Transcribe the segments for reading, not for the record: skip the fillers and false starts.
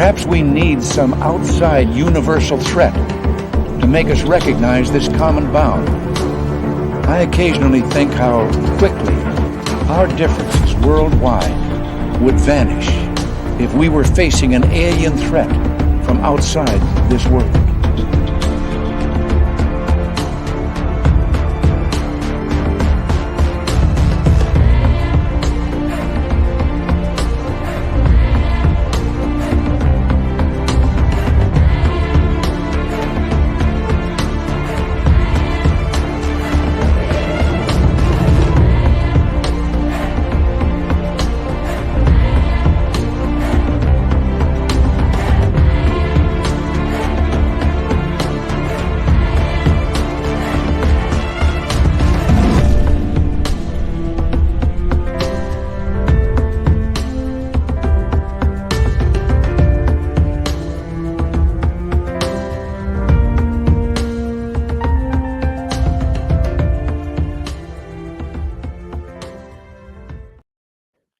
Perhaps we need some outside universal threat to make us recognize this common bound. I occasionally think how quickly our differences worldwide would vanish if we were facing an alien threat from outside this world.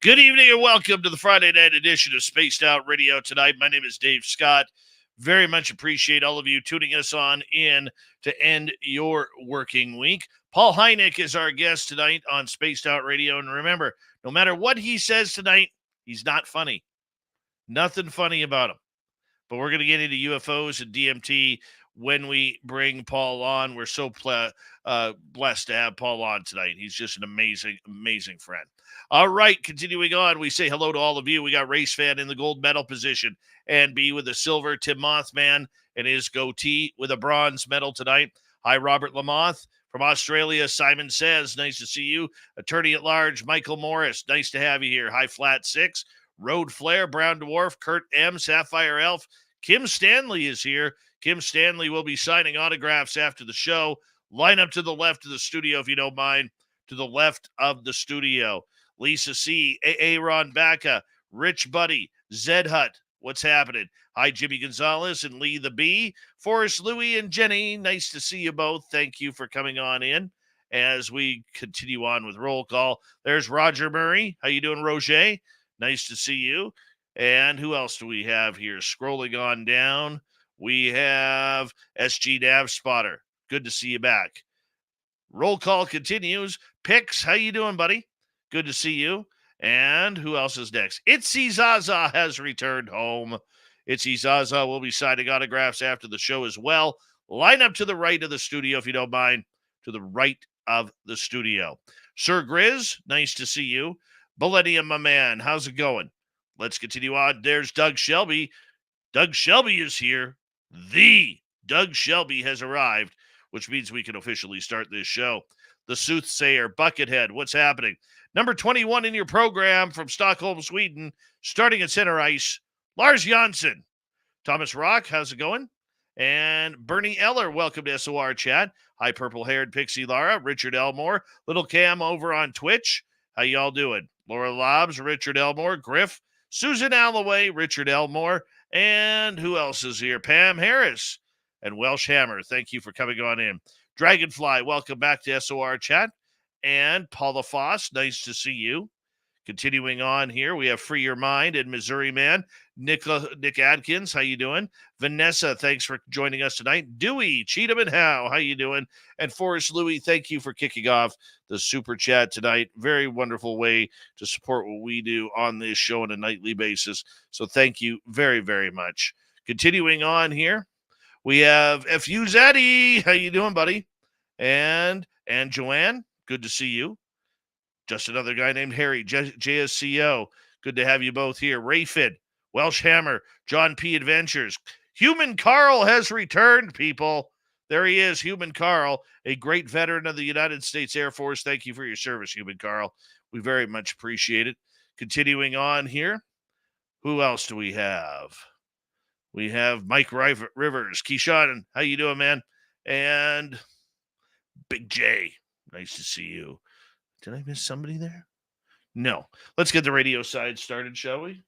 Good evening and welcome to the Friday night edition of Spaced Out Radio tonight. My name is Dave Scott. Very much appreciate all of you tuning us on in to end your working week. Paul Hynek is our guest tonight on Spaced Out Radio. And remember, no matter what he says tonight, he's not funny. Nothing funny about him. But we're going to get into UFOs and DMT when we bring Paul on. We're so blessed to have Paul on tonight. He's just an amazing, amazing friend. All right, continuing on, we say hello to all of you. We got Race Fan in the gold medal position, and B with the silver, Tim Mothman and his goatee with a bronze medal tonight. Hi, Robert Lamoth. From Australia, Simon says, nice to see you. Attorney at Large, Michael Morris, nice to have you here. Hi, Flat 6. Road Flare, Brown Dwarf, Kurt M, Sapphire Elf. Kim Stanley is here. Kim Stanley will be signing autographs after the show. Line up to the left of the studio, if you don't mind. To the left of the studio. Lisa C, Aaron Baca, Rich Buddy, Zed Hut. What's happening? Hi, Jimmy Gonzalez and Lee the Bee. Forrest Louie and Jenny, nice to see you both. Thank you for coming on in as we continue on with roll call. There's Roger Murray. How you doing, Roger? Nice to see you. And who else do we have here? Scrolling on down, we have SG Nav Spotter. Good to see you back. Roll call continues. Pix, how you doing, buddy? Good to see you. And who else is next? Itzy Zaza has returned home. Itzy Zaza will be signing autographs after the show as well. Line up to the right of the studio, if you don't mind. To the right of the studio. Sir Grizz, nice to see you. Millennium, my man, how's it going? Let's continue on. There's Doug Shelby. Doug Shelby is here. The Doug Shelby has arrived, which means we can officially start this show. The Soothsayer, Buckethead, what's happening? Number 21 in your program from Stockholm, Sweden, starting at center ice, Lars Janssen. Thomas Rock, how's it going? And Bernie Eller, welcome to SOR Chat. Hi, purple-haired Pixie Lara, Richard Elmore, Little Cam over on Twitch. How y'all doing? Laura Lobbs, Richard Elmore, Griff, Susan Alloway, Richard Elmore, and who else is here? Pam Harris and Welsh Hammer. Thank you for coming on in. Dragonfly, welcome back to SOR Chat. And Paula Foss, nice to see you. Continuing on here, we have Free Your Mind and Missouri Man. Nick Adkins, how you doing? Vanessa, thanks for joining us tonight. Dewey, Cheatham and how you doing? And Forrest Louie, thank you for kicking off the Super Chat tonight. Very wonderful way to support what we do on this show on a nightly basis. So thank you very, very much. Continuing on here, we have F.U. Zaddy. How you doing, buddy? And Joanne, good to see you. Just another guy named Harry, JSCO. Good to have you both here. Rayfid, Welsh Hammer, John P. Adventures. Human Carl has returned, people. There he is, Human Carl, a great veteran of the United States Air Force. Thank you for your service, Human Carl. We very much appreciate it. Continuing on here, who else do we have? We have Mike Rivers. Keyshawn, how you doing, man? And Big J, nice to see you. Did I miss somebody there? No. Let's get the radio side started, shall we?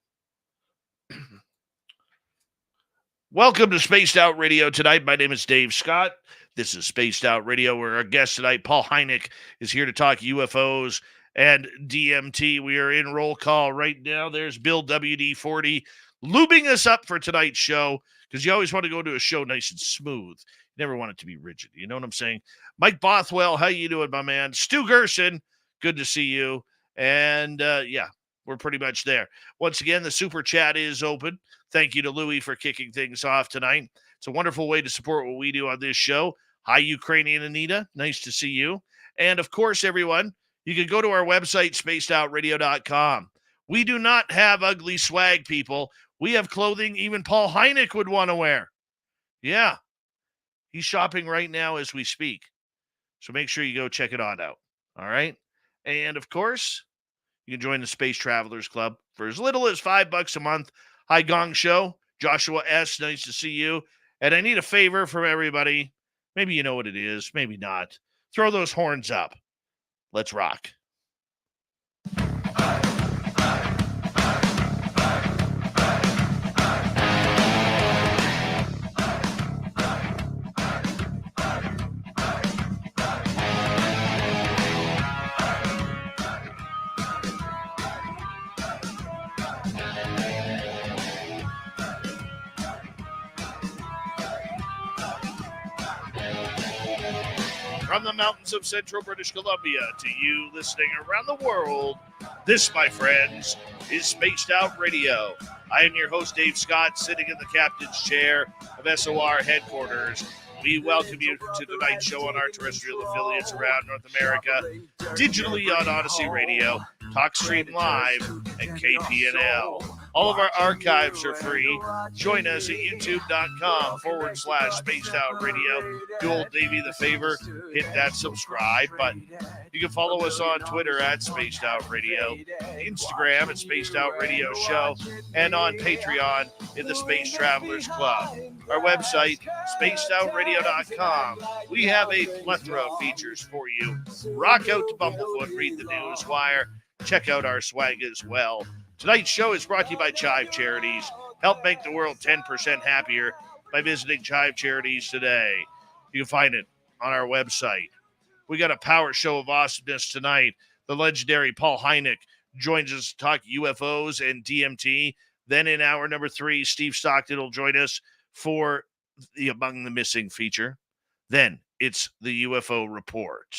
Welcome to Spaced Out Radio tonight. My name is Dave Scott. This is Spaced Out Radio, where our guest tonight, Paul Hynek, is here to talk UFOs and DMT. We are in roll call right now. There's Bill WD-40, lubing us up for tonight's show, because you always want to go to a show nice and smooth. You never want it to be rigid. You know what I'm saying? Mike Bothwell, how you doing, my man? Stu Gerson, good to see you. And yeah, we're pretty much there. Once again, the super chat is open. Thank you to Louie for kicking things off tonight. It's a wonderful way to support what we do on this show. Hi, Ukrainian Anita. Nice to see you. And of course, everyone, you can go to our website, spacedoutradio.com. We do not have ugly swag, people. We have clothing even Paul Hynek would want to wear. Yeah. He's shopping right now as we speak. So make sure you go check it on out. All right. And of course, you can join the Space Travelers Club for as little as $5 a month. Hi, Gong Show. Joshua S., nice to see you. And I need a favor from everybody. Maybe you know what it is, maybe not. Throw those horns up. Let's rock. From the mountains of central British Columbia to you listening around the world, this, my friends, is Spaced Out Radio. I am your host, Dave Scott, sitting in the captain's chair of SOR headquarters. We welcome you to tonight's show on our terrestrial affiliates around North America, digitally on Odyssey Radio, TalkStream Live, and KPNL. All of our archives are free. Join us at youtube.com/Spaced Out Radio. Do old Davey the favor, hit that subscribe button. You can follow us on Twitter at Spaced Out Radio, Instagram at Spaced Out Radio Show, and on Patreon in the Space Travelers Club. Our website, spacedoutradio.com. We have a plethora of features for you. Rock out to Bumblefoot, read the news wire, check out our swag as well. Tonight's show is brought to you by Chive Charities. Help make the world 10% happier by visiting Chive Charities today. You can find it on our website. We got a power show of awesomeness tonight. The legendary Paul Hynek joins us to talk UFOs and DMT. Then in hour number 3, Steve Stockton will join us for the Among the Missing feature. Then it's the UFO report.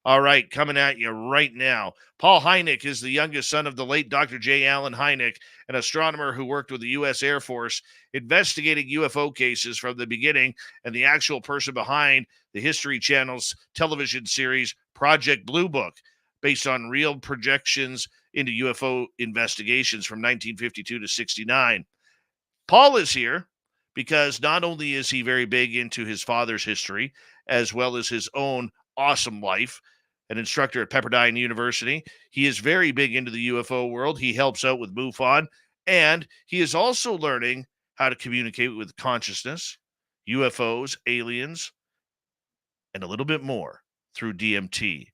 All right, coming at you right now. Paul Hynek is the youngest son of the late Dr. J. Allen Hynek, an astronomer who worked with the U.S. Air Force investigating UFO cases from the beginning, and the actual person behind the History Channel's television series Project Blue Book, based on real projections into UFO investigations from 1952 to 69. Paul is here because not only is he very big into his father's history, as well as his own awesome life, an instructor at Pepperdine University. He is very big into the UFO world. He helps out with MUFON, and he is also learning how to communicate with consciousness, UFOs, aliens, and a little bit more through DMT.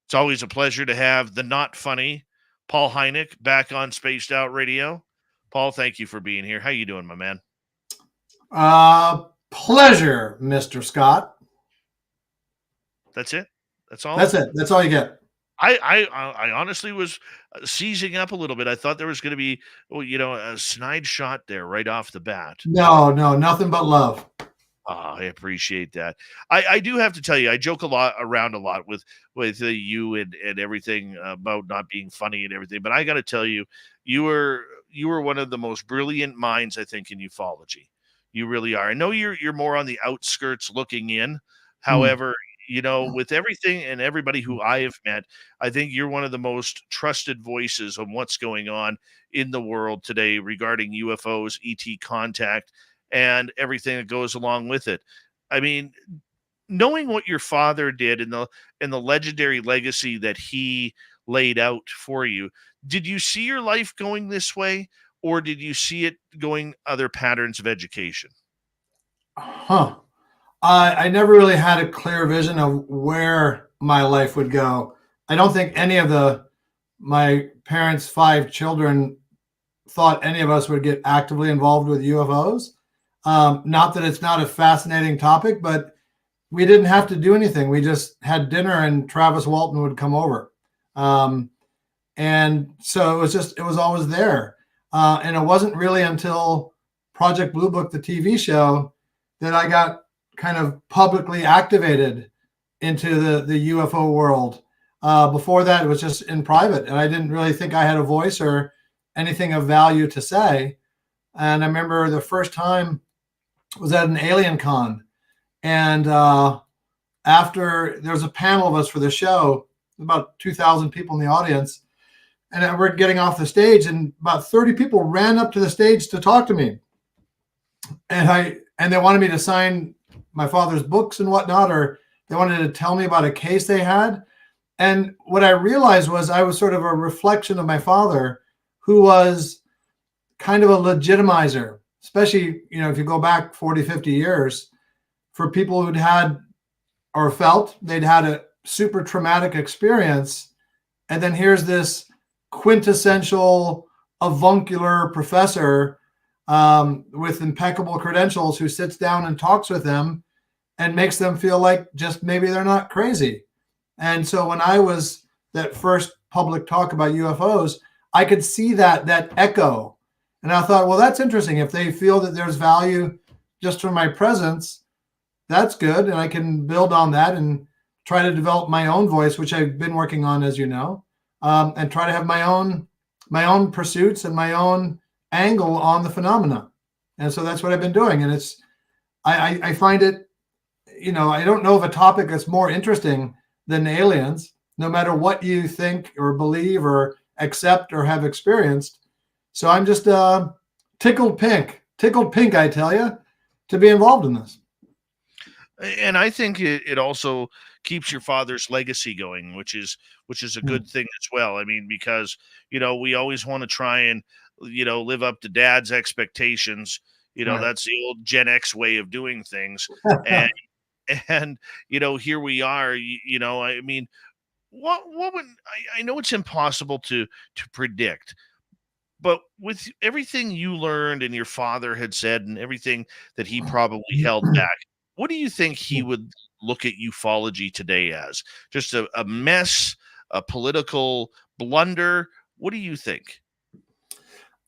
It's always a pleasure to have the not funny Paul Hynek back on Spaced Out Radio. Paul, thank you for being here. How you doing, my man? Pleasure, Mr. Scott. That's it? That's all? That's it. That's all you get. I honestly was seizing up a little bit. I thought there was going to be, a snide shot there right off the bat. No, nothing but love. I appreciate that. I do have to tell you, I joke around a lot with you and everything about not being funny and everything. But I got to tell you, you were one of the most brilliant minds, I think, in ufology. You really are. I know you're more on the outskirts looking in. However, with everything and everybody who I have met, I think you're one of the most trusted voices on what's going on in the world today regarding UFOs, ET contact, and everything that goes along with it. I mean, knowing what your father did and the legendary legacy that he laid out for you, did you see your life going this way, or did you see it going other patterns of education? I never really had a clear vision of where my life would go. I don't think any of my parents' 5 children thought any of us would get actively involved with UFOs. Not that it's not a fascinating topic, but we didn't have to do anything. We just had dinner and Travis Walton would come over. And so it was always there. And it wasn't really until Project Blue Book, the TV show, that I got kind of publicly activated into the UFO world. Before that, it was just in private, and I didn't really think I had a voice or anything of value to say. And I remember the first time was at an alien con, and after there was a panel of us for the show, about 2,000 people in the audience, and we're getting off the stage, and about 30 people ran up to the stage to talk to me, and they wanted me to sign my father's books and whatnot, or they wanted to tell me about a case they had. And what I realized was I was sort of a reflection of my father, who was kind of a legitimizer, especially, if you go back 40, 50 years, for people who'd had or felt they'd had a super traumatic experience. And then here's this quintessential avuncular professor with impeccable credentials who sits down and talks with them and makes them feel like just maybe they're not crazy. And so when I was that first public talk about UFOs, I could see that echo. And I thought, well, that's interesting. If they feel that there's value just from my presence, that's good. And I can build on that and try to develop my own voice, which I've been working on, as you know, and try to have my own pursuits and my own angle on the phenomena. And so that's what I've been doing. And I find it, I don't know of a topic that's more interesting than aliens, no matter what you think or believe or accept or have experienced. So I'm just tickled pink, I tell you, to be involved in this. And I think it also keeps your father's legacy going, which is a good thing as well. I mean, because, we always want to try and, live up to dad's expectations. Right. That's the old Gen X way of doing things. And here we are, I mean, what would, I know it's impossible to predict, but with everything you learned and your father had said and everything that he probably held back, what do you think he would look at ufology today as? Just a mess, a political blunder? What do you think?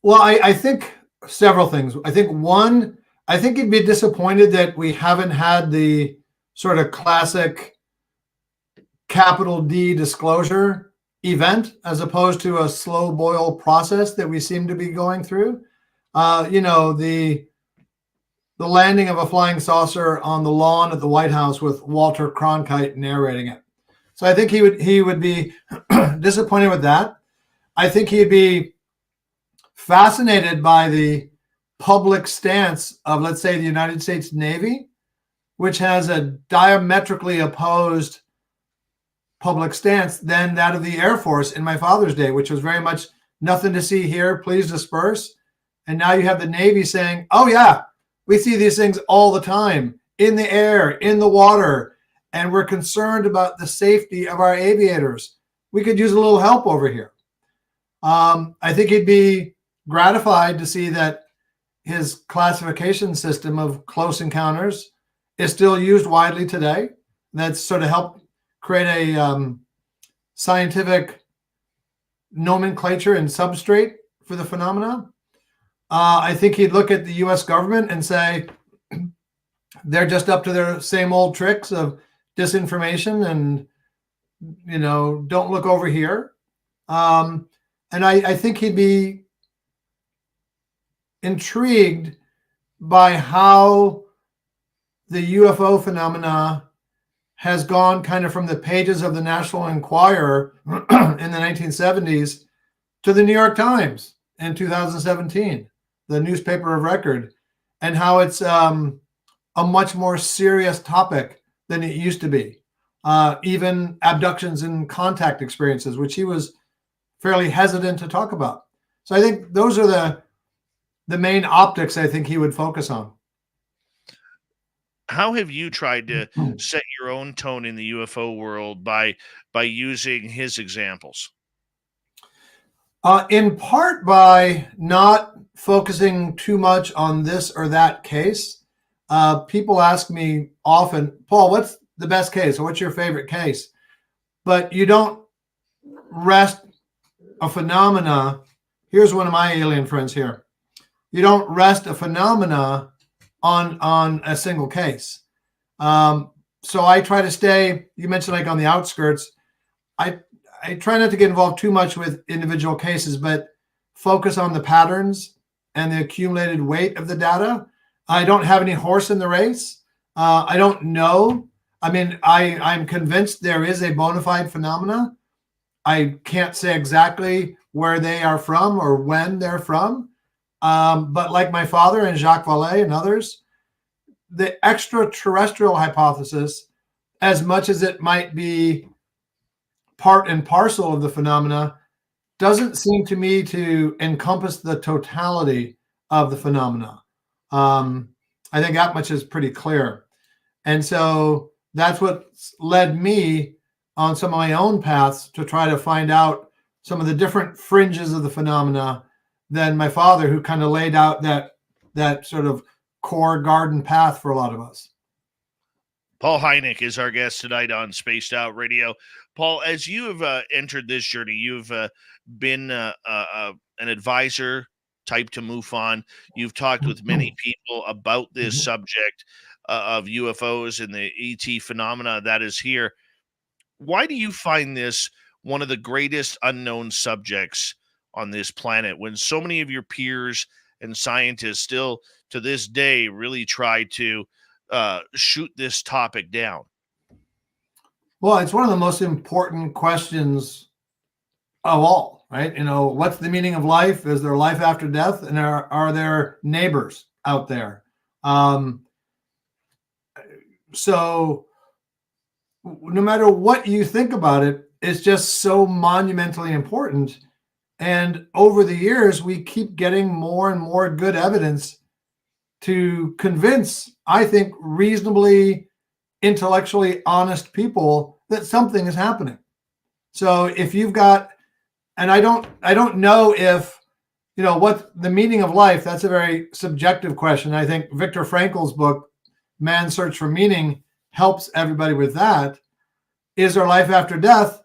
Well, I think several things. I think one, I think he'd be disappointed that we haven't had the sort of classic capital D disclosure event, as opposed to a slow boil process that we seem to be going through. The landing of a flying saucer on the lawn at the White House with Walter Cronkite narrating it. So I think he would be disappointed with that. I think he'd be fascinated by the public stance of, let's say, the United States Navy, which has a diametrically opposed public stance than that of the Air Force in my father's day, which was very much nothing to see here, please disperse. And now you have the Navy saying, oh yeah, we see these things all the time in the air, in the water, and we're concerned about the safety of our aviators. We could use a little help over here. I think he'd be gratified to see that his classification system of close encounters is still used widely today. That's sort of helped create a scientific nomenclature and substrate for the phenomena. I think he'd look at the U.S. government and say they're just up to their same old tricks of disinformation and, don't look over here. And I think he'd be intrigued by how the UFO phenomena has gone kind of from the pages of the National Enquirer in the 1970s to the New York Times in 2017, the newspaper of record, and how it's a much more serious topic than it used to be. Even abductions and contact experiences, which he was fairly hesitant to talk about. So I think those are the main optics I think he would focus on. How have you tried to set your own tone in the UFO world by using his examples? In part by not focusing too much on this or that case. People ask me often, Paul, what's the best case? Or what's your favorite case? But you don't rest a phenomena here's one of my alien friends here. You don't rest a phenomena on a single case. So I try to stay, you mentioned like on the outskirts. I try not to get involved too much with individual cases, but focus on the patterns and the accumulated weight of the data. I don't have any horse in the race. I don't know. I mean, I'm convinced there is a bona fide phenomena. I can't say exactly where they are from or when they're from. But like my father and Jacques Vallée and others, the extraterrestrial hypothesis, as much as it might be part and parcel of the phenomena, doesn't seem to me to encompass the totality of the phenomena. I think that much is pretty clear. And so that's what led me on some of my own paths to try to find out some of the different fringes of the phenomena than my father, who kind of laid out that sort of core garden path for a lot of us. Paul Hynek is our guest tonight on Spaced Out Radio. Paul, as you have entered this journey, you've been an advisor type to MUFON. You've talked with many people about this subject of UFOs and the ET phenomena that is here. Why do you find this one of the greatest unknown subjects on this planet, when so many of your peers and scientists still to this day really try to shoot this topic down? Well, it's one of the most important questions of all, right? You know, what's the meaning of life? Is there life after death? And are there neighbors out there? So no matter what you think about it, it's just so monumentally important. And over the years, we keep getting more and more good evidence to convince, I think, reasonably intellectually honest people that something is happening. So if you've got, and I don't know if, you know, what the meaning of life, that's a very subjective question. I think Viktor Frankl's book, Man's Search for Meaning, helps everybody with that. Is there life after death?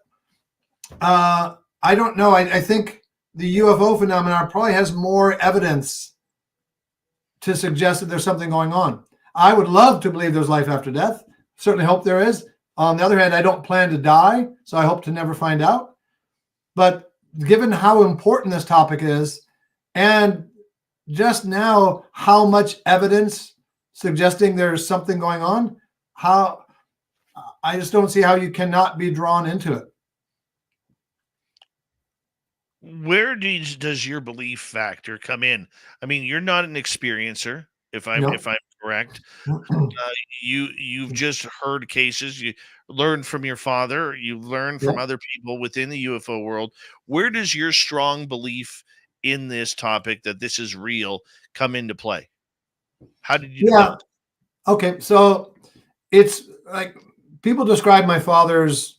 I don't know. I think the UFO phenomenon probably has more evidence to suggest that there's something going on. I would love to believe there's life after death. Certainly hope there is. On the other hand, I don't plan to die, so I hope to never find out. But given how important this topic is, and just now how much evidence suggesting there's something going on, how I just don't see how you cannot be drawn into it. Where does your belief factor come in? I mean, you're not an experiencer, if I'm correct. You've just heard cases. You learned from your father. You learned from other people within the UFO world. Where does your strong belief in this topic that this is real come into play? How did you develop? Okay, so it's like people describe my father's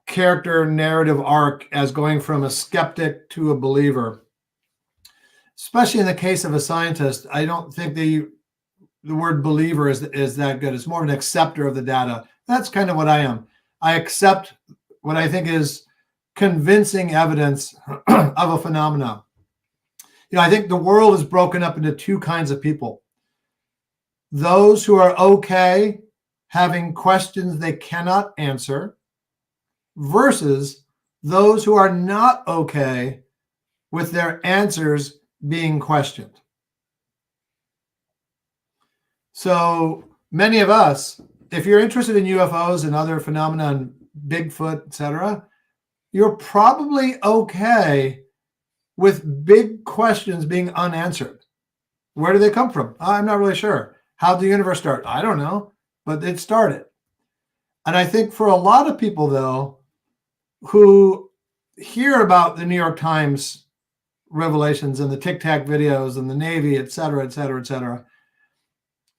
character narrative arc as going from a skeptic to a believer. Especially in the case of a scientist, I don't think the word believer is that good. It's more of an acceptor of the data. That's kind of what I am. I accept what I think is convincing evidence of a phenomenon. You know, I think the world is broken up into two kinds of people. Those who are okay having questions they cannot answer, versus those who are not okay with their answers being questioned. So many of us, if you're interested in UFOs and other phenomena, Bigfoot, etc., you're probably okay with big questions being unanswered. Where do they come from? I'm not really sure. How did the universe start? I don't know, but it started. And I think for a lot of people, though, who hear about the New York Times revelations and the Tic Tac videos and the Navy, et cetera, et cetera, et cetera,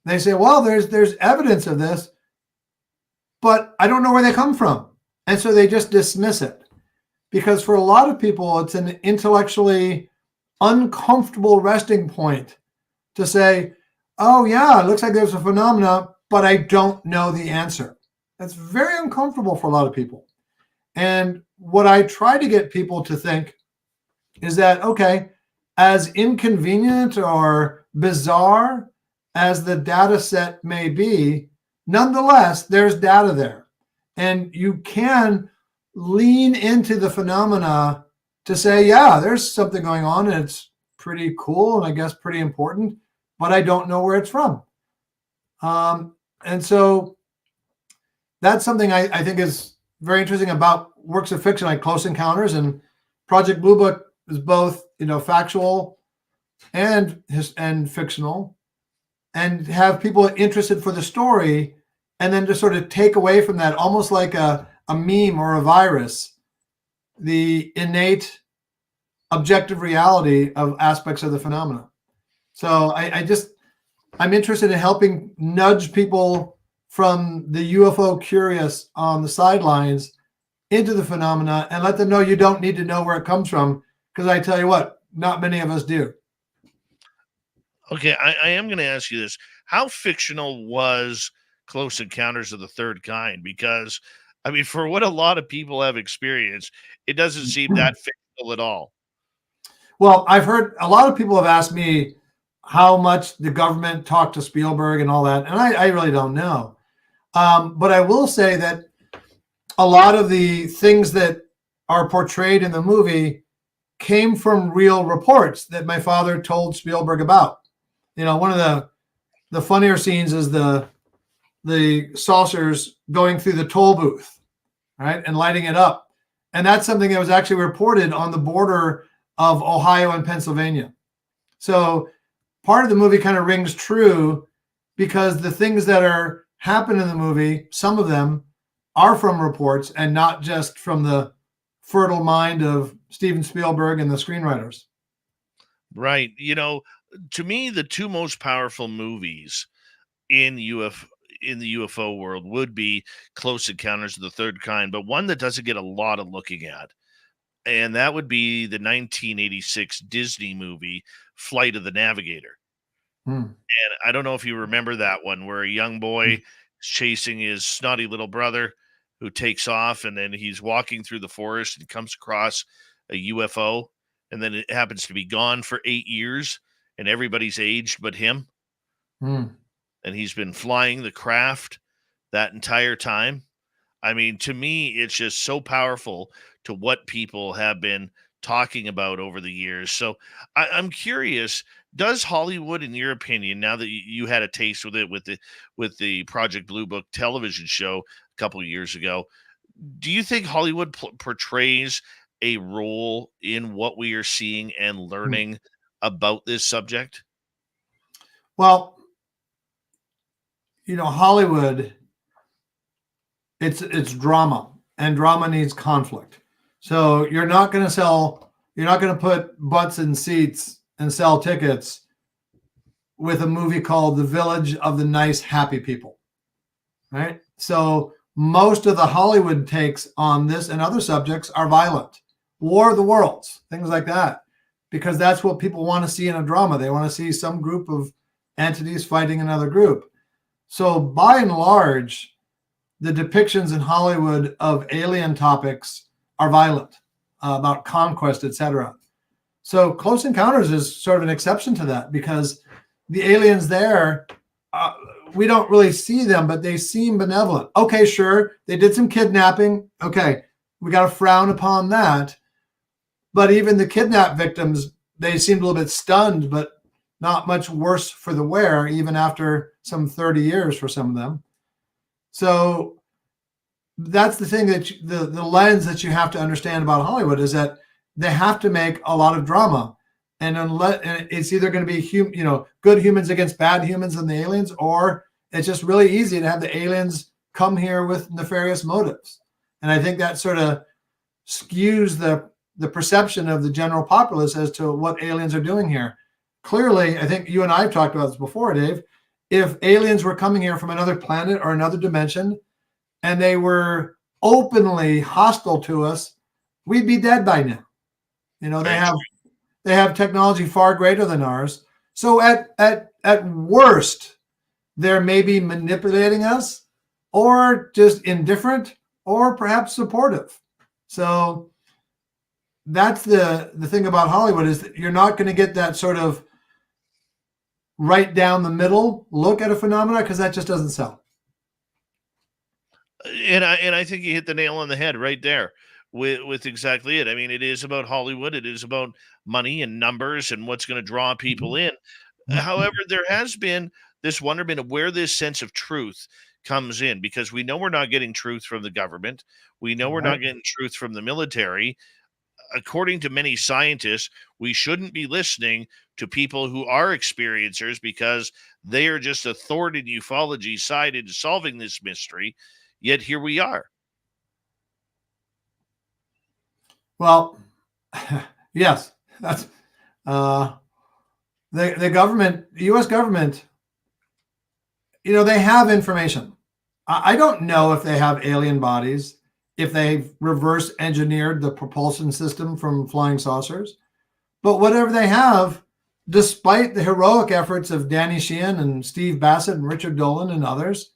they say, well, there's evidence of this, but I don't know where they come from. And so they just dismiss it. Because for a lot of people, it's an intellectually uncomfortable resting point to say, oh yeah, it looks like there's a phenomena, but I don't know the answer. That's very uncomfortable for a lot of people. And what I try to get people to think is that, okay, as inconvenient or bizarre as the data set may be, nonetheless, there's data there. And you can lean into the phenomena to say, yeah, there's something going on and it's pretty cool and I guess pretty important, but I don't know where it's from. And so that's something I think is very interesting about works of fiction like Close Encounters, and Project Blue Book is both, factual and fictional, and have people interested for the story, and then just sort of take away from that, almost like a meme or a virus, the innate objective reality of aspects of the phenomena. So I'm interested in helping nudge people from the UFO curious on the sidelines into the phenomena and let them know you don't need to know where it comes from, because I tell you what, not many of us do. Okay, I am going to ask you this. How fictional was Close Encounters of the Third Kind? Because, I mean, for what a lot of people have experienced, it doesn't seem that fictional at all. Well, I've heard a lot of people have asked me how much the government talked to Spielberg and all that, and I really don't know. But I will say that a lot of the things that are portrayed in the movie came from real reports that my father told Spielberg about. One of the funnier scenes is the saucers going through the toll booth, right, and lighting it up. And that's something that was actually reported on the border of Ohio and Pennsylvania. So part of the movie kind of rings true, because the things that are happen in the movie, some of them are from reports and not just from the fertile mind of Steven Spielberg and the screenwriters. Right. To me, the two most powerful movies in the UFO world would be Close Encounters of the Third Kind, but one that doesn't get a lot of looking at, and that would be the 1986 Disney movie Flight of the Navigator. And I don't know if you remember that one, where a young boy is chasing his snotty little brother, who takes off, and then he's walking through the forest and comes across a UFO, and then it happens to be gone for 8 years, and everybody's aged but him. And he's been flying the craft that entire time. I mean, to me, it's just so powerful to what people have been talking about over the years. So I'm curious, does Hollywood, in your opinion, now that you had a taste with it with the Project Blue Book television show a couple of years ago, do you think Hollywood portrays a role in what we are seeing and learning about this subject? Well, Hollywood, it's drama, and drama needs conflict. So you're not going to put butts in seats and sell tickets with a movie called The Village of the Nice Happy People, right? So most of the Hollywood takes on this and other subjects are violent. War of the Worlds, things like that, because that's what people want to see in a drama. They want to see some group of entities fighting another group. So by and large, the depictions in Hollywood of alien topics are violent, about conquest, etc. So Close Encounters is sort of an exception to that, because the aliens there, we don't really see them, but they seem benevolent. Okay, sure, they did some kidnapping. Okay, we got to frown upon that. But even the kidnap victims, they seemed a little bit stunned, but not much worse for the wear, even after some 30 years for some of them. So that's the thing, that the lens that you have to understand about Hollywood is that they have to make a lot of drama, and unless it's either going to be good humans against bad humans and the aliens, or it's just really easy to have the aliens come here with nefarious motives. And I think that sort of skews the perception of the general populace as to what aliens are doing here. Clearly, I think you and I have talked about this before, Dave. If aliens were coming here from another planet or another dimension, and they were openly hostile to us, we'd be dead by now. They have technology far greater than ours. So at worst, they're maybe manipulating us, or just indifferent, or perhaps supportive. So that's the thing about Hollywood, is that you're not going to get that sort of right down the middle look at a phenomenon, because that just doesn't sell. And I think you hit the nail on the head right there with exactly it. I mean, it is about Hollywood. It is about money and numbers and what's going to draw people in. However, there has been this wonderment of where this sense of truth comes in, because we know we're not getting truth from the government. We know we're Right. not getting truth from the military. According to many scientists, we shouldn't be listening to people who are experiencers, because they are just a thorn in ufology side into solving this mystery. Yet here we are. Well, yes, that's the government, the U.S. government. They have information. I don't know if they have alien bodies, if they've reverse engineered the propulsion system from flying saucers, but whatever they have, despite the heroic efforts of Danny Sheehan and Steve Bassett and Richard Dolan and others,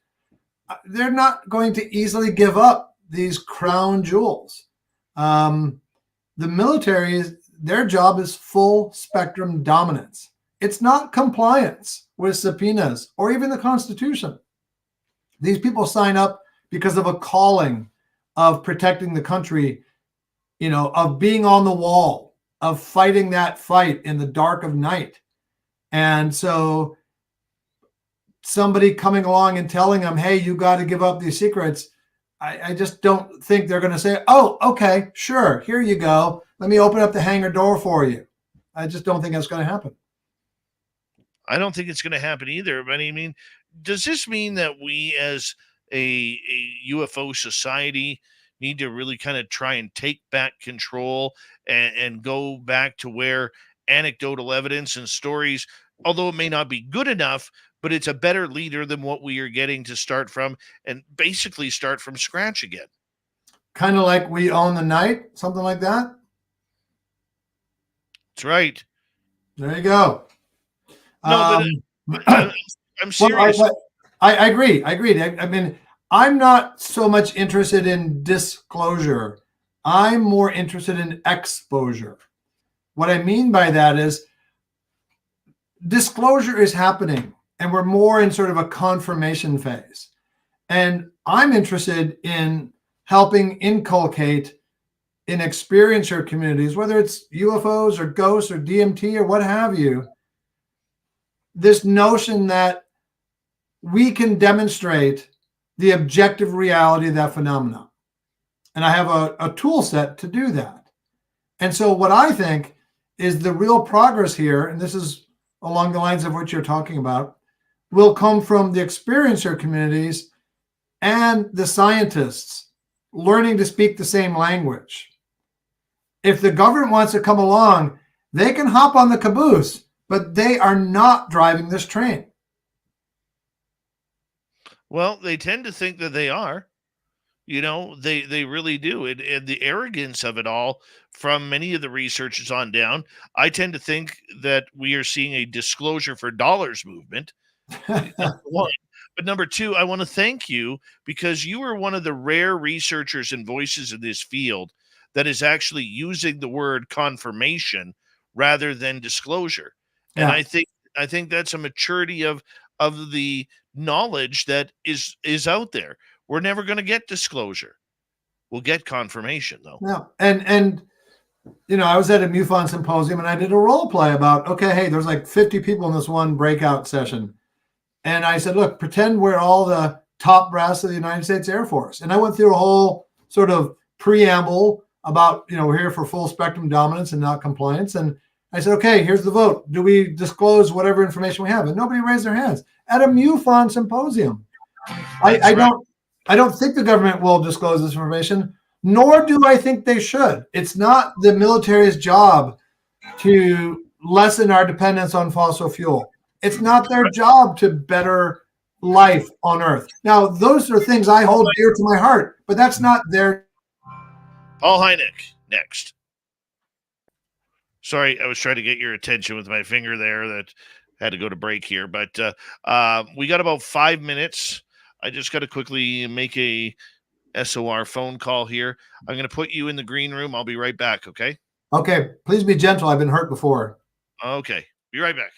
they're not going to easily give up these crown jewels. The military, their job is full spectrum dominance. It's not compliance with subpoenas or even the Constitution. These people sign up because of a calling of protecting the country, of being on the wall, of fighting that fight in the dark of night. And so somebody coming along and telling them, hey, you got to give up these secrets, I just don't think they're going to say, oh, okay, sure, here you go. Let me open up the hangar door for you. I just don't think that's going to happen. I don't think it's going to happen either. But I mean, does this mean that we as a UFO society need to really kind of try and take back control and go back to where anecdotal evidence and stories, although it may not be good enough, but it's a better leader than what we are getting to start from, and basically start from scratch again? Kind of like We Own the Night, something like that. That's right. There you go. No, but I'm serious. Well, I agree. I agree. I mean, I'm not so much interested in disclosure. I'm more interested in exposure. What I mean by that is disclosure is happening, and we're more in sort of a confirmation phase. And I'm interested in helping inculcate in experiencer communities, whether it's UFOs or ghosts or DMT or what have you, this notion that we can demonstrate the objective reality of that phenomenon. And I have a tool set to do that. And so what I think is the real progress here, and this is along the lines of what you're talking about, will come from the experiencer communities and the scientists learning to speak the same language. If the government wants to come along, they can hop on the caboose, but they are not driving this train. Well, they tend to think that they are. They really do. And the arrogance of it all, from many of the researchers on down, I tend to think that we are seeing a disclosure for dollars movement. Number one. But number two, I want to thank you, because you are one of the rare researchers and voices in this field that is actually using the word confirmation rather than disclosure. And Yeah. I think that's a maturity of the knowledge that is out there. We're never going to get disclosure. We'll get confirmation, though. Yeah. And I was at a MUFON symposium and I did a role play about, okay, hey, there's like 50 people in this one breakout session. And I said, look, pretend we're all the top brass of the United States Air Force. And I went through a whole sort of preamble about, we're here for full spectrum dominance and not compliance. And I said, okay, here's the vote. Do we disclose whatever information we have? And nobody raised their hands at a MUFON symposium. I don't think the government will disclose this information, nor do I think they should. It's not the military's job to lessen our dependence on fossil fuel. It's not their job to better life on Earth. Now, those are things I hold dear to my heart, but that's not their. Paul Hynek, next. Sorry, I was trying to get your attention with my finger there. That had to go to break here, but we got about 5 minutes. I just got to quickly make a SOR phone call here. I'm going to put you in the green room. I'll be right back, okay? Okay, please be gentle. I've been hurt before. Okay, be right back.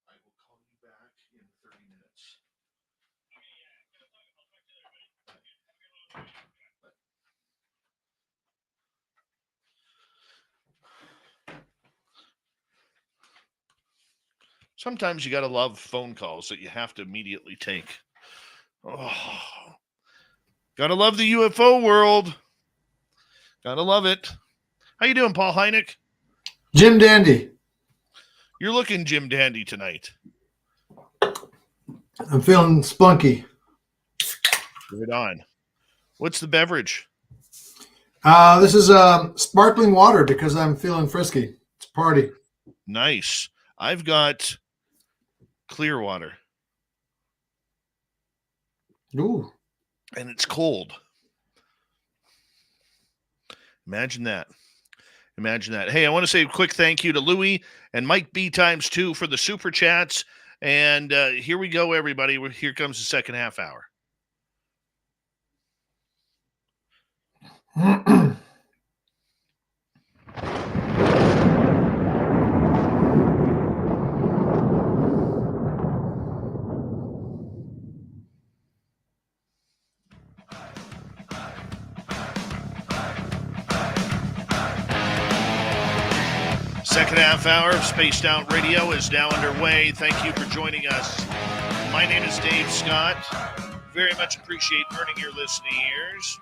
I will call you back in 30 minutes. Sometimes you got to love phone calls that you have to immediately take. Oh, gotta love the UFO world. Gotta love it. How you doing, Paul Hynek? Jim Dandy. You're looking Jim Dandy tonight. I'm feeling spunky. Right on. What's the beverage? This is sparkling water because I'm feeling frisky. It's a party. Nice. I've got clear water. Ooh. and it's cold. Imagine that. Imagine that. Hey, I want to say a quick thank you to Louie and Mike B times 2 for the super chats. And here we go, everybody. Here comes the second half hour. Second half hour of Spaced Out Radio is now underway. Thank you for joining us. My name is Dave Scott. Very much appreciate earning your listening ears.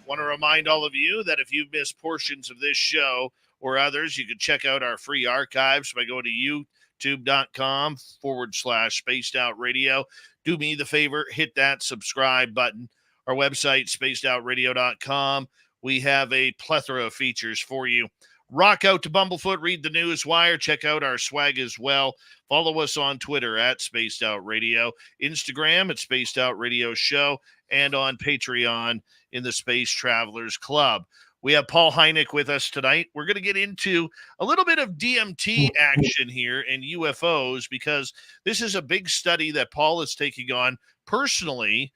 Want to remind all of you that if you've missed portions of this show or others, you can check out our free archives by going to youtube.com/Spaced Out Radio. Do me the favor, hit that subscribe button. Our website, spacedoutradio.com. We have a plethora of features for you. Rock out to Bumblefoot, read the news wire, check out our swag as well. Follow us on Twitter at Spaced Out Radio, Instagram at Spaced Out Radio Show, and on Patreon in the Space Travelers Club. We have Paul Hynek with us tonight. We're going to get into a little bit of DMT action here and UFOs, because this is a big study that Paul is taking on personally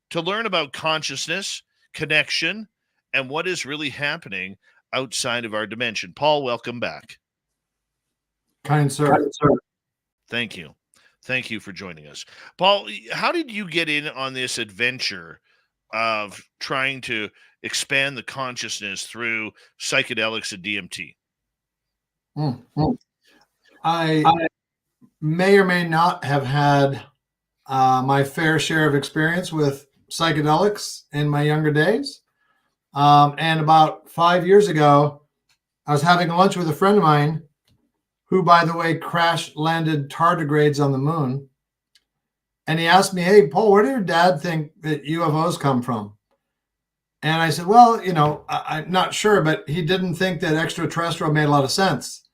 to learn about consciousness, connection, and what is really happening outside of our dimension. Paul, welcome back. Kind sir. Thank you. Thank you for joining us. Paul, how did you get in on this adventure of trying to expand the consciousness through psychedelics and DMT? I may or may not have had my fair share of experience with psychedelics in my younger days. And about 5 years ago, I was having lunch with a friend of mine who, by the way, crash landed tardigrades on the moon. And he asked me, "Hey, Paul, where did your dad think that UFOs come from?" And I said, "Well, I'm not sure, but he didn't think that extraterrestrial made a lot of sense."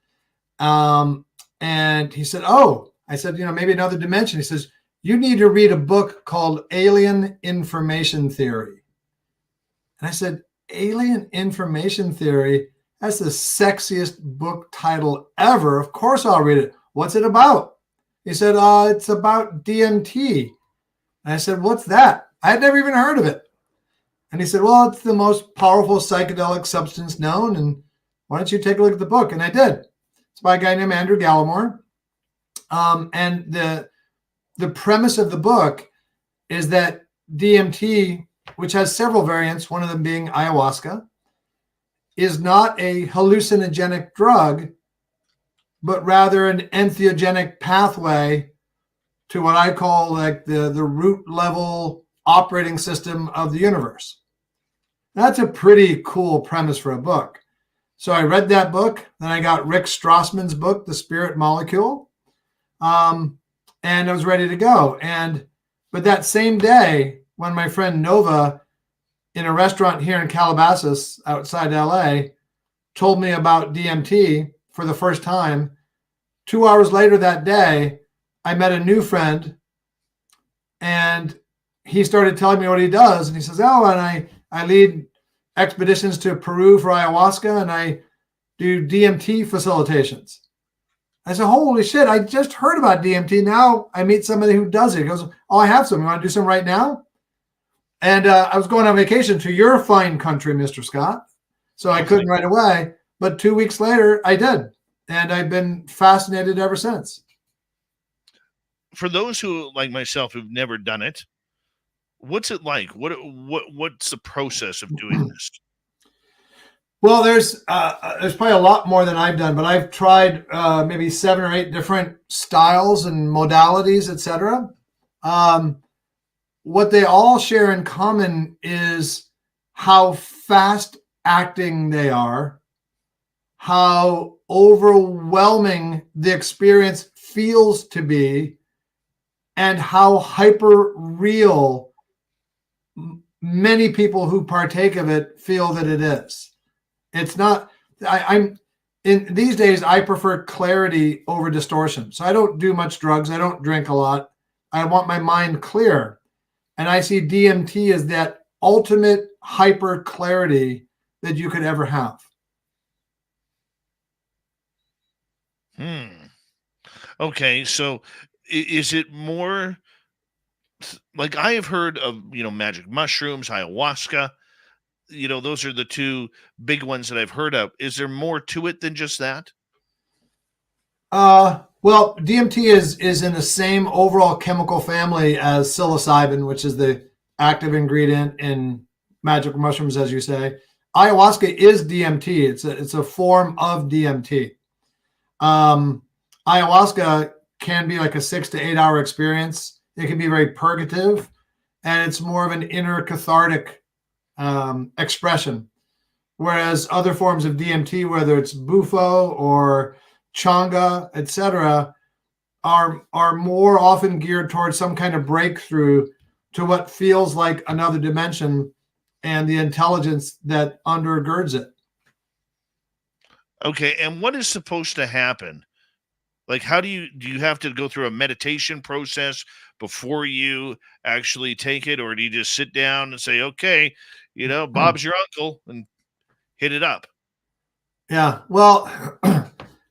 And he said, "Oh," I said, "maybe another dimension." He says, "You need to read a book called Alien Information Theory." And I said, "Alien Information Theory? That's the sexiest book title ever. Of course I'll read it. What's it about?" He said, "It's about DMT." And I said, "What's that?" I had never even heard of it. And he said, "Well, it's the most powerful psychedelic substance known. And why don't you take a look at the book?" And I did. It's by a guy named Andrew Gallimore. And the premise of the book is that DMT, which has several variants, one of them being ayahuasca, is not a hallucinogenic drug, but rather an entheogenic pathway to what I call like the root level operating system of the universe. That's a pretty cool premise for a book. So I read that book, then I got Rick Strassman's book, The Spirit Molecule, and I was ready to go. But that same day, when my friend Nova, in a restaurant here in Calabasas outside LA, told me about DMT for the first time, 2 hours later that day, I met a new friend, and he started telling me what he does. And he says, "Oh, and I lead expeditions to Peru for ayahuasca, and I do DMT facilitations." I said, "Holy shit, I just heard about DMT. Now I meet somebody who does it." He goes, "Oh, I have some. You want to do some right now?" And I was going on vacation to your fine country, Mr. Scott. So I couldn't right away. But 2 weeks later, I did. And I've been fascinated ever since. For those who, like myself, who've never done it, what's it like? What's the process of doing this? Well, there's probably a lot more than I've done, but I've tried maybe 7 or 8 different styles and modalities, etc. What they all share in common is how fast acting they are, how overwhelming the experience feels to be, and how hyper real many people who partake of it feel that it is. It's not, I'm in these days, I prefer clarity over distortion. So I don't do much drugs. I don't drink a lot. I want my mind clear. And I see DMT as that ultimate hyper clarity that you could ever have. Okay, so is it more like I have heard of, magic mushrooms, ayahuasca, those are the two big ones that I've heard of. Is there more to it than just that? Well, DMT is in the same overall chemical family as psilocybin, which is the active ingredient in magic mushrooms, as you say. Ayahuasca is DMT. It's a form of DMT. Ayahuasca can be like a 6 to 8 hour experience. It can be very purgative, and it's more of an inner cathartic expression. Whereas other forms of DMT, whether it's bufo or changa, etc., are more often geared towards some kind of breakthrough to what feels like another dimension and the intelligence that undergirds it. Okay, and what is supposed to happen? Like, how do you have to go through a meditation process before you actually take it, or do you just sit down and say, okay, Bob's your uncle, and hit it up? Yeah, well,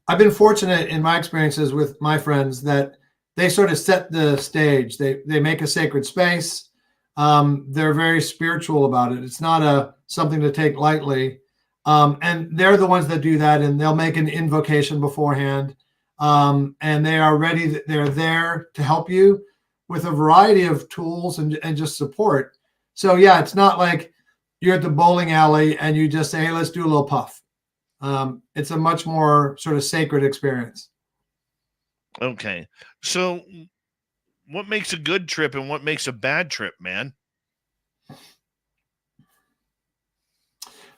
I've been fortunate in my experiences with my friends that they sort of set the stage. They make a sacred space. They're very spiritual about it. It's not something to take lightly. And they're the ones that do that, and they'll make an invocation beforehand. And they are ready. They're there to help you with a variety of tools and just support. So yeah, it's not like you're at the bowling alley and you just say, hey, let's do a little puff. It's a much more sort of sacred experience. Okay. So what makes a good trip and what makes a bad trip, man?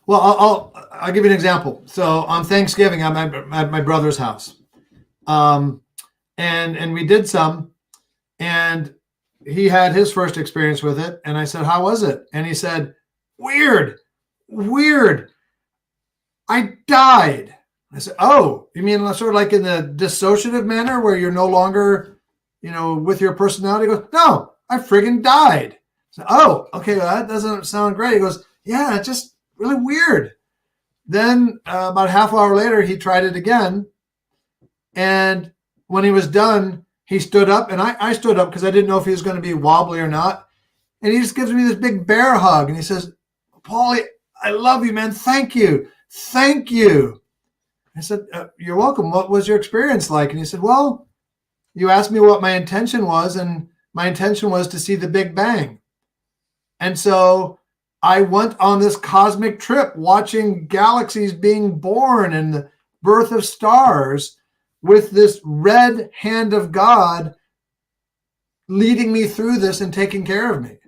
Well, I'll give you an example. So on Thanksgiving, I'm at my brother's house. And we did some, and he had his first experience with it. And I said, how was it? And he said, weird. I died. I said, oh, you mean sort of like in the dissociative manner where you're no longer, with your personality? He goes, no, I friggin' died. I said, oh, okay, well, that doesn't sound great. He goes, yeah, it's just really weird. Then about a half hour later, he tried it again. And when he was done, he stood up, and I stood up because I didn't know if he was going to be wobbly or not. And he just gives me this big bear hug. And he says, Paulie, I love you, man. Thank you. Thank you. I said, you're welcome. What was your experience like? And he said, well, you asked me what my intention was, and my intention was to see the Big Bang. And so I went on this cosmic trip watching galaxies being born and the birth of stars with this red hand of God leading me through this and taking care of me.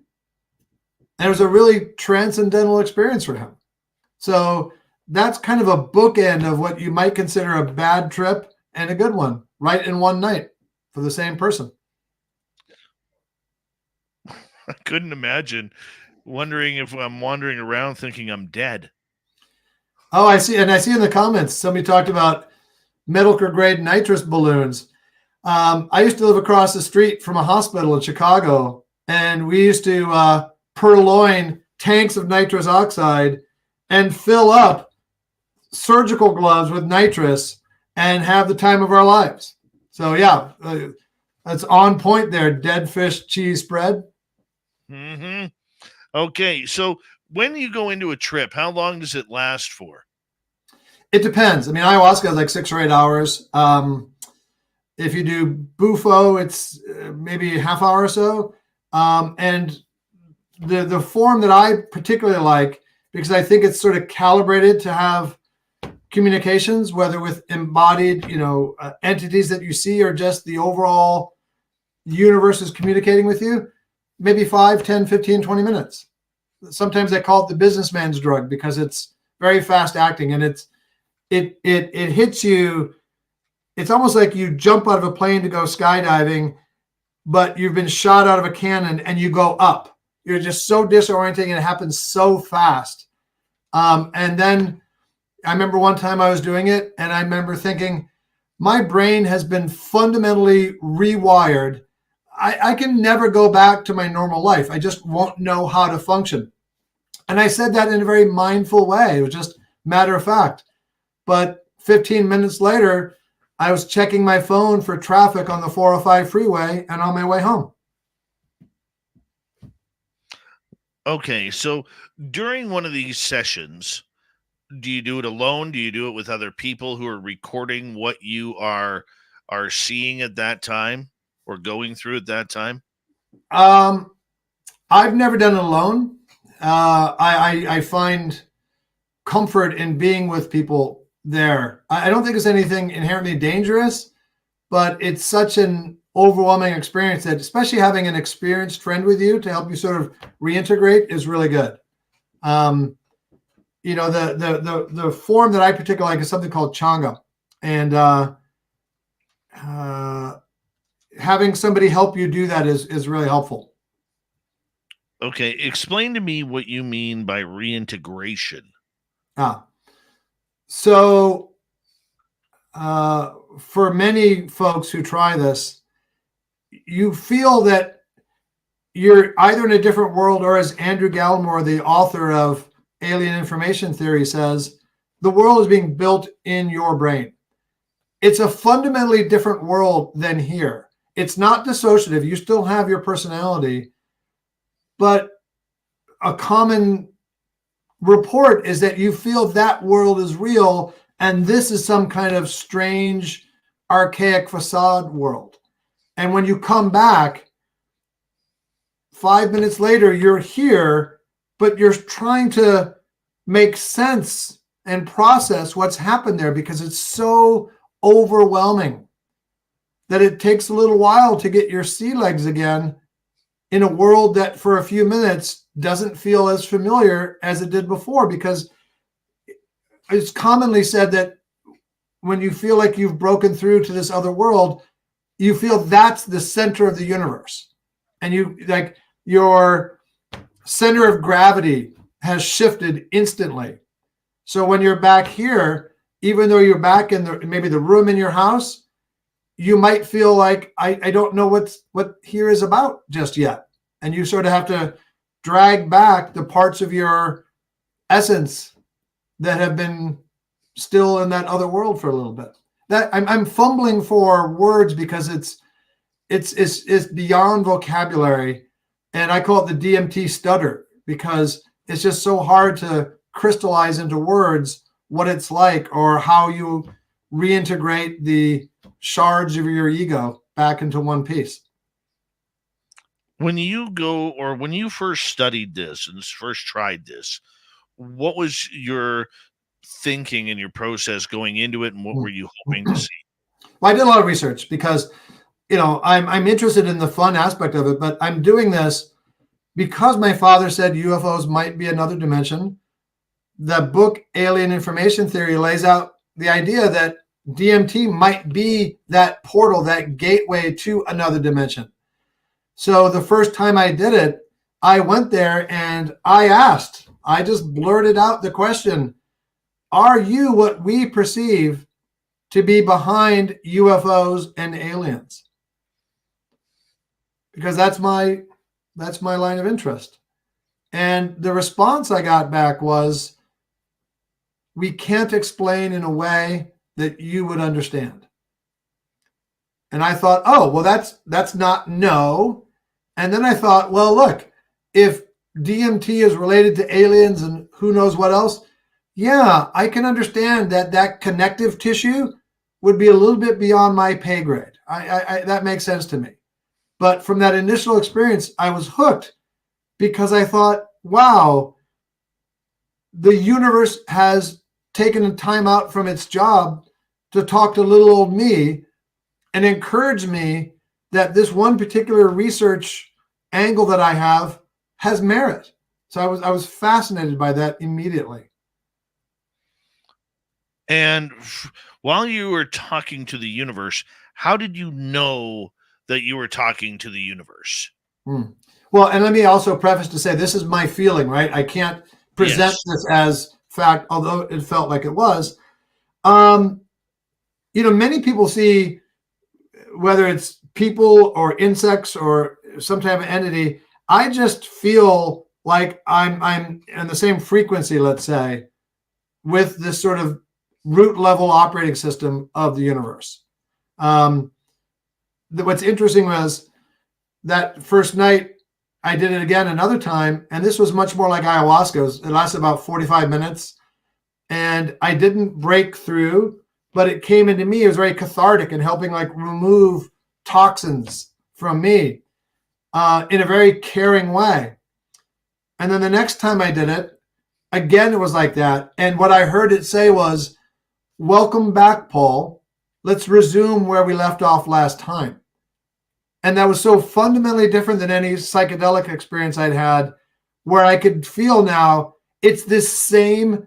And it was a really transcendental experience for him. So that's kind of a bookend of what you might consider a bad trip and a good one, right in one night for the same person. I couldn't imagine wondering if I'm wandering around thinking I'm dead. Oh, I see. And I see in the comments, somebody talked about medical grade nitrous balloons. I used to live across the street from a hospital in Chicago, and we used to purloin tanks of nitrous oxide and fill up surgical gloves with nitrous and have the time of our lives. So yeah, that's on point there. Dead fish cheese spread. Mm-hmm. Okay, so when you go into a trip, how long does it last for? It depends. I mean, ayahuasca is like 6 or 8 hours. If you do bufo, it's maybe a half hour or so. And the form that I particularly like, because I think it's sort of calibrated to have communications, whether with embodied, entities that you see or just the overall universe is communicating with you, maybe 5, 10, 15, 20 minutes. Sometimes they call it the businessman's drug because it's very fast acting, and it hits you. It's almost like you jump out of a plane to go skydiving, but you've been shot out of a cannon and you go up. You're just so disorienting, and it happens so fast. And then I remember one time I was doing it, and I remember thinking, my brain has been fundamentally rewired. I can never go back to my normal life. I just won't know how to function. And I said that in a very mindful way. It was just matter of fact. But 15 minutes later, I was checking my phone for traffic on the 405 freeway and on my way home. Okay, so during one of these sessions, do you do it alone? Do you do it with other people who are recording what you are seeing at that time or going through at that time? I've never done it alone. I find comfort in being with people there. I don't think it's anything inherently dangerous, but it's such an overwhelming experience that, especially having an experienced friend with you to help you sort of reintegrate, is really good. You know, the form that I particularly like is something called Changa, and having somebody help you do that is really helpful. Okay, explain to me what you mean by reintegration. So for many folks who try this, you feel that you're either in a different world, or, as Andrew Gallimore, the author of Alien Information Theory, says, the world is being built in your brain. It's a fundamentally different world than here. It's not dissociative. You still have your personality, but a common report is that you feel that world is real, and this is some kind of strange, archaic facade world. And when you come back, 5 minutes later, you're here, but you're trying to make sense and process what's happened there, because it's so overwhelming that it takes a little while to get your sea legs again in a world that for a few minutes doesn't feel as familiar as it did before. Because it's commonly said that when you feel like you've broken through to this other world, you feel that's the center of the universe. And you, like, your center of gravity has shifted instantly. So when you're back here, even though you're back in maybe the room in your house, you might feel like, I don't know what here is about just yet. And you sort of have to drag back the parts of your essence that have been still in that other world for a little bit. That I'm fumbling for words because it's beyond vocabulary, and I call it the DMT stutter, because it's just so hard to crystallize into words what it's like, or how you reintegrate the shards of your ego back into one piece. When you first studied this and first tried this, what was your thinking and your process going into it, and what were you hoping to see? Well, I did a lot of research because, you know, I'm interested in the fun aspect of it, but I'm doing this because my father said UFOs might be another dimension. The book Alien Information Theory lays out the idea that DMT might be that portal, that gateway to another dimension. So the first time I did it, I went there and I just blurted out the question, are you what we perceive to be behind UFOs and aliens? Because that's my line of interest. And the response I got back was, we can't explain in a way that you would understand. And I thought, oh, well, that's not no. And then I thought, well, look, if DMT is related to aliens and who knows what else, yeah, I can understand that connective tissue would be a little bit beyond my pay grade. That makes sense to me. But from that initial experience, I was hooked, because I thought, wow, the universe has taken a time out from its job to talk to little old me and encourage me that this one particular research angle that I have has merit. So I was fascinated by that immediately. And while you were talking to the universe, how did you know that you were talking to the universe? Well, and let me also preface to say, this is my feeling, right? I can't present this as fact, although it felt like it was. You know, many people see, whether it's people or insects or some type of entity, I just feel like I'm in the same frequency, let's say, with this sort of root level operating system of the universe. What's interesting was that first night I did it again another time, and this was much more like ayahuasca. It lasted about 45 minutes, and I didn't break through, but it came into me. It was very cathartic and helping like remove toxins from me in a very caring way. And then the next time I did it, again, it was like that. And what I heard it say was, "Welcome back, Paul. Let's resume where we left off last time." And that was so fundamentally different than any psychedelic experience I'd had, where I could feel now it's this same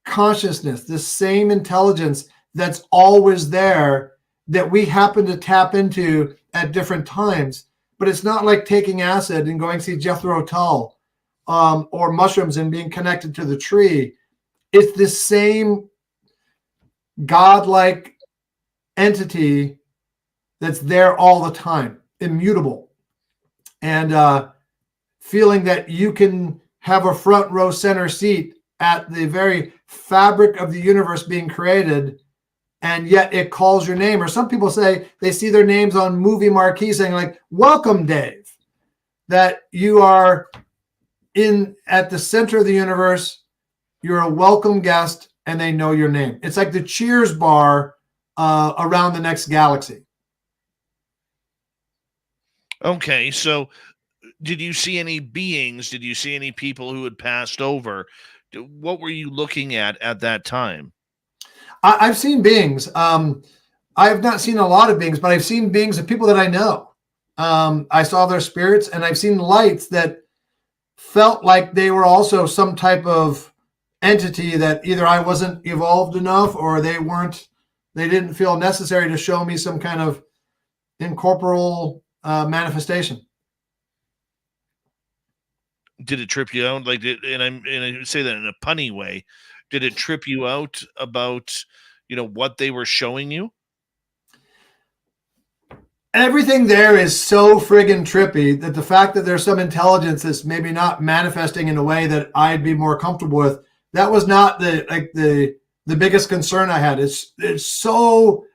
consciousness, this same intelligence that's always there that we happen to tap into at different times. But it's not like taking acid and going to see Jethro Tull or mushrooms and being connected to the tree. It's this same godlike entity that's there all the time, immutable, and feeling that you can have a front row center seat at the very fabric of the universe being created, and yet it calls your name. Or some people say they see their names on movie marquees saying like, "Welcome, Dave," that you are at the center of the universe. You're a welcome guest, and they know your name. It's like the Cheers bar around the next galaxy. Okay, so did you see any beings? Did you see any people who had passed over? What were you looking at that time? I've seen beings. I have not seen a lot of beings, but I've seen beings of people that I know. I saw their spirits, and I've seen lights that felt like they were also some type of entity that either I wasn't evolved enough or they didn't feel necessary to show me some kind of incorporeal manifestation. Did it trip you out? And I say that in a punny way. Did it trip you out about, what they were showing you? Everything there is so friggin' trippy that the fact that there's some intelligence that's maybe not manifesting in a way that I'd be more comfortable with, that was not the biggest concern I had. There's so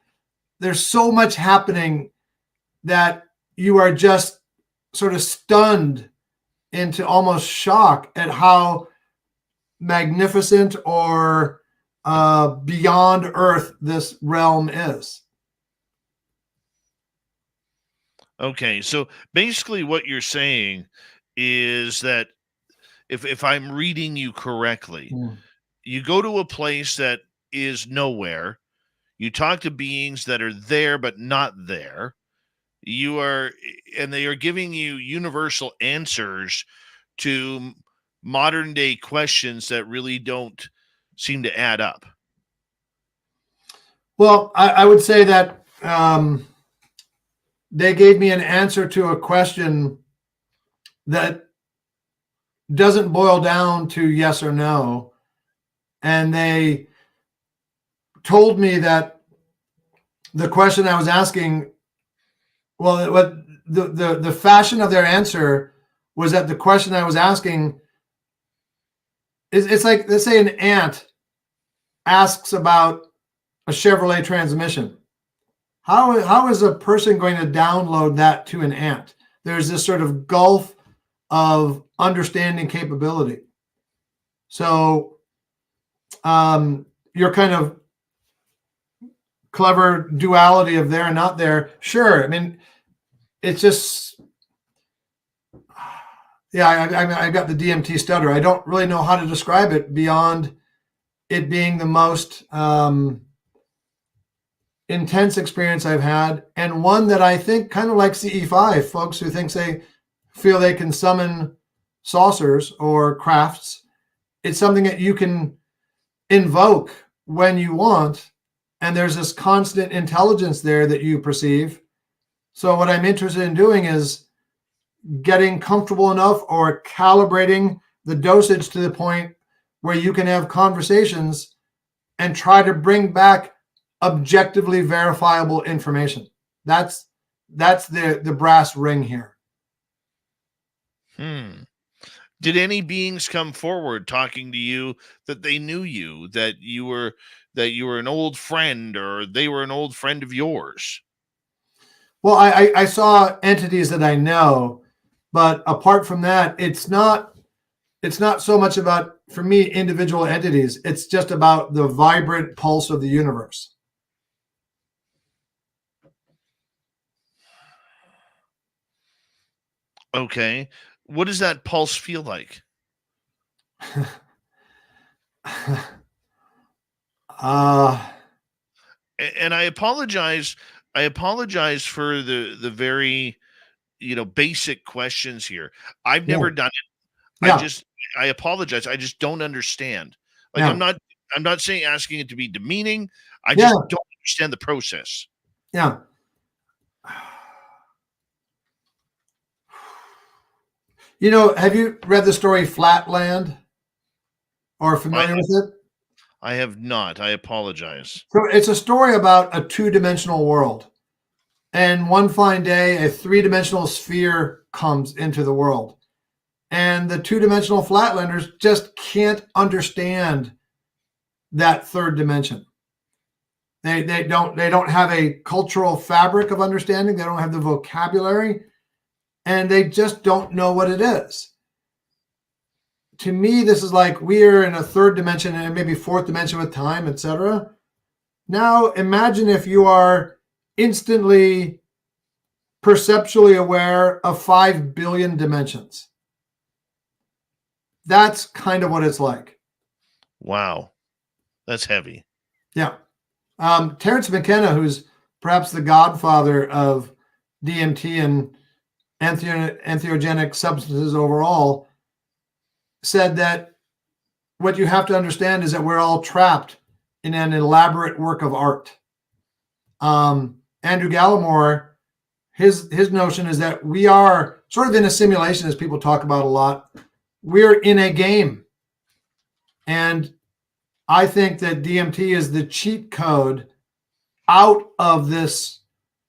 much happening that you are just sort of stunned into almost shock at how magnificent or beyond Earth this realm is. Okay, so basically what you're saying is that if I'm reading you correctly, you go to a place that is nowhere, you talk to beings that are there but not there, and they are giving you universal answers to modern day questions that really don't seem to add up. Well, I would say that they gave me an answer to a question that doesn't boil down to yes or no. And they told me that the question I was asking, well, what the fashion of their answer was that the question I was asking it's like, let's say an ant asks about a Chevrolet transmission. How is a person going to download that to an ant? There's this sort of gulf of understanding capability. So your kind of clever duality of there and not there, sure. I mean, it's just, yeah, I got the DMT stutter. I don't really know how to describe it beyond it being the most intense experience I've had, and one that I think kind of like CE5, folks who think they feel they can summon saucers or crafts. It's something that you can invoke when you want, and there's this constant intelligence there that you perceive. So what I'm interested in doing is getting comfortable enough or calibrating the dosage to the point where you can have conversations and try to bring back objectively verifiable information. That's that's the brass ring here. Did any beings come forward talking to you that they knew you, that you were an old friend, or they were an old friend of yours? Well, I saw entities that I know, but apart from that, it's not so much about, for me, individual entities. It's just about the vibrant pulse of the universe. Okay. What does that pulse feel like? And I apologize. I apologize for the very, basic questions here. I've Yeah. never done it. Yeah. I apologize. I just don't understand. Like, Yeah. I'm not saying asking it to be demeaning. I Yeah. just don't understand the process. Yeah. Have you read the story Flatland, or familiar with it? I have not. I apologize. So it's a story about a two-dimensional world. And one fine day, a three-dimensional sphere comes into the world. And the two-dimensional Flatlanders just can't understand that third dimension. They don't have a cultural fabric of understanding. They don't have the vocabulary, and they just don't know what it is. To me, this is like we are in a third dimension and maybe fourth dimension with time, etc. Now imagine if you are instantly perceptually aware of 5 billion dimensions. That's kind of what it's like. Wow. That's heavy. Yeah. Terence McKenna, who's perhaps the godfather of DMT and entheogenic substances overall, said that what you have to understand is that we're all trapped in an elaborate work of art. Andrew Gallimore, his notion is that we are sort of in a simulation, as people talk about a lot. We're in a game. And I think that DMT is the cheat code out of this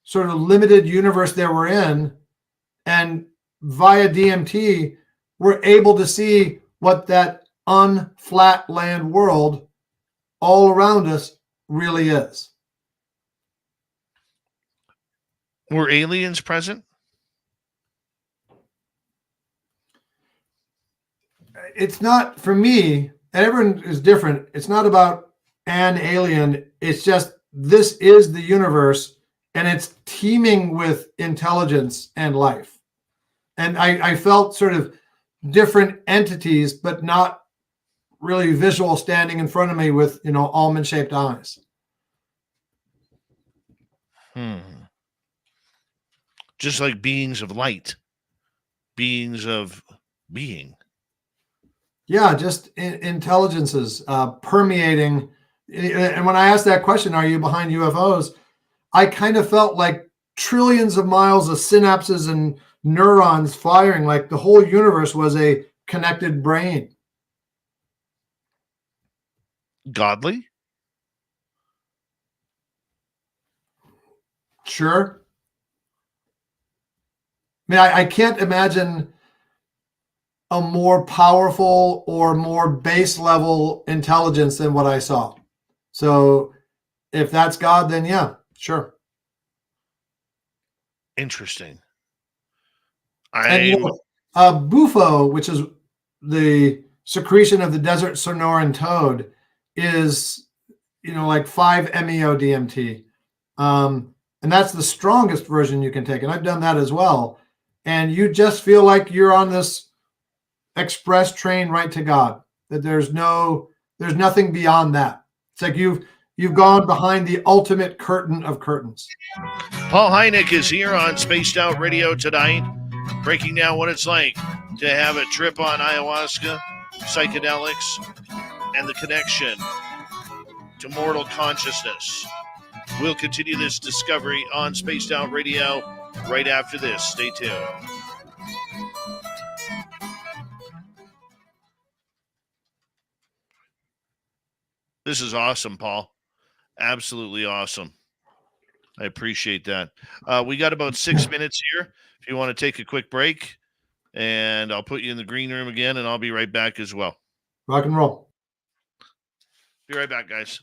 sort of limited universe that we're in. And via DMT, we're able to see what that unflat land world all around us really is. Were aliens present? It's not, for me, and everyone is different. It's not about an alien. It's just, this is the universe, and it's teeming with intelligence and life. And I felt sort of different entities, but not really visual, standing in front of me with, almond-shaped eyes. Just like beings of light, beings of being. Yeah, just intelligences permeating. And when I asked that question, are you behind UFOs? I kind of felt like trillions of miles of synapses and neurons firing, like the whole universe was a connected brain. Godly? Sure. I mean, I can't imagine a more powerful or more base level intelligence than what I saw. So if that's God, then yeah, sure. Interesting. Bufo, which is the secretion of the desert Sonoran toad, is like 5-MeO DMT, and that's the strongest version you can take. And I've done that as well. And you just feel like you're on this express train right to God. That there's nothing beyond that. It's like you've gone behind the ultimate curtain of curtains. Paul Hynek is here on Spaced Out Radio tonight, breaking down what it's like to have a trip on ayahuasca, psychedelics, and the connection to mortal consciousness. We'll continue this discovery on Spaced Out Radio right after this. Stay tuned. This is awesome, Paul. Absolutely awesome. I appreciate that. We got about 6 minutes here. If you want to take a quick break, and I'll put you in the green room again, and I'll be right back as well. Rock and roll. Be right back, guys.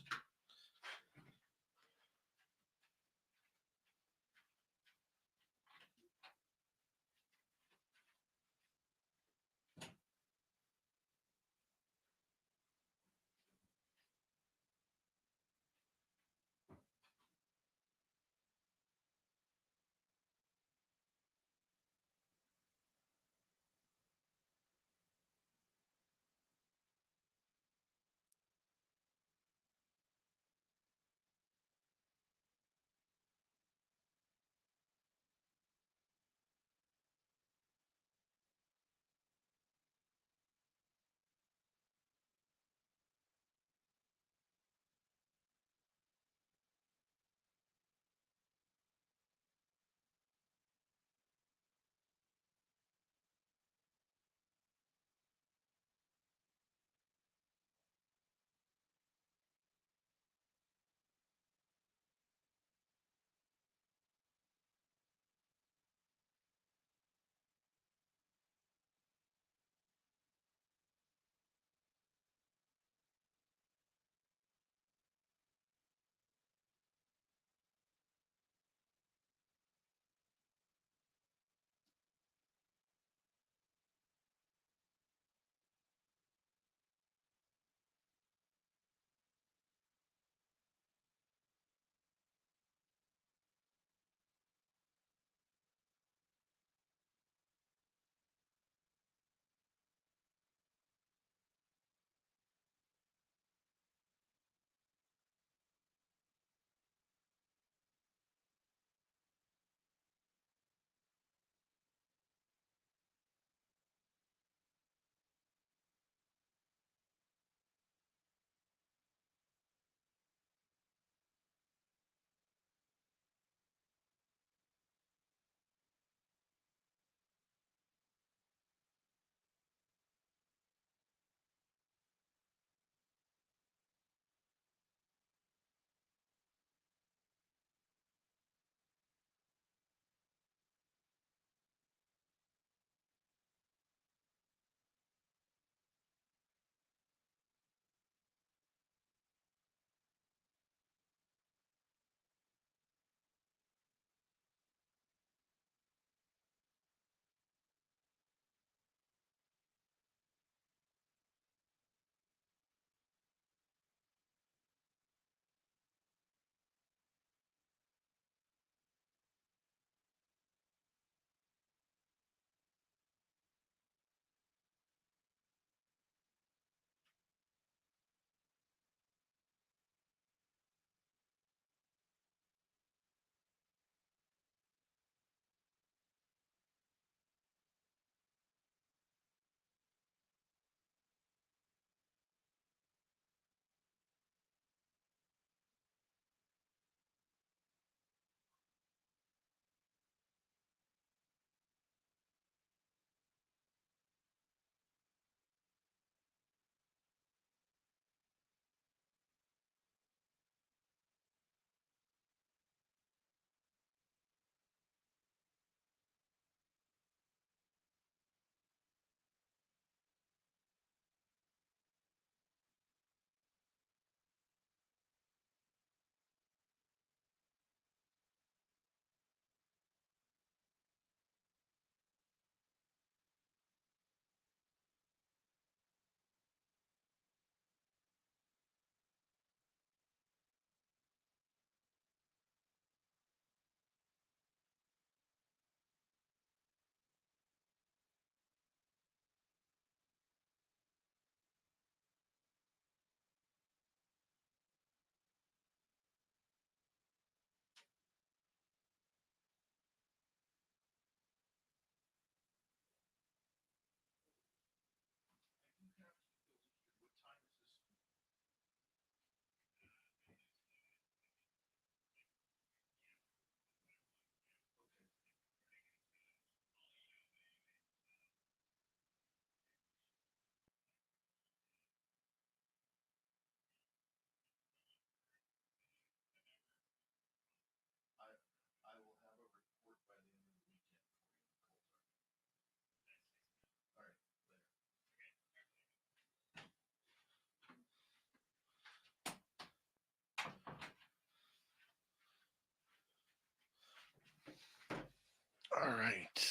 right.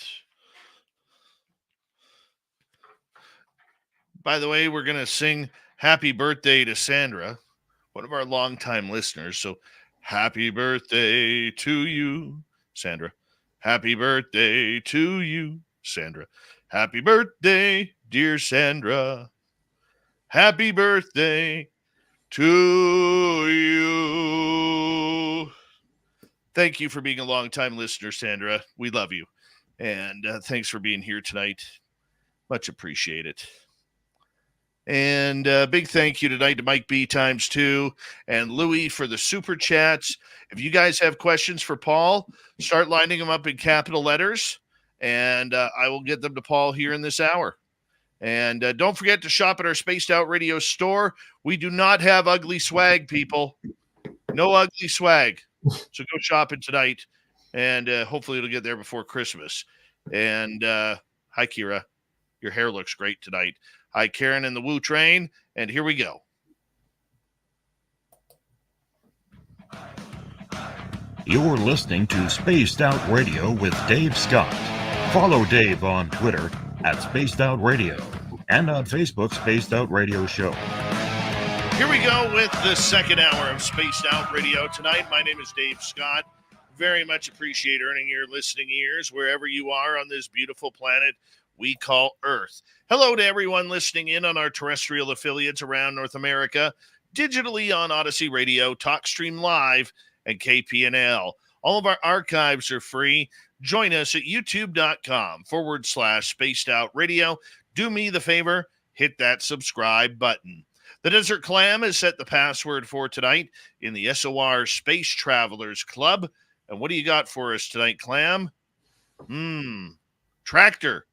By the way, we're going to sing happy birthday to Sandra, one of our longtime listeners. So happy birthday to you, Sandra. Happy birthday to you, Sandra. Happy birthday, dear Sandra. Happy birthday to you. Thank you for being a longtime listener, Sandra. We love you. And thanks for being here tonight. Much appreciate it. And big thank you tonight to Mike B ×2 and Louie for the super chats. If you guys have questions for Paul, start lining them up in capital letters, and I will get them to Paul here in this hour. And don't forget to shop at our Spaced Out Radio store. We do not have ugly swag, people. No ugly swag. So go shopping tonight, and hopefully it'll get there before Christmas. And hi, Kira. Your hair looks great tonight. Hi, Karen and the Woo Train, and here we go. You're listening to Spaced Out Radio with Dave Scott. Follow Dave on Twitter at Spaced Out Radio and on Facebook, Spaced Out Radio Show. Here we go with the second hour of Spaced Out Radio tonight. My name is Dave Scott. Very much appreciate earning your listening ears wherever you are on this beautiful planet we call Earth. Hello to everyone listening in on our terrestrial affiliates around North America, digitally on Odyssey Radio, TalkStream Live, and KPNL. All of our archives are free. Join us at youtube.com/Spaced Out Radio. Do me the favor, hit that subscribe button. The Desert Clam has set the password for tonight in the SOR Space Travelers Club. And what do you got for us tonight, Clam? Tractor.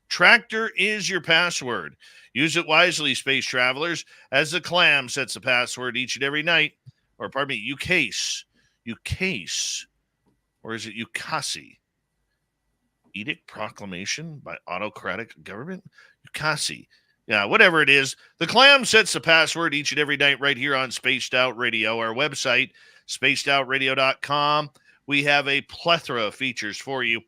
Tractor is your password. Use it wisely, space travelers, as the Clam sets the password each and every night. Or, pardon me, UCASE. UCASE. Or is it UCASI? Edict Proclamation by Autocratic Government? UCASI. Yeah, whatever it is. The Clam sets the password each and every night right here on Spaced Out Radio. Our website, spacedoutradio.com. We have a plethora of features for you.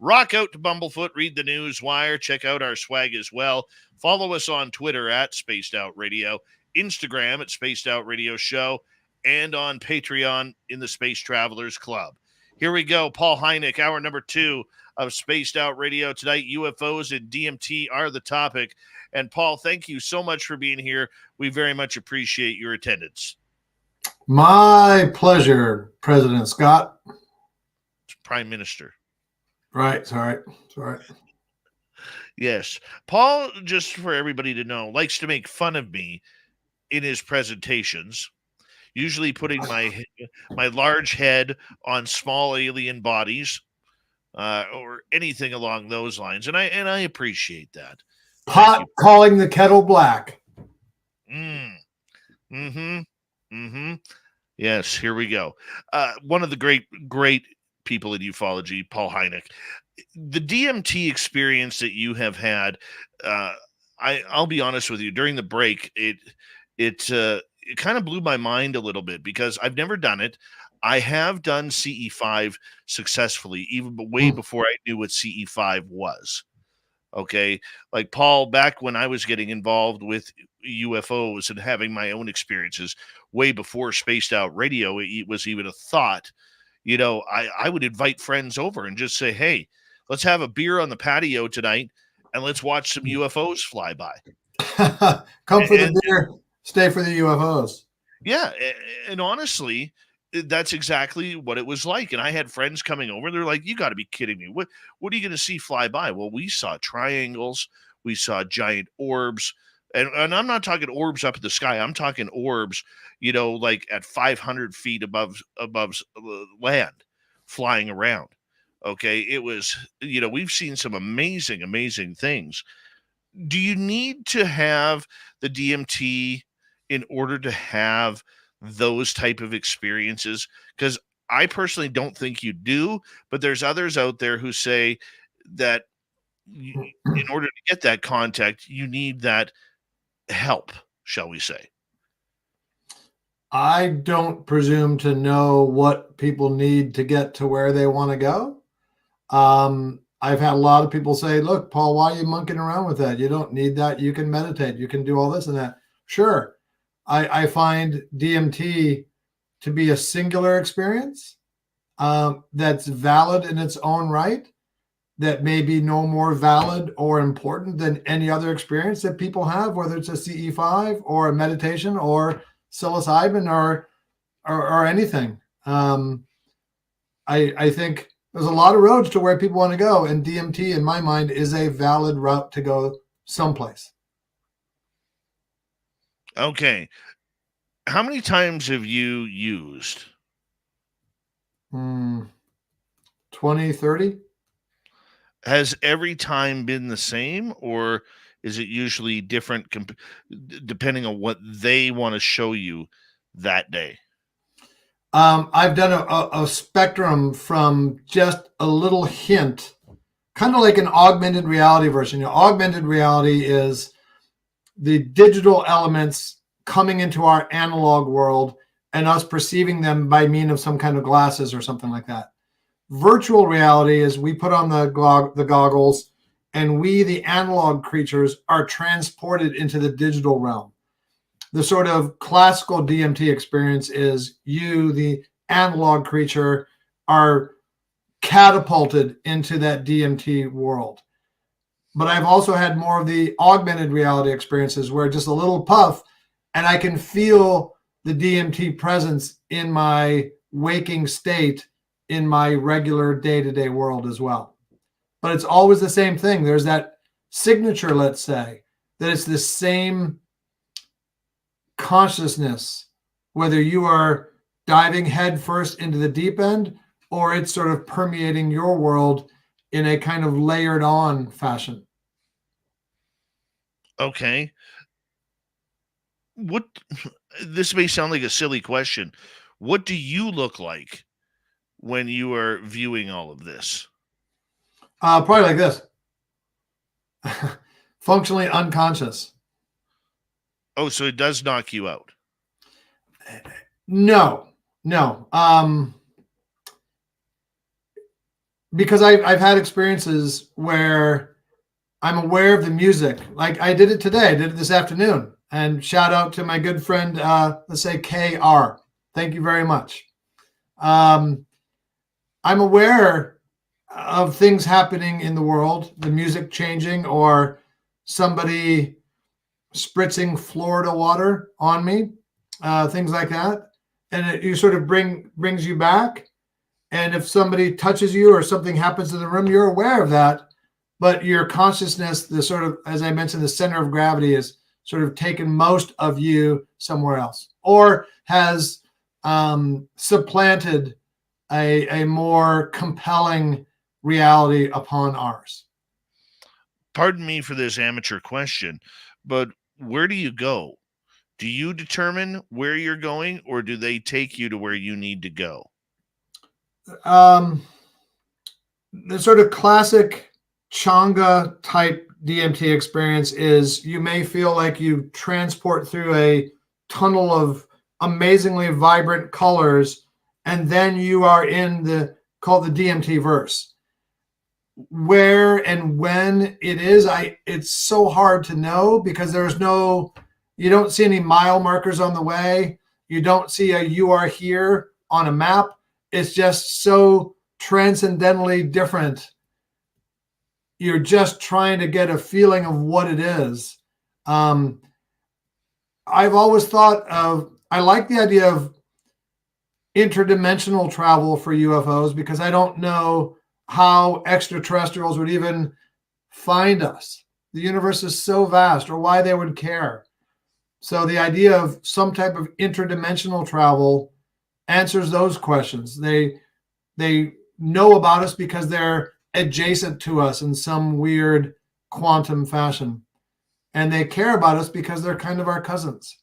Rock out to Bumblefoot, read the news wire, check out our swag as well. Follow us on Twitter at Spaced Out Radio, Instagram at Spaced Out Radio Show, and on Patreon in the Space Travelers Club. Here we go. Paul Hynek, hour number 2 of Spaced Out Radio tonight. UFOs and DMT are the topic. And Paul, thank you so much for being here. We very much appreciate your attendance. My pleasure, President Scott. Prime Minister. Right. Sorry. Yes. Paul, just for everybody to know, likes to make fun of me in his presentations, usually putting my large head on small alien bodies or anything along those lines. And I appreciate that. Pot calling the kettle black. Yes, here we go. One of the great people in ufology, Paul Hynek. The DMT experience that you have had, I'll be honest with you, during the break, it kind of blew my mind a little bit because I've never done it. I have done CE5 successfully, even way before I knew what CE5 was. Okay. Like Paul, back when I was getting involved with UFOs and having my own experiences way before Spaced Out Radio, it was even a thought. You know, I would invite friends over and just say, hey, let's have a beer on the patio tonight and let's watch some UFOs fly by. Come for the beer, stay for the UFOs. Yeah. And honestly, that's exactly what it was like. And I had friends coming over. They're like, you got to be kidding me. What are you going to see fly by? Well, we saw triangles. We saw giant orbs. And I'm not talking orbs up in the sky. I'm talking orbs, you know, like at 500 feet above land flying around. Okay. It was, you know, we've seen some amazing things. Do you need to have the DMT in order to have those type of experiences? Because I personally don't think you do, but there's others out there who say that in order to get that contact, you need that help, shall we say. I don't presume to know what people need to get to where they want to go. I've had a lot of people say, look, Paul, why are you monkeying around with that? You don't need that. You can meditate. You can do all this and that. Sure. I find DMT to be a singular experience that's valid in its own right, that may be no more valid or important than any other experience that people have, whether it's a CE5 or a meditation or psilocybin or anything. I think there's a lot of roads to where people want to go, and DMT, in my mind, is a valid route to go someplace. Okay. How many times have you used? 20, 30. Has every time been the same, or is it usually different depending on what they want to show you that day? I've done a spectrum from just a little hint, kind of like an augmented reality version. Augmented reality is the digital elements coming into our analog world and us perceiving them by means of some kind of glasses or something like that. Virtual reality is we put on the goggles and we, the analog creatures, are transported into the digital realm. The sort of classical DMT experience is you, the analog creature, are catapulted into that DMT world. But I've also had more of the augmented reality experiences where just a little puff and I can feel the DMT presence in my waking state in my regular day-to-day world as well. But it's always the same thing. There's that signature, let's say, that it's the same consciousness, whether you are diving headfirst into the deep end or it's sort of permeating your world in a kind of layered on fashion. Okay. This may sound like a silly question. What do you look like when you are viewing all of this? Probably like this. Functionally unconscious. Oh, so it does knock you out. No. Because I've had experiences where I'm aware of the music. Like I did it today. I did it this afternoon. And shout out to my good friend, let's say KR. Thank you very much. I'm aware of things happening in the world, the music changing or somebody spritzing Florida water on me, things like that. And you sort of brings you back. And if somebody touches you or something happens in the room, you're aware of that. But your consciousness, the sort of, as I mentioned, the center of gravity is sort of taken most of you somewhere else, or has supplanted a more compelling reality upon ours. Pardon me for this amateur question, but where do you go? Do you determine where you're going, or do they take you to where you need to go? The sort of classic Changa type DMT experience is you may feel like you transport through a tunnel of amazingly vibrant colors, and then you are in called the DMT verse. Where and when it is, it's so hard to know because you don't see any mile markers on the way. You don't see you are here on a map. It's just so transcendently different. You're just trying to get a feeling of what it is. I've always thought I like the idea of interdimensional travel for UFOs because I don't know how extraterrestrials would even find us. The universe is so vast, or why they would care. So the idea of some type of interdimensional travel answers those questions. They know about us because they're adjacent to us in some weird quantum fashion. And they care about us because they're kind of our cousins.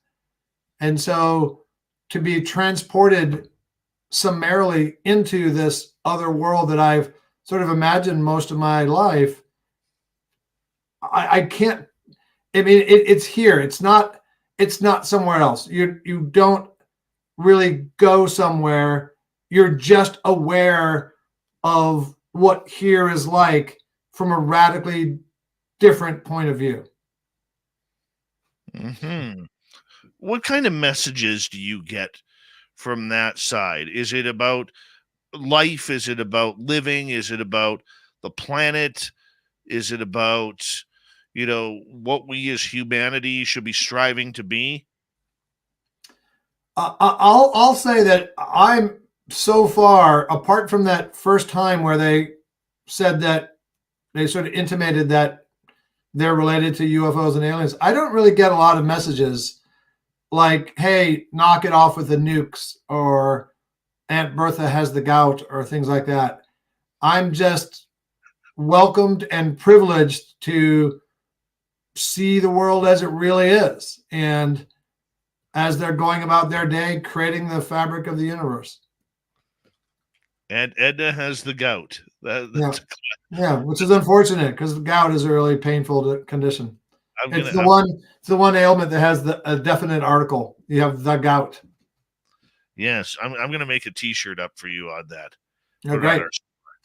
And so to be transported summarily into this other world that I've sort of imagined most of my life, I can't, I mean, it's here. It's not somewhere else. You don't really go somewhere. You're just aware of what here is like from a radically different point of view. What kind of messages do you get from that side? Is it about life? Is it about living? Is it about the planet? Is it about, what we as humanity should be striving to be? I'll say that I'm so far, apart from that first time where they said that they sort of intimated that they're related to UFOs and aliens, I don't really get a lot of messages like, hey, knock it off with the nukes, or Aunt Bertha has the gout, or things like that. I'm just welcomed and privileged to see the world as it really is, and as they're going about their day creating the fabric of the universe. And Edna has the gout. Yeah, which is unfortunate because the gout is a really painful condition. It's the one ailment that has a definite article. You have the gout. Yes, I'm going to make a T-shirt up for you on that. Oh, great.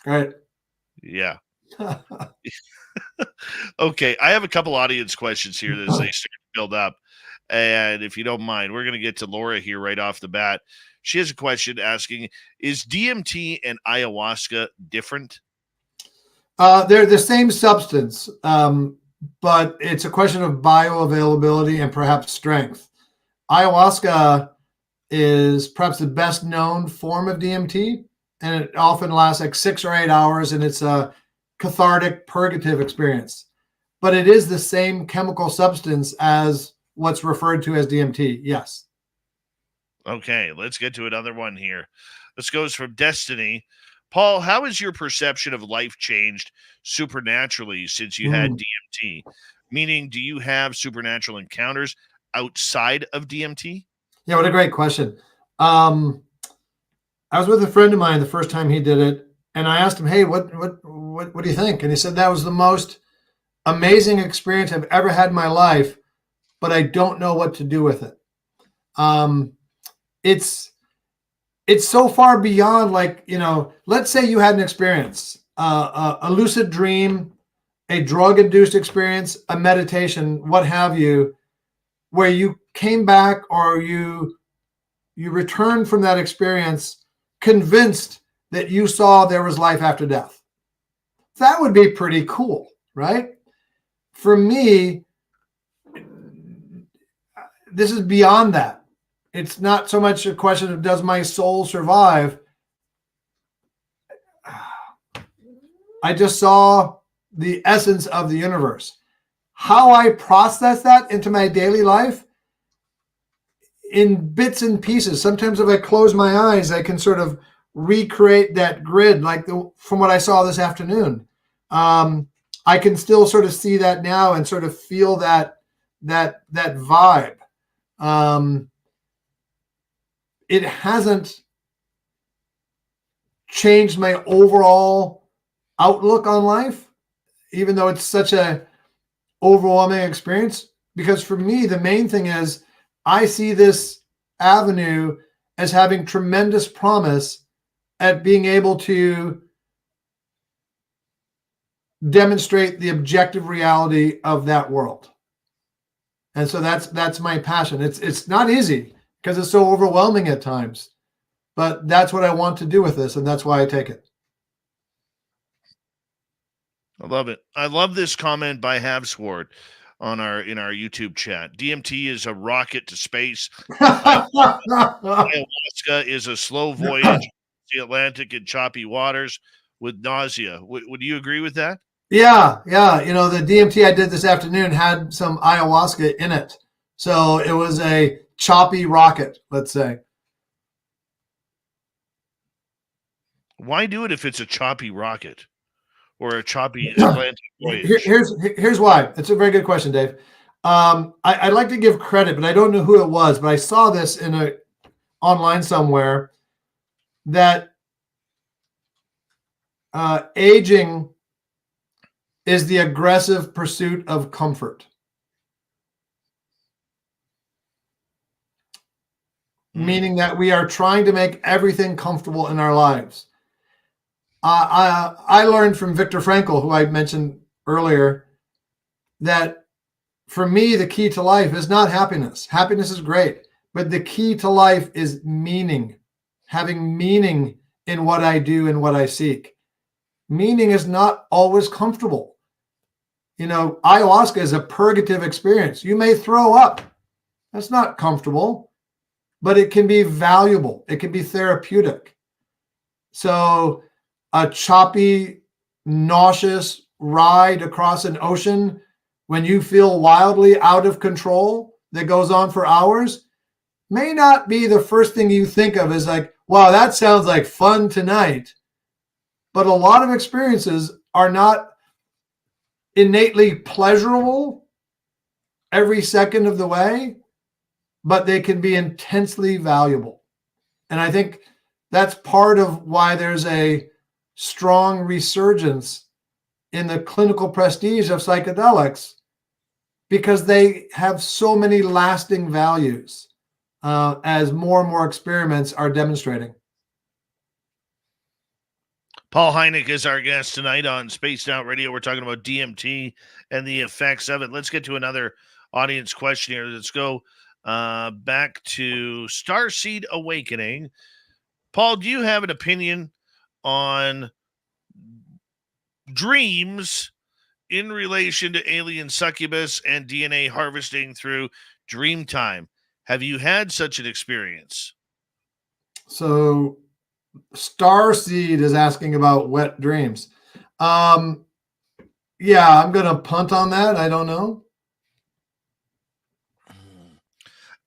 Great. Yeah. Okay, I have a couple audience questions here as they start to build up. And if you don't mind, we're going to get to Laura here right off the bat. She has a question asking, is DMT and ayahuasca different? They're the same substance, but it's a question of bioavailability and perhaps strength. Ayahuasca is perhaps the best known form of DMT, and it often lasts like 6 or 8 hours, and it's a cathartic purgative experience. But it is the same chemical substance as what's referred to as DMT. Yes. Okay, let's get to another one here. This goes from Destiny. Paul, how has your perception of life changed supernaturally since you had DMT? Meaning, do you have supernatural encounters outside of DMT? Yeah, what a great question. I was with a friend of mine the first time he did it, and I asked him, "Hey, what do you think?" And he said, "That was the most amazing experience I've ever had in my life, but I don't know what to do with it." It's so far beyond, like, let's say you had an experience, a lucid dream, a drug-induced experience, a meditation, what have you, where you came back or you returned from that experience convinced that you saw there was life after death. That would be pretty cool, right? For me, this is beyond that. It's not so much a question of does my soul survive? I just saw the essence of the universe. How I process that into my daily life, in bits and pieces. Sometimes if I close my eyes, I can sort of recreate that grid, like from what I saw this afternoon. I can still sort of see that now and sort of feel that vibe. It hasn't changed my overall outlook on life, even though it's such a overwhelming experience. Because for me, the main thing is I see this avenue as having tremendous promise at being able to demonstrate the objective reality of that world. And so that's my passion. It's not easy because it's so overwhelming at times, but that's what I want to do with this, and that's why I take it. I love it. I love this comment by Havsword in our YouTube chat. DMT is a rocket to space. Ayahuasca is a slow voyage to the Atlantic in choppy waters with nausea. Would you agree with that? Yeah. The DMT I did this afternoon had some ayahuasca in it. So it was a choppy rocket, let's say. Why do it if it's a choppy rocket or a choppy Atlantic voyage? Here's why. It's a very good question, Dave. I'd like to give credit, but I don't know who it was, but I saw this online somewhere that aging is the aggressive pursuit of comfort. Meaning that we are trying to make everything comfortable in our lives. I learned from Viktor Frankl, who I mentioned earlier, that for me, the key to life is not happiness. Happiness is great, but the key to life is meaning, having meaning in what I do and what I seek. Meaning is not always comfortable. You know, ayahuasca is a purgative experience. You may throw up. That's not comfortable, but it can be valuable. It can be therapeutic. So a choppy, nauseous ride across an ocean when you feel wildly out of control that goes on for hours may not be the first thing you think of as like, wow, that sounds like fun tonight. But a lot of experiences are not innately pleasurable every second of the way, but they can be intensely valuable. And I think that's part of why there's a strong resurgence in the clinical prestige of psychedelics, because they have so many lasting values, as more and more experiments are demonstrating. Paul Hynek is our guest tonight on Spaced Out Radio. We're talking about DMT and the effects of it. Let's get to another audience question here. Let's go back to Starseed Awakening. Paul, do you have an opinion on dreams in relation to alien succubus and DNA harvesting through dream time? Have you had such an experience? So Starseed is asking about wet dreams. Yeah, I'm going to punt on that. I don't know.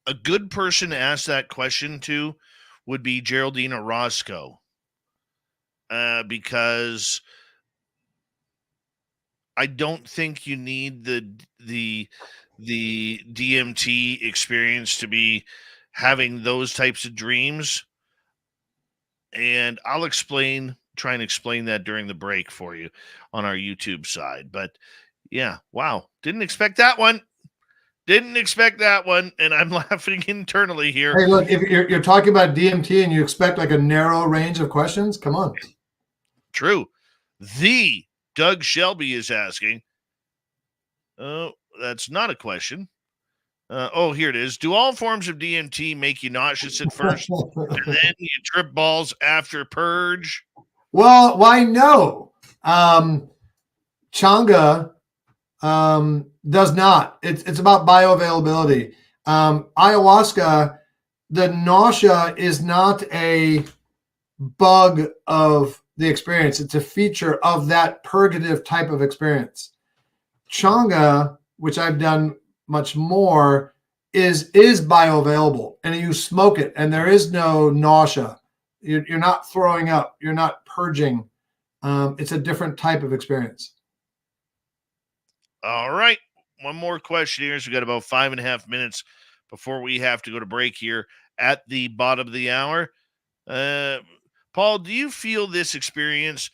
A good person to ask that question to would be Geraldine Orozco, because I don't think you need the DMT experience to be having those types of dreams. And I'll try and explain that during the break for you on our YouTube side. But yeah, wow. Didn't expect that one. And I'm laughing internally here. Hey, look, if you're talking about DMT and you expect like a narrow range of questions, come on. True. The Doug Shelby is asking, oh, that's not a question. Here it is. Do all forms of DMT make you nauseous at first and then you trip balls after purge? Well, why no? Changa does not. It's about bioavailability. Ayahuasca, the nausea is not a bug of the experience. It's a feature of that purgative type of experience. Changa, which I've done much more, is bioavailable, and you smoke it and there is no nausea. You're not throwing up. You're not purging. It's a different type of experience. All right. One more question here. So we got about 5.5 minutes before we have to go to break here at the bottom of the hour. Paul, do you feel this experience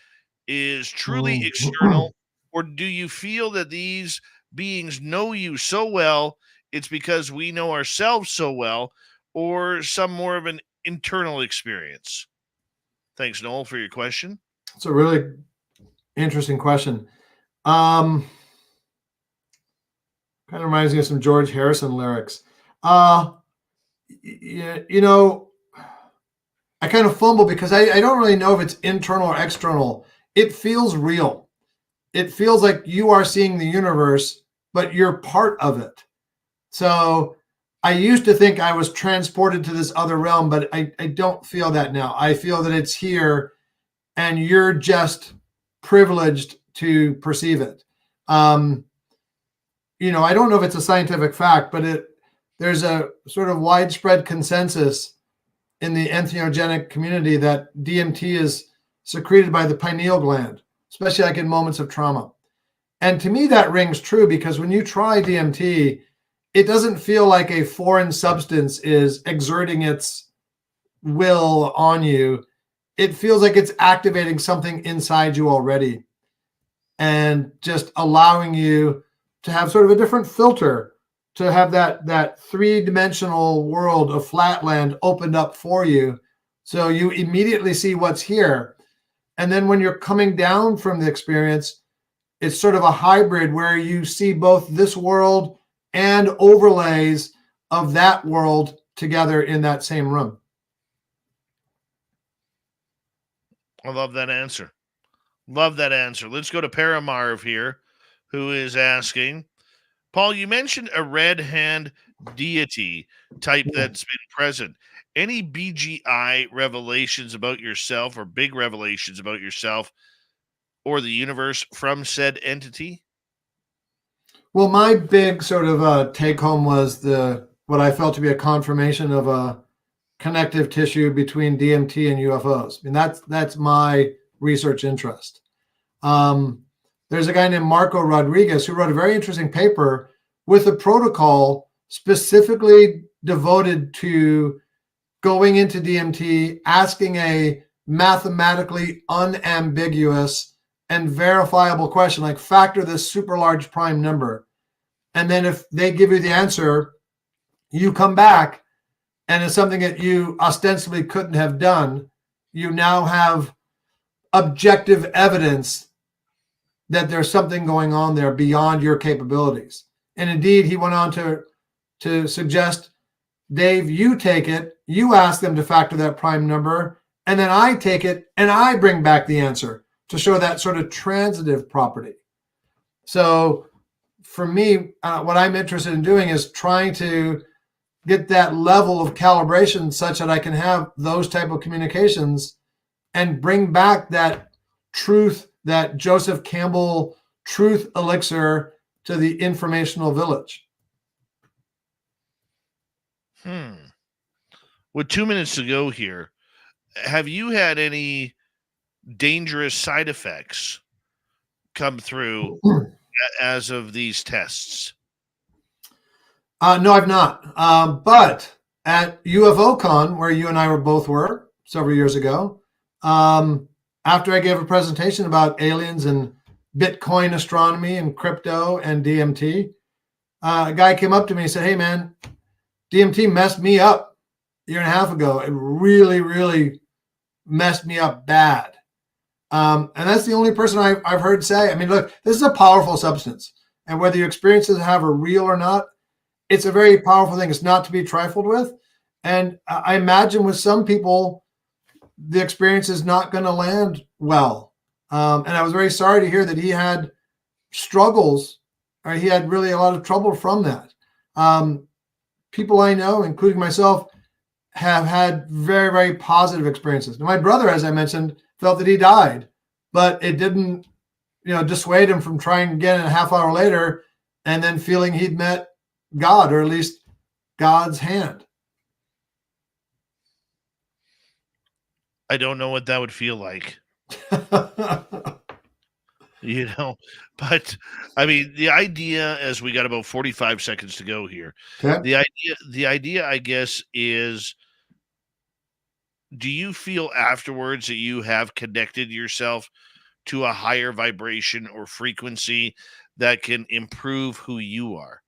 is truly external, or do you feel that these beings know you so well, it's because we know ourselves so well, or some more of an internal experience? Thanks, Noel, for your question. It's a really interesting question. Kind of reminds me of some George Harrison lyrics. You know, I kind of fumble because I don't really know if it's internal or external. It feels real. It feels like you are seeing the universe, but you're part of it. So I used to think I was transported to this other realm, but I don't feel that now. I feel that it's here and you're just privileged to perceive it. You know, I don't know if it's a scientific fact, but there's a sort of widespread consensus in the entheogenic community that DMT is secreted by the pineal gland, especially like in moments of trauma. And to me, that rings true because when you try DMT, it doesn't feel like a foreign substance is exerting its will on you. It feels like it's activating something inside you already and just allowing you to have sort of a different filter, to have that three-dimensional world of flatland opened up for you. So you immediately see what's here. And then when you're coming down from the experience, it's sort of a hybrid where you see both this world and overlays of that world together in that same room. I love that answer. Love that answer. Let's go to Paramarv here, who is asking, Paul, you mentioned a red hand deity type that's been present. Any BGI revelations about yourself or big revelations about yourself or the universe from said entity? Well, my big sort of take home was what I felt to be a confirmation of a connective tissue between DMT and UFOs. I mean, that's my research interest. There's a guy named Marco Rodriguez who wrote a very interesting paper with a protocol specifically devoted to going into DMT, asking a mathematically unambiguous and verifiable question, like factor this super large prime number. And then if they give you the answer, you come back and it's something that you ostensibly couldn't have done. You now have objective evidence that there's something going on there beyond your capabilities. And indeed, he went on to suggest, Dave, you take it, you ask them to factor that prime number, and then I take it and I bring back the answer to show that sort of transitive property. So for me, what I'm interested in doing is trying to get that level of calibration such that I can have those type of communications and bring back that truth, that Joseph Campbell truth elixir to the informational village. With 2 minutes to go here, have you had any dangerous side effects come through as of these tests? No, I've not. But at UFOCon, where you and I were several years ago, after I gave a presentation about aliens and Bitcoin astronomy and crypto and DMT, a guy came up to me and said, "Hey, man, DMT messed me up a year and a half ago. It really, really messed me up bad." And that's the only person I've heard say, I mean, look, this is a powerful substance. And whether your experiences have are real or not, it's a very powerful thing. It's not to be trifled with. And I imagine with some people, the experience is not going to land well. And I was very sorry to hear that he had struggles, or he had really a lot of trouble from that. People I know, including myself, have had very, very positive experiences. Now, my brother, as I mentioned, felt that he died, but it didn't, dissuade him from trying again a half hour later and then feeling he'd met God, or at least God's hand. I don't know what that would feel like. But I mean, the idea, as we got about 45 seconds to go here, Okay. the idea, I guess, is, do you feel afterwards that you have connected yourself to a higher vibration or frequency that can improve who you are?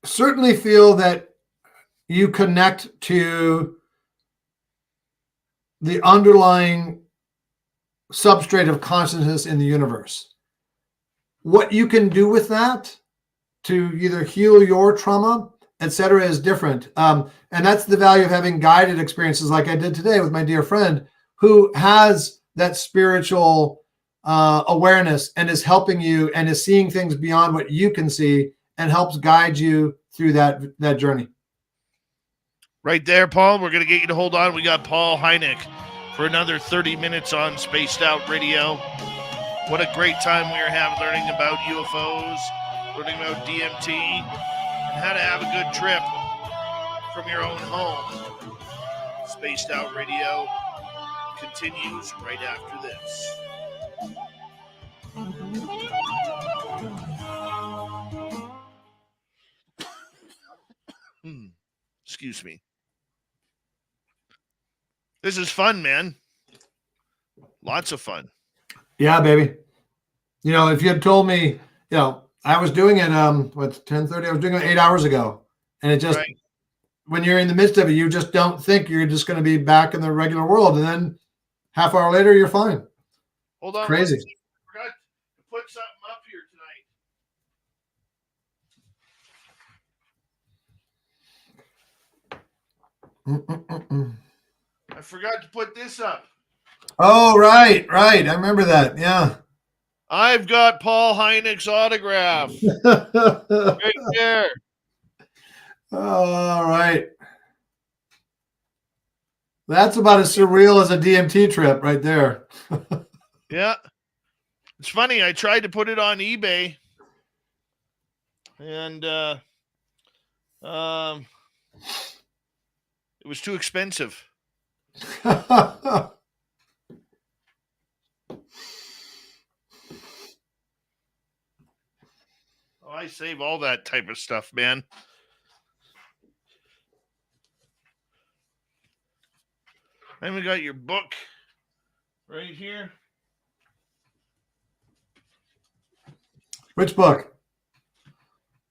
Certainly feel that you connect to the underlying substrate of consciousness in the universe. What you can do with that to either heal your trauma, etc., is different. And that's the value of having guided experiences like I did today with my dear friend who has that spiritual awareness and is helping you and is seeing things beyond what you can see and helps guide you through that journey. Right there, Paul. We're going to get you to hold on. We got Paul Hynek for another 30 minutes on Spaced Out Radio. What a great time we are having learning about UFOs, learning about DMT, and how to have a good trip from your own home. Spaced Out Radio continues right after this. Excuse me. This is fun, man. Lots of fun. Yeah, baby. If you had told me, I was doing it, 10:30, I was doing it 8 hours ago. And it just when you're in the midst of it, you just don't think you're just going to be back in the regular world. And then half hour later, you're fine. Hold on. Crazy. I forgot to put something up here tonight. I forgot to put this up. Oh, right. I remember that. Yeah. I've got Paul Hynek's autograph right there. All right. That's about as surreal as a DMT trip right there. Yeah. It's funny. I tried to put it on eBay and it was too expensive. Oh, I save all that type of stuff, man. And we got your book right here. which book?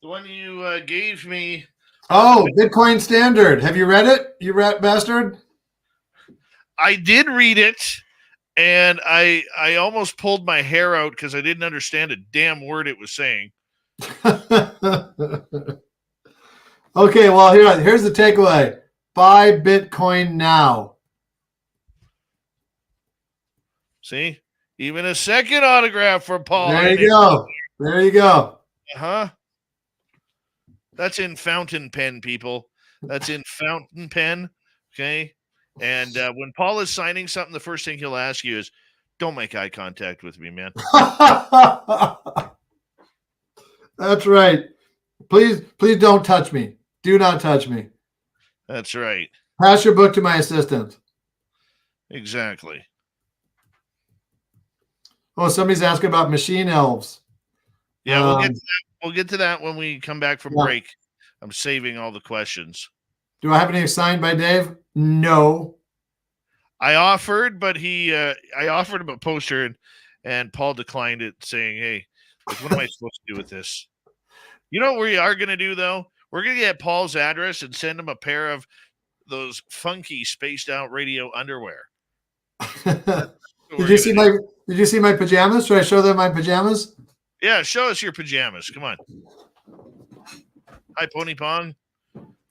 The one you gave me. Oh, Bitcoin Standard. Have you read it? You rat bastard? I did read it, and I almost pulled my hair out because I didn't understand a damn word it was saying. Okay, well, here's the takeaway. Buy Bitcoin now. See? Even a second autograph for Paul. There you go. There you go. Uh-huh. That's in fountain pen, people. That's in fountain pen. Okay. And when Paul is signing something, the first thing he'll ask you is, don't make eye contact with me, man. That's right. Please don't touch me. Do not touch me. That's right. Pass your book to my assistant. Exactly. Oh, somebody's asking about machine elves. Yeah, we'll get to that. We'll get to that when we come back from break. I'm saving all the questions. Do I have any signed by Dave? No. I offered, but I offered him a poster, and Paul declined it, saying, "Hey, like, what am I supposed to do with this?" You know what we are going to do, though? We're going to get Paul's address and send him a pair of those funky spaced out radio underwear. Did you see my pajamas? Should I show them my pajamas? Yeah, show us your pajamas. Come on. Hi, Pony Pong.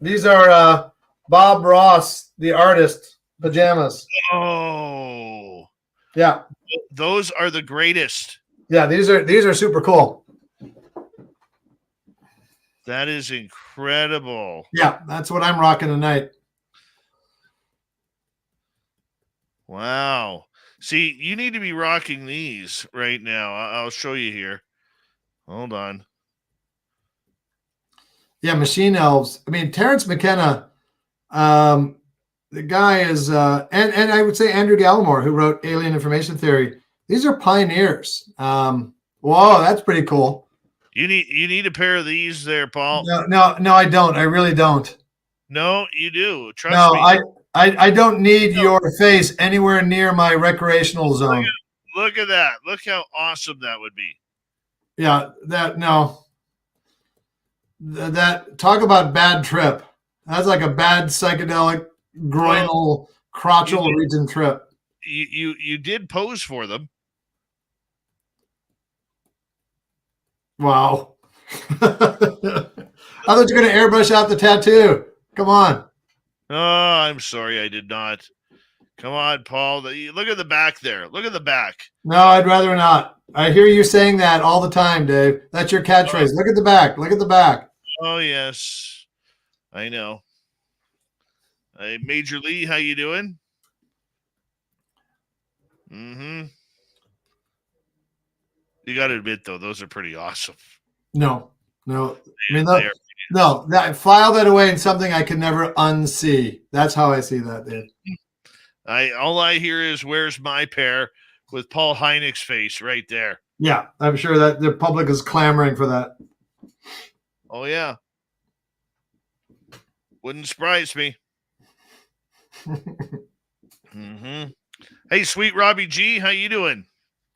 These are Bob Ross, the artist, pajamas. Oh. Yeah. Those are the greatest. Yeah, these are super cool. That is incredible. Yeah, that's what I'm rocking tonight. Wow. See, you need to be rocking these right now. I'll show you here. Hold on. Yeah, machine elves. I mean, Terrence McKenna, the guy is, and I would say Andrew Gallimore, who wrote Alien Information Theory. These are pioneers. Whoa, that's pretty cool. You need a pair of these there, Paul. No, I don't. I really don't. No, you do. Trust me. I don't need your face anywhere near my recreational zone. Look at that. Look how awesome that would be. Yeah, that talk about bad trip. That's like a bad psychedelic groinal crotchal region trip. You did pose for them. Wow. I thought you were going to airbrush out the tattoo. Come on. Oh, I'm sorry, I did not. Come on, Paul. Look at the back there. Look at the back. No, I'd rather not. I hear you saying that all the time, Dave. That's your catchphrase. Look at the back. Look at the back. Oh, yes. I know. Hey, Major Lee, how you doing? Mm-hmm. You got to admit, though, those are pretty awesome. No. I mean, file that away in something I can never unsee. That's how I see that, Dave. All I hear is "Where's my pair?" with Paul Hynek's face right there. Yeah, I'm sure that the public is clamoring for that. Oh yeah, wouldn't surprise me. Mm-hmm. Hey, sweet Robbie G, how you doing?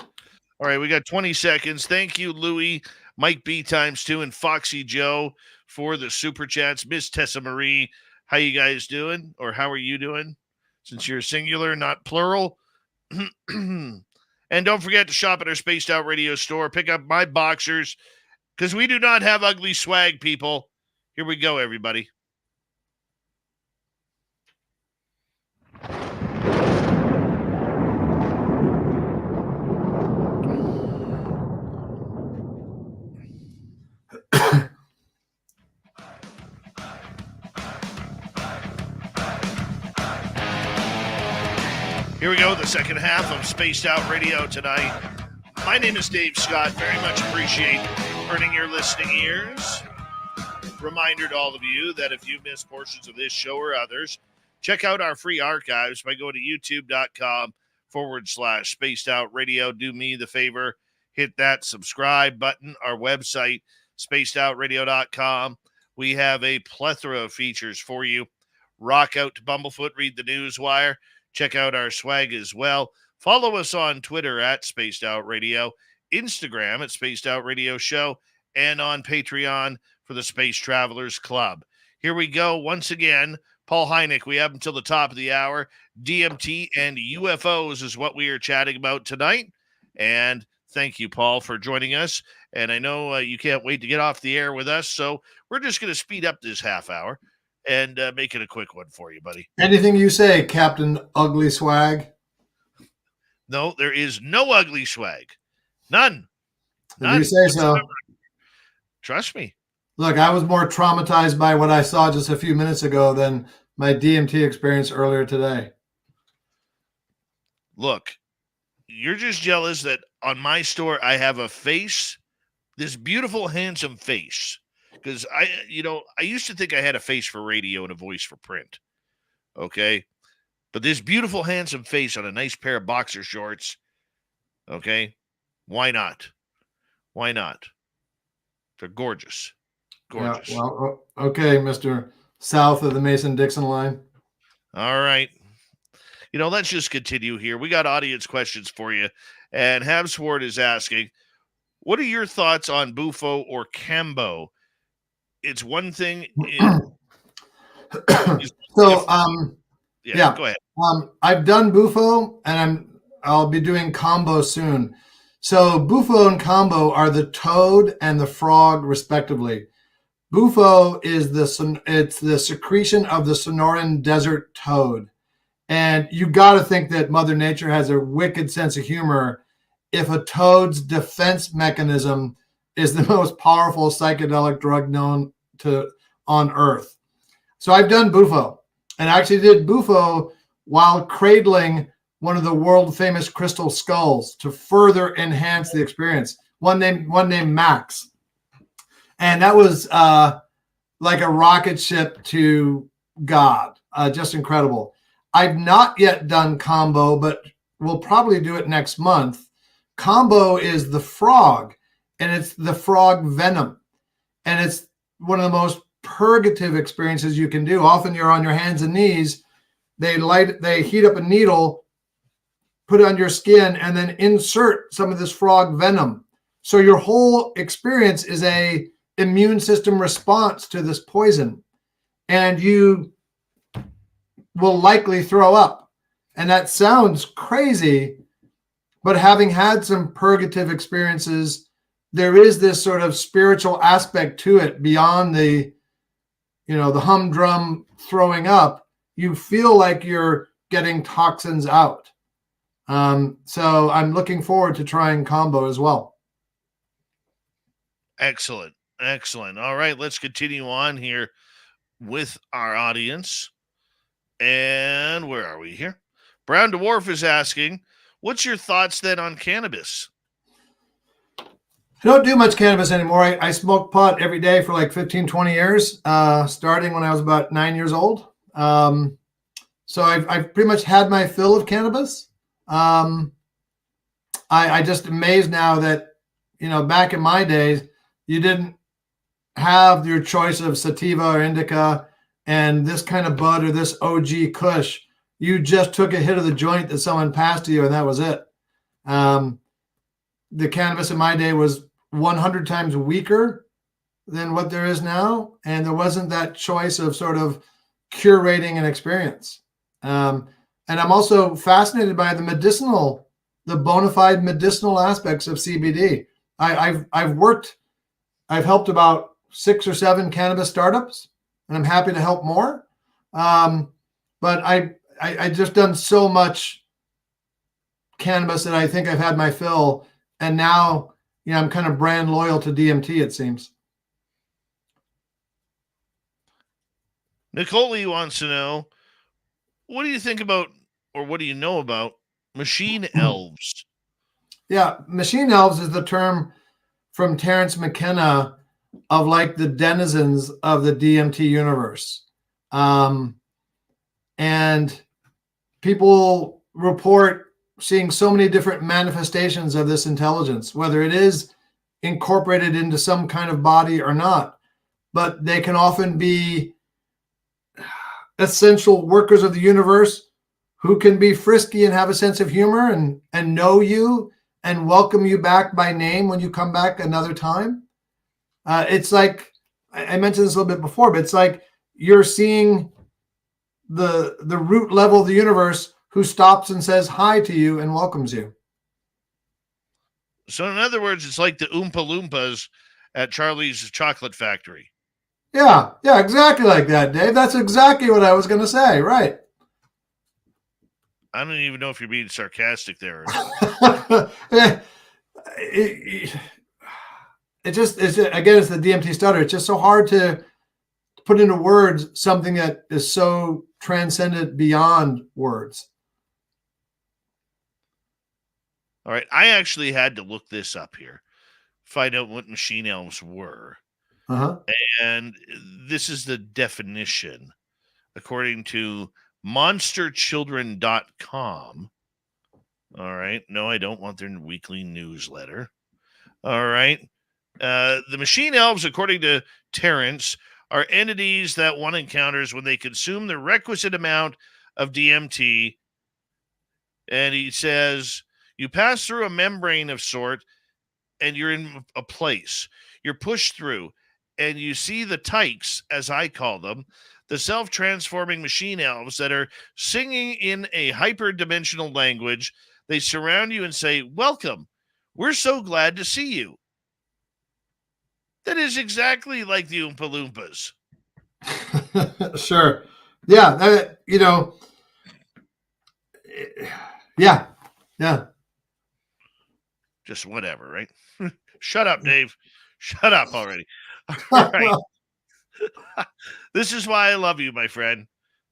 All right, we got 20 seconds. Thank you, Louie, Mike B ×2, and Foxy Joe for the super chats. Miss Tessa Marie, How you guys doing? Or how are you doing? Since you're singular, not plural. And don't forget to shop at our Spaced Out Radio store. Pick up my boxers, because we do not have ugly swag, people. Here we go, everybody. Here we go, the second half of Spaced Out Radio tonight. My name is Dave Scott. Very much appreciate earning your listening ears. Reminder to all of you that if you missed portions of this show or others, check out our free archives by going to youtube.com/Spaced Out Radio. Do me the favor, hit that subscribe button. Our website, spacedoutradio.com. We have a plethora of features for you. Rock out to Bumblefoot, read the Newswire. Check out our swag as well. Follow us on Twitter at Spaced Out Radio, Instagram at Spaced Out Radio Show, and on Patreon for the Space Travelers Club. Here we go. Once again, Paul Hynek, we have until the top of the hour. DMT and UFOs is what we are chatting about tonight. And thank you, Paul, for joining us. And I know you can't wait to get off the air with us, so we're just going to speed up this half hour and make it a quick one for you, buddy. Anything you say, Captain Ugly Swag. No, there is no ugly swag. None. If you say so. Trust me. Look, I was more traumatized by what I saw just a few minutes ago than my DMT experience earlier today. Look, you're just jealous that on my store I have a face, this beautiful, handsome face. Because I used to think I had a face for radio and a voice for print. Okay? But this beautiful, handsome face on a nice pair of boxer shorts, okay? Why not? Why not? They're gorgeous. Gorgeous. Yeah, well, okay, Mr. South of the Mason-Dixon line. All right. Let's just continue here. We got audience questions for you. And Habsward is asking, what are your thoughts on Bufo or Cambo? It's one thing. Go ahead. I've done Bufo, and I'll be doing Combo soon. So Bufo and Combo are the toad and the frog, respectively. Bufo is the secretion of the Sonoran desert toad, and you got to think that Mother Nature has a wicked sense of humor if a toad's defense mechanism is the most powerful psychedelic drug known to on Earth. So I've done Bufo, and I actually did Bufo while cradling one of the world famous crystal skulls to further enhance the experience. One named Max, and that was like a rocket ship to God, just incredible. I've not yet done Combo, but we'll probably do it next month. Combo is the frog, and it's the frog venom, and it's one of the most purgative experiences you can do. Often you're on your hands and knees. They heat up a needle, put it on your skin, and then insert some of this frog venom. So your whole experience is a immune system response to this poison, and you will likely throw up. And that sounds crazy, but having had some purgative experiences, there is this sort of spiritual aspect to it beyond the humdrum throwing up. You feel like you're getting toxins out. So I'm looking forward to trying Combo as well. Excellent. All right, let's continue on here with our audience. And where are we here? Brown Dwarf is asking, what's your thoughts then on cannabis? I don't do much cannabis anymore. I smoked pot every day for like 15, 20 years, starting when I was about 9 years old. So I've pretty much had my fill of cannabis. I just amazed now that, back in my days, you didn't have your choice of sativa or indica and this kind of bud or this OG Kush. You just took a hit of the joint that someone passed to you, and that was it. The cannabis in my day was 100 times weaker than what there is now, and there wasn't that choice of sort of curating an experience. And I'm also fascinated by the bona fide medicinal aspects of CBD. I've helped about 6 or 7 cannabis startups, and I'm happy to help more. But I just done so much cannabis that I think I've had my fill, and now I'm kind of brand loyal to DMT, it seems. Nicole wants to know, what do you think about, or what do you know about machine elves? Yeah, machine elves is the term from Terence McKenna of like the denizens of the DMT universe. And people report seeing so many different manifestations of this intelligence, whether it is incorporated into some kind of body or not. But they can often be essential workers of the universe who can be frisky and have a sense of humor and know you and welcome you back by name when you come back another time. It's like, I mentioned this a little bit before, but it's like you're seeing the root level of the universe who stops and says hi to you and welcomes you. So in other words, it's like the Oompa Loompas at Charlie's Chocolate Factory. Yeah, exactly like that, Dave. That's exactly what I was going to say. Right. I don't even know if you're being sarcastic there. It's the DMT stutter. It's just so hard to put into words something that is so transcendent beyond words. All right. I actually had to look this up here, find out what machine elves were. Uh-huh. And this is the definition, according to monsterchildren.com. All right. No, I don't want their weekly newsletter. All right. The machine elves, according to Terrence, are entities that one encounters when they consume the requisite amount of DMT. And he says, you pass through a membrane of sort and you're in a place. You're pushed through and you see the tykes, as I call them, the self-transforming machine elves that are singing in a hyper-dimensional language. They surround you and say, welcome. We're so glad to see you. That is exactly like the Oompa Loompas. Sure. Yeah. Yeah. Just whatever, right? Shut up, Dave. Shut up already. All right. This is why I love you, my friend.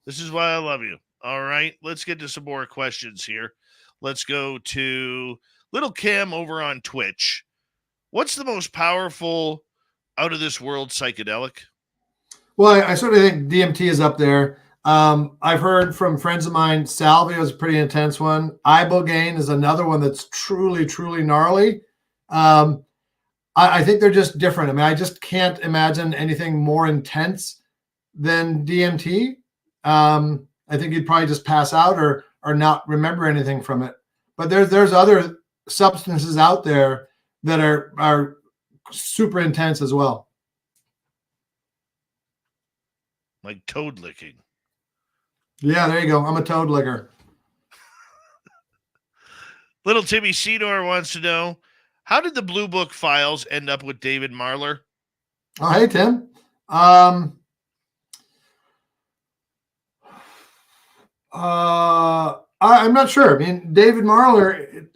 This is why I love you. All right. Let's get to some more questions here. Let's go to Little Kim over on Twitch. What's the most powerful out of this world psychedelic? Well, I sort of think DMT is up there. I've heard from friends of mine, salvia is a pretty intense one. Ibogaine is another one that's truly, truly gnarly. I think they're just different. I mean, I just can't imagine anything more intense than DMT. I think you'd probably just pass out or not remember anything from it. But there's other substances out there that are super intense as well. Like toad licking. Yeah, there you go. I'm a toad licker. Little Timmy Cedar wants to know, how did the Blue Book files end up with David Marler? Oh, hey, Tim. I'm not sure. I mean, David Marler,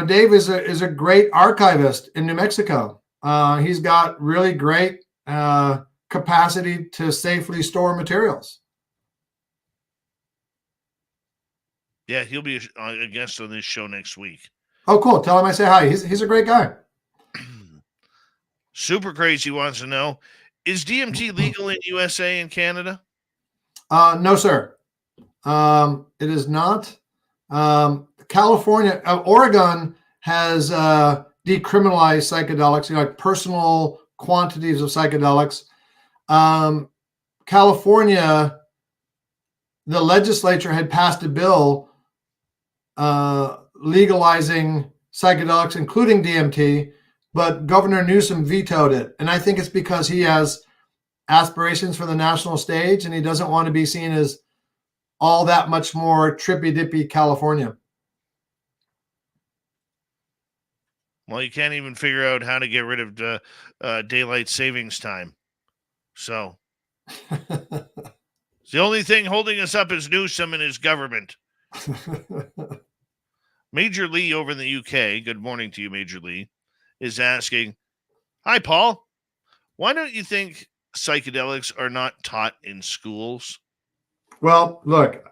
Dave is a great archivist in New Mexico. He's got really great capacity to safely store materials. Yeah, he'll be a guest on this show next week. Oh, cool. Tell him I say hi. He's a great guy. Super Crazy wants to know, is DMT legal in USA and Canada? No, sir. It is not. California, Oregon has decriminalized psychedelics, like personal quantities of psychedelics. California, the legislature had passed a bill legalizing psychedelics, including DMT, but Governor Newsom vetoed it. And I think it's because he has aspirations for the national stage, and he doesn't want to be seen as all that much more trippy-dippy California. Well, you can't even figure out how to get rid of daylight savings time. So it's the only thing holding us up is Newsom and his government. Major Lee over in the UK, good morning to you, Major Lee, is asking, hi, Paul. Why don't you think psychedelics are not taught in schools? Well, look,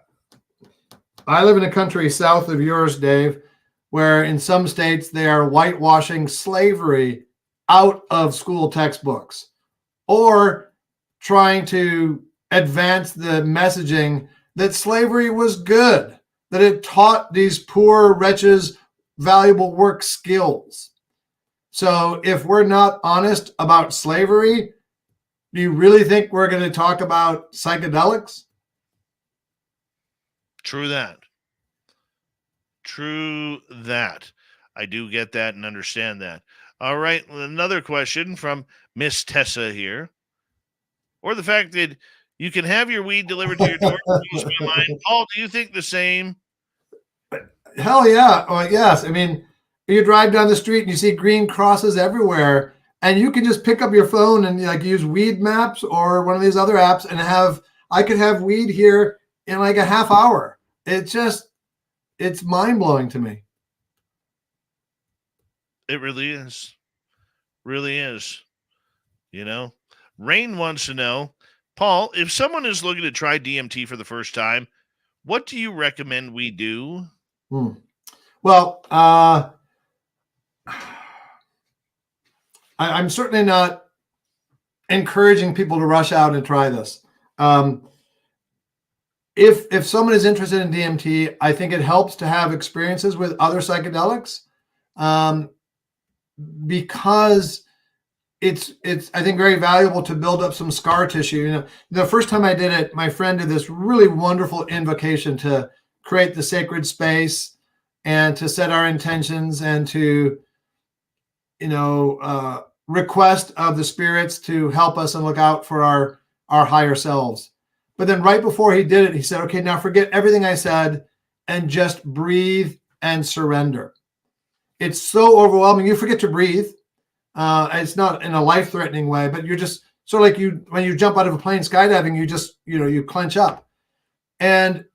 I live in a country south of yours, Dave, where in some states they are whitewashing slavery out of school textbooks or trying to advance the messaging that slavery was good, that it taught these poor wretches valuable work skills. So if we're not honest about slavery, do you really think we're going to talk about psychedelics? True that. True that. I do get that and understand that. All right, another question from Miss Tessa here. Or the fact that you can have your weed delivered to your door. Paul, do you think the same? Hell yeah. Well, yes. I mean, you drive down the street and you see green crosses everywhere, and you can just pick up your phone and like use Weed Maps or one of these other apps and I could have weed here in like a half hour. It's mind blowing to me. It really is. Really is. You know, Rain wants to know, Paul, if someone is looking to try DMT for the first time, what do you recommend we do? Well, I'm certainly not encouraging people to rush out and try this. If someone is interested in DMT, I think it helps to have experiences with other psychedelics, because it's I think very valuable to build up some scar tissue. You know, the first time I did it, my friend did this really wonderful invocation to create the sacred space and to set our intentions and to, request of the spirits to help us and look out for our higher selves. But then right before he did it, he said, okay, now forget everything I said and just breathe and surrender. It's so overwhelming. You forget to breathe. It's not in a life-threatening way, but you're just sort of like when you jump out of a plane skydiving, you just, you clench up. And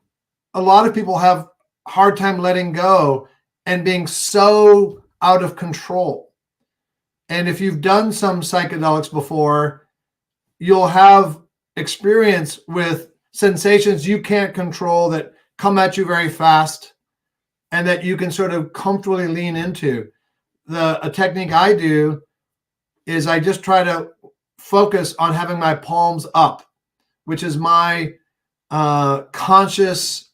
a lot of people have a hard time letting go and being so out of control. And if you've done some psychedelics before, you'll have experience with sensations you can't control that come at you very fast and that you can sort of comfortably lean into. A technique I do is I just try to focus on having my palms up, which is my conscious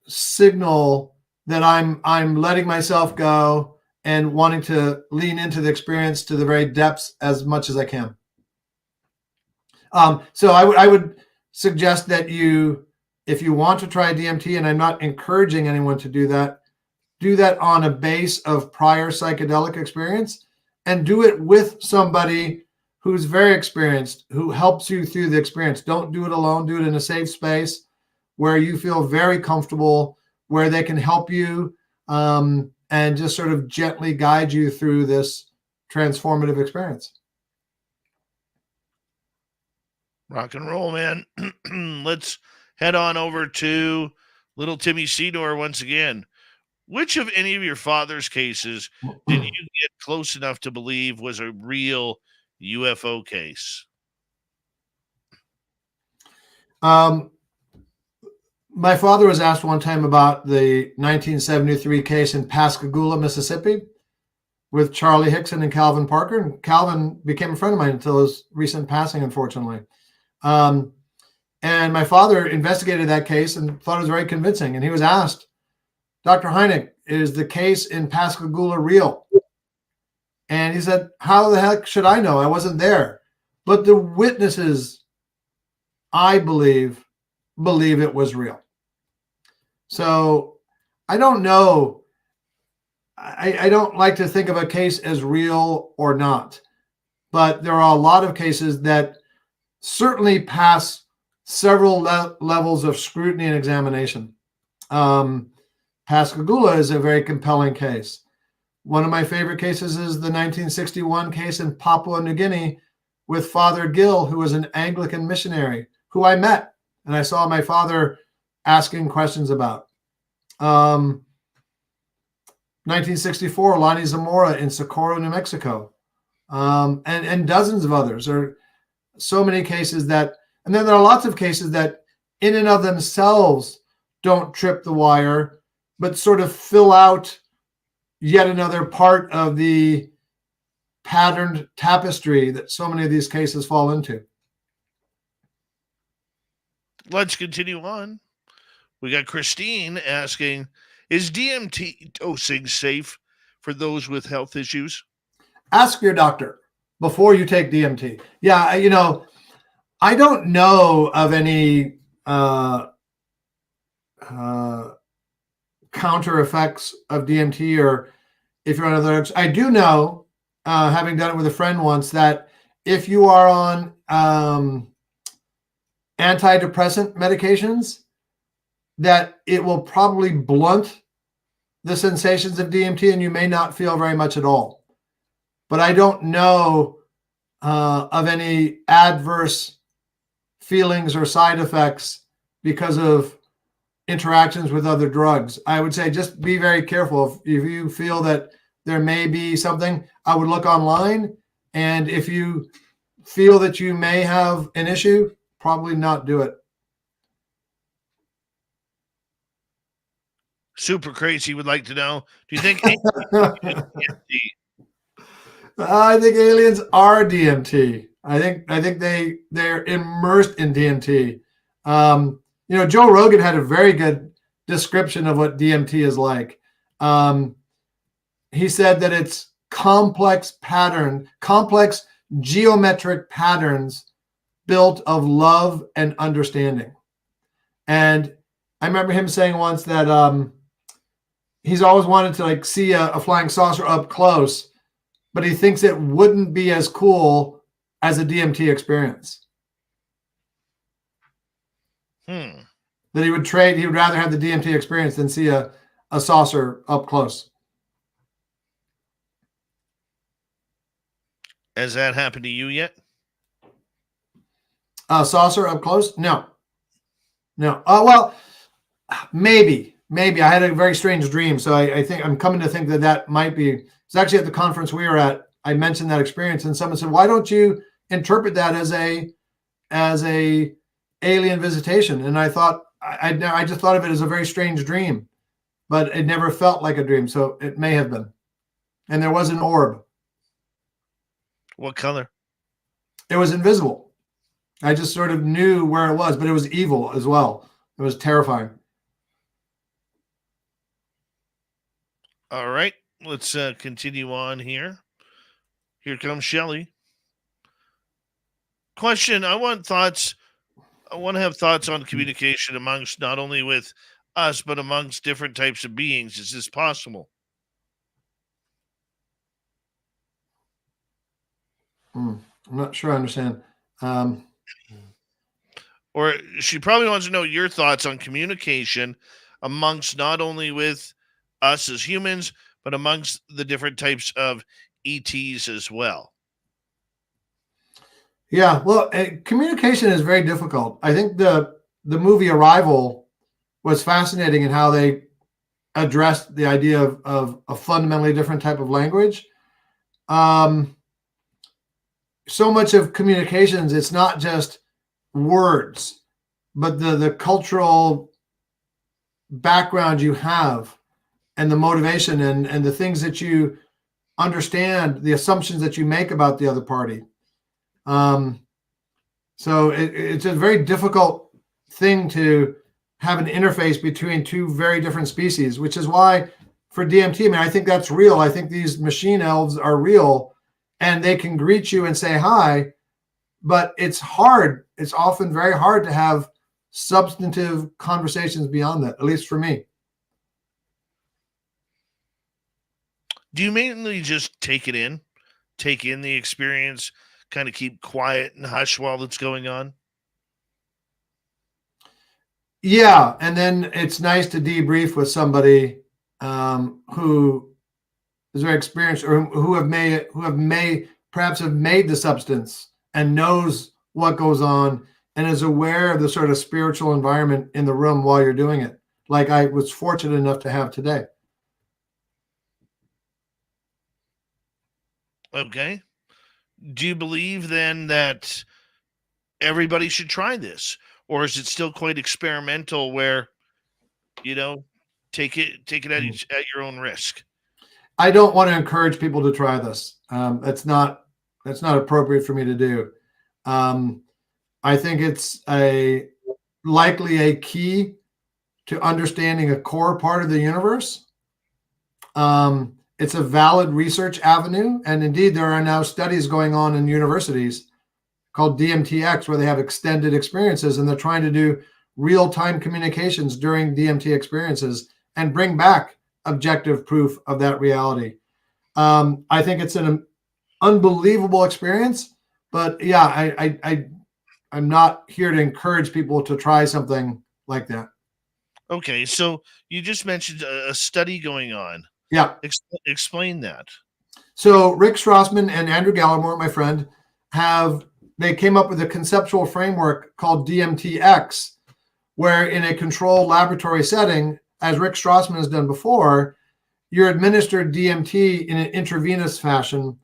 signal that I'm letting myself go and wanting to lean into the experience to the very depths as much as I can. So I would suggest that if you want to try DMT, and I'm not encouraging anyone to do that on a base of prior psychedelic experience, and do it with somebody who's very experienced, who helps you through the experience. Don't do it alone. Do it in a safe space where you feel very comfortable, where they can help you and just sort of gently guide you through this transformative experience. Rock and roll, man. Let's head on over to little Timmy Seydour once again. Which of any of your father's cases did you get close enough to believe was a real UFO case? My father was asked one time about the 1973 case in Pascagoula, Mississippi, with Charlie Hickson and Calvin Parker. And Calvin became a friend of mine until his recent passing, unfortunately. And my father investigated that case and thought it was very convincing. And he was asked, Dr. Hynek, is the case in Pascagoula real? And he said, how the heck should I know? I wasn't there. But the witnesses, I believe it was real. So I don't know. I don't like to think of a case as real or not. But there are a lot of cases that certainly pass several levels of scrutiny and examination. Pascagoula is a very compelling case. One of my favorite cases is the 1961 case in Papua New Guinea with Father Gill, who was an Anglican missionary, who I met, and I saw my father asking questions about. 1964, Lonnie Zamora in Socorro, New Mexico, and dozens of others. There are so many cases that, and then there are lots of cases that in and of themselves don't trip the wire, but sort of fill out yet another part of the patterned tapestry that so many of these cases fall into. Let's continue on. We got Christine asking, is DMT dosing safe for those with health issues? Ask your doctor before you take DMT. Yeah, I don't know of any counter effects of DMT, or if you're on other drugs. I do know, having done it with a friend once, that if you are on antidepressant medications, that it will probably blunt the sensations of DMT and you may not feel very much at all. But I don't know of any adverse feelings or side effects because of interactions with other drugs. I would say just be very careful. If you feel that there may be something, I would look online. And if you feel that you may have an issue, probably not do it. Super Crazy would like to know, do you think I think aliens are DMT. I think they're immersed in DMT. Joe Rogan had a very good description of what DMT is like. He said that it's complex geometric patterns built of love and understanding. And I remember him saying once that he's always wanted to see a flying saucer up close, but he thinks it wouldn't be as cool as a DMT experience. That he would rather have the DMT experience than see a saucer up close. Has that happened to you yet? Saucer up close? No. Well, maybe. I had a very strange dream, so I think I'm coming to think that might be. It's actually at the conference we were at. I mentioned that experience, and someone said, "Why don't you interpret that as a alien visitation?" And I thought, I just thought of it as a very strange dream, but it never felt like a dream, so it may have been. And there was an orb. What color? It was invisible. I just sort of knew where it was, but it was evil as well. It was terrifying. All right, let's continue on here. Here comes Shelley. Question, I want to have thoughts on communication amongst not only with us, but amongst different types of beings. Is this possible? I'm not sure I understand. Or she probably wants to know your thoughts on communication amongst not only with us as humans, but amongst the different types of ETs as well. Yeah, well, communication is very difficult. I think the movie Arrival was fascinating in how they addressed the idea of a fundamentally different type of language. So much of communications, it's not just words, but the cultural background you have and the motivation and the things that you understand, the assumptions that you make about the other party. So it's a very difficult thing to have an interface between two very different species, which is why for DMT, I think that's real. I think these machine elves are real and they can greet you and say hi, but it's hard. It's often very hard to have substantive conversations beyond that, at least for me. Do you mainly just take in the experience, kind of keep quiet and hush while it's going on? Yeah, and then it's nice to debrief with somebody who is very experienced, or who have perhaps made the substance and knows what goes on and is aware of the sort of spiritual environment in the room while you're doing it, like I was fortunate enough to have today. Okay. Do you believe then that everybody should try this, or is it still quite experimental where, take it at your own risk? I don't want to encourage people to try this. That's not appropriate for me to do. I think it's likely a key to understanding a core part of the universe. It's a valid research avenue, and indeed there are now studies going on in universities called DMTX where they have extended experiences, and they're trying to do real-time communications during DMT experiences and bring back objective proof of that reality. I think it's an unbelievable experience, but yeah, I'm not here to encourage people to try something like that. Okay, so you just mentioned a study going on. Yeah. Explain that. So Rick Strassman and Andrew Gallimore, my friend, they came up with a conceptual framework called DMTX, where in a controlled laboratory setting, as Rick Strassman has done before, you're administered DMT in an intravenous fashion,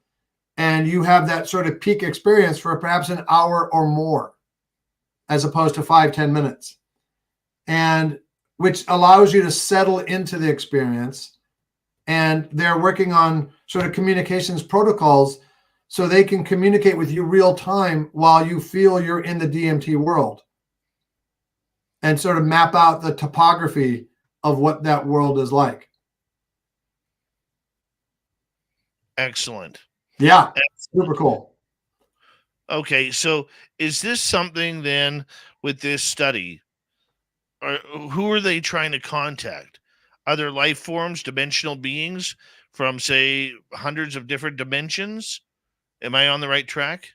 and you have that sort of peak experience for perhaps an hour or more, as opposed to 5-10 minutes. And which allows you to settle into the experience. And they're working on sort of communications protocols so they can communicate with you real time while you feel you're in the DMT world, and sort of map out the topography of what that world is like. Excellent. Yeah, super cool. Okay, so is this something then with this study, or who are they trying to contact? Are there life forms, dimensional beings from, say, hundreds of different dimensions? Am I on the right track?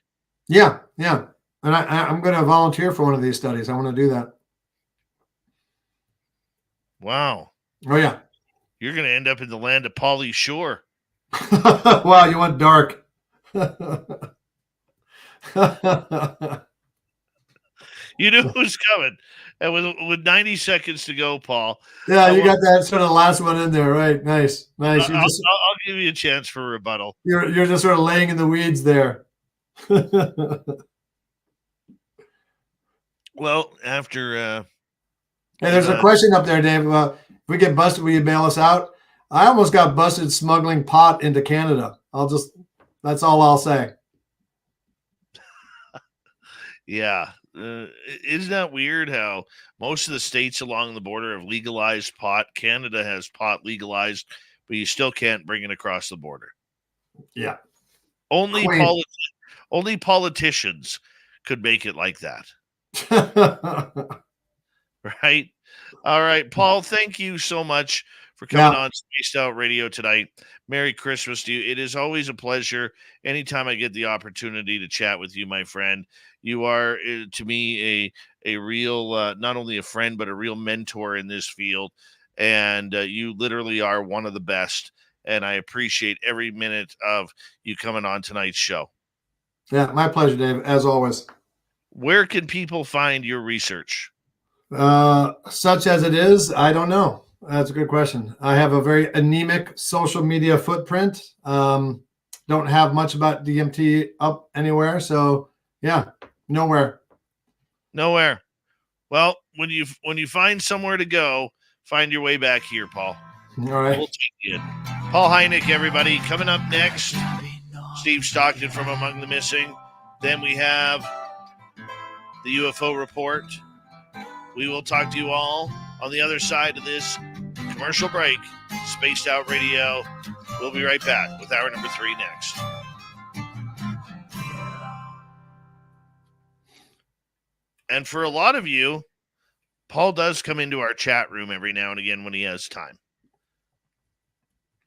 Yeah. And I'm going to volunteer for one of these studies. I want to do that. Wow. Oh, yeah. You're going to end up in the land of Pauly Shore. Wow, you went dark. You knew it was coming. And with 90 seconds to go, Paul. Yeah, you got that sort of last one in there, right? Nice. I'll give you a chance for a rebuttal. You're just sort of laying in the weeds there. Well, after hey, there's a question up there, Dave. If we get busted, will you bail us out? I almost got busted smuggling pot into Canada. That's all I'll say. Yeah. Isn't that weird how most of the states along the border have legalized pot? Canada has pot legalized, but you still can't bring it across the border. Yeah. Only politicians could make it like that. Right? All right, Paul, thank you so much for coming on Spaced Out Radio tonight. Merry Christmas to you. It is always a pleasure anytime I get the opportunity to chat with you, my friend. You are, to me, a real, not only a friend, but a real mentor in this field. And you literally are one of the best. And I appreciate every minute of you coming on tonight's show. Yeah, my pleasure, Dave, as always. Where can people find your research? Such as it is, I don't know. That's a good question. I have a very anemic social media footprint. Don't have much about DMT up anywhere. So yeah, nowhere. Well, when you find somewhere to go, find your way back here, Paul. All right. We'll take you in. Paul Hynek, everybody. Coming up next, Steve Stockton from Among the Missing. Then we have the UFO report. We will talk to you all on the other side of this commercial break. Spaced Out Radio. We'll be right back with hour number 3 next. And for a lot of you, Paul does come into our chat room every now and again when he has time.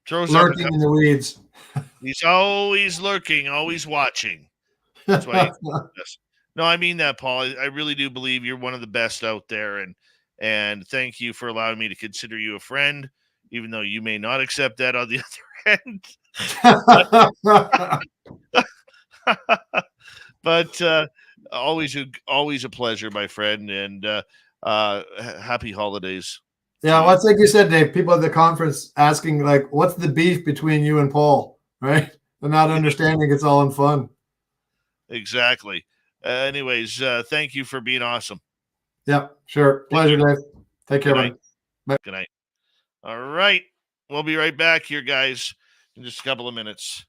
Throws lurking in the weeds. He's always lurking, always watching. That's why you yes. No, I mean that, Paul. I really do believe you're one of the best out there, and thank you for allowing me to consider you a friend, even though you may not accept that on the other end. But always a pleasure, my friend, and happy holidays. Yeah, well, it's like you said, Dave. People at the conference asking, like, "What's the beef between you and Paul?" Right? They're not understanding it's all in fun. Exactly. Anyways, thank you for being awesome. Yep, sure. Pleasure, Dave. Take care, Good night. man. Bye. Good night. All right. We'll be right back here, guys, in just a couple of minutes.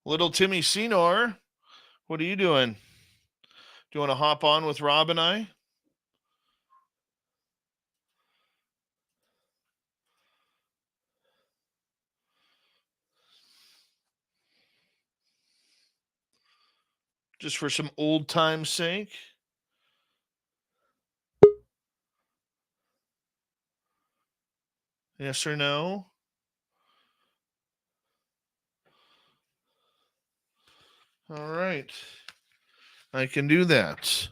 Little Timmy Senor, what are you doing? Do you want to hop on with Rob and I? Just for some old time's sake? Yes or no? All right. I can do that.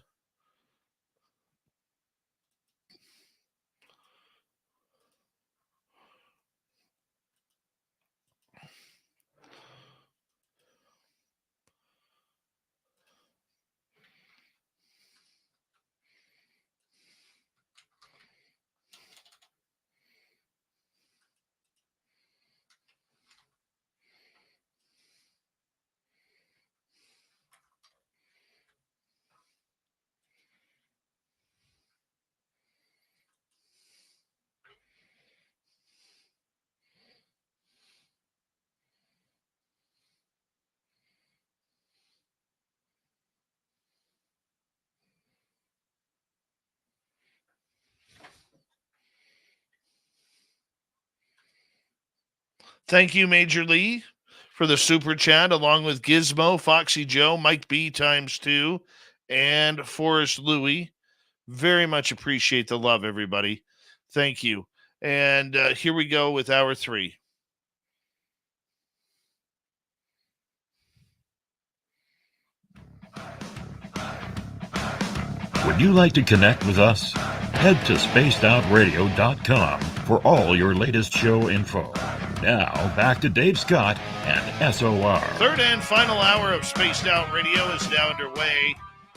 Thank you, Major Lee, for the super chat, along with Gizmo, Foxy Joe, Mike B times 2, and Forrest Louie. Very much appreciate the love, everybody. Thank you. And here we go with hour 3. Would you like to connect with us? Head to spacedoutradio.com for all your latest show info. Now, back to Dave Scott and SOR. Third and final hour of Spaced Out Radio is now underway.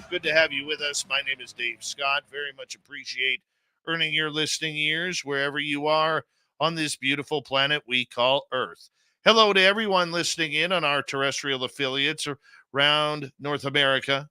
Good to have you with us. My name is Dave Scott. Very much appreciate earning your listening ears wherever you are on this beautiful planet we call Earth. Hello to everyone listening in on our terrestrial affiliates around North America,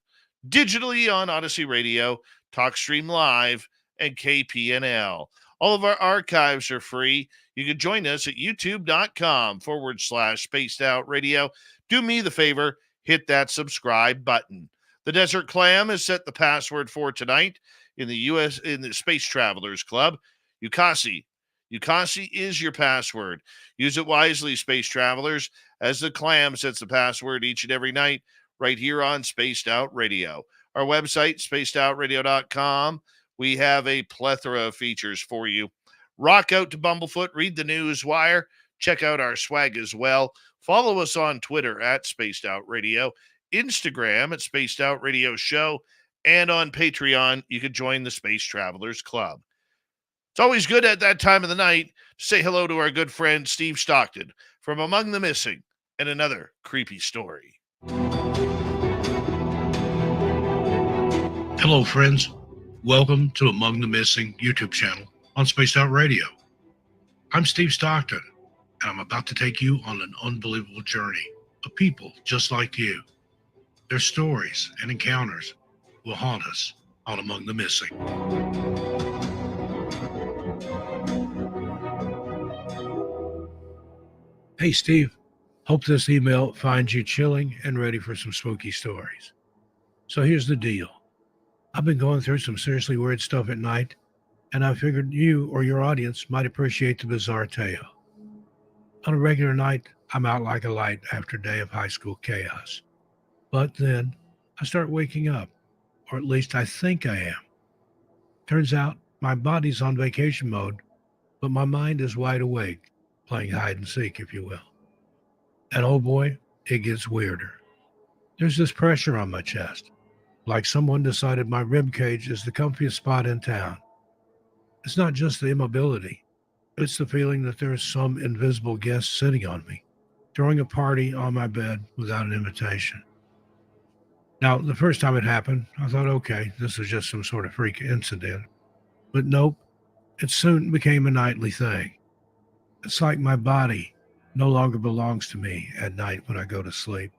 digitally on Odyssey Radio, TalkStream Live, and KPNL. All of our archives are free. You can join us at youtube.com/Spaced Out Radio. Do me the favor, hit that subscribe button. The Desert Clam has set the password for tonight in the Space Travelers Club. Ukasi. Ukasi is your password. Use it wisely, Space Travelers, as the Clam sets the password each and every night right here on Spaced Out Radio. Our website, spacedoutradio.com. We have a plethora of features for you. Rock out to Bumblefoot, read the news wire, check out our swag as well. Follow us on Twitter at Spaced Out Radio, Instagram at Spaced Out Radio Show, and on Patreon, you can join the Space Travelers Club. It's always good at that time of the night to say hello to our good friend Steve Stockton from Among the Missing and Another Creepy Story. Hello, friends. Welcome to Among the Missing YouTube channel on Spaced Out Radio. I'm Steve Stockton, and I'm about to take you on an unbelievable journey of people just like you. Their stories and encounters will haunt us on Among the Missing. Hey, Steve. Hope this email finds you chilling and ready for some spooky stories. So here's the deal. I've been going through some seriously weird stuff at night, and I figured you or your audience might appreciate the bizarre tale. On a regular night, I'm out like a light after a day of high school chaos. But then I start waking up, or at least I think I am. Turns out my body's on vacation mode, but my mind is wide awake, playing hide and seek, if you will. And oh boy, it gets weirder. There's this pressure on my chest, like someone decided my rib cage is the comfiest spot in town. It's not just the immobility, it's the feeling that there is some invisible guest sitting on me, throwing a party on my bed without an invitation. Now, the first time it happened, I thought, okay, this is just some sort of freak incident. But nope, it soon became a nightly thing. It's like my body no longer belongs to me at night when I go to sleep.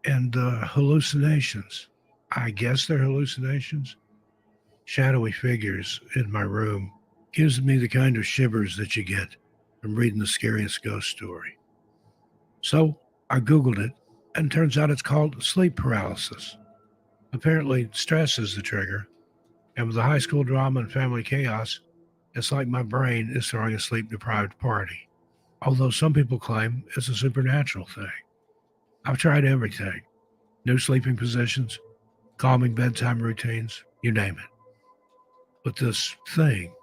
And hallucinations. I guess they're hallucinations. Shadowy figures in my room gives me the kind of shivers that you get from reading the scariest ghost story. So I Googled it, and turns out it's called sleep paralysis. Apparently, stress is the trigger, and with the high school drama and family chaos, it's like my brain is throwing a sleep-deprived party. Although some people claim it's a supernatural thing. I've tried everything. New sleeping positions, calming bedtime routines, you name it. But this thing,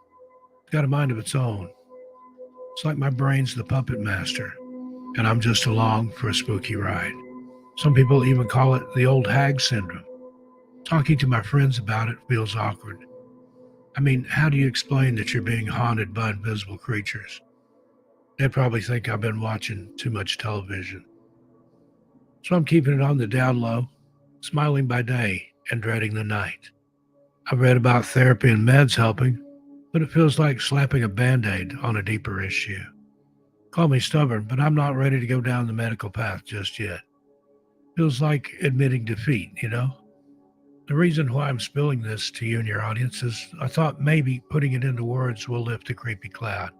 it's got a mind of its own. It's like my brain's the puppet master, and I'm just along for a spooky ride. Some people even call it the old hag syndrome. Talking to my friends about it feels awkward. I mean, how do you explain that you're being haunted by invisible creatures? They probably think I've been watching too much television. So I'm keeping it on the down low, smiling by day and dreading the night. I've read about therapy and meds helping, but it feels like slapping a Band-Aid on a deeper issue. Call me stubborn, but I'm not ready to go down the medical path just yet. Feels like admitting defeat, you know? The reason why I'm spilling this to you and your audience is I thought maybe putting it into words will lift the creepy cloud.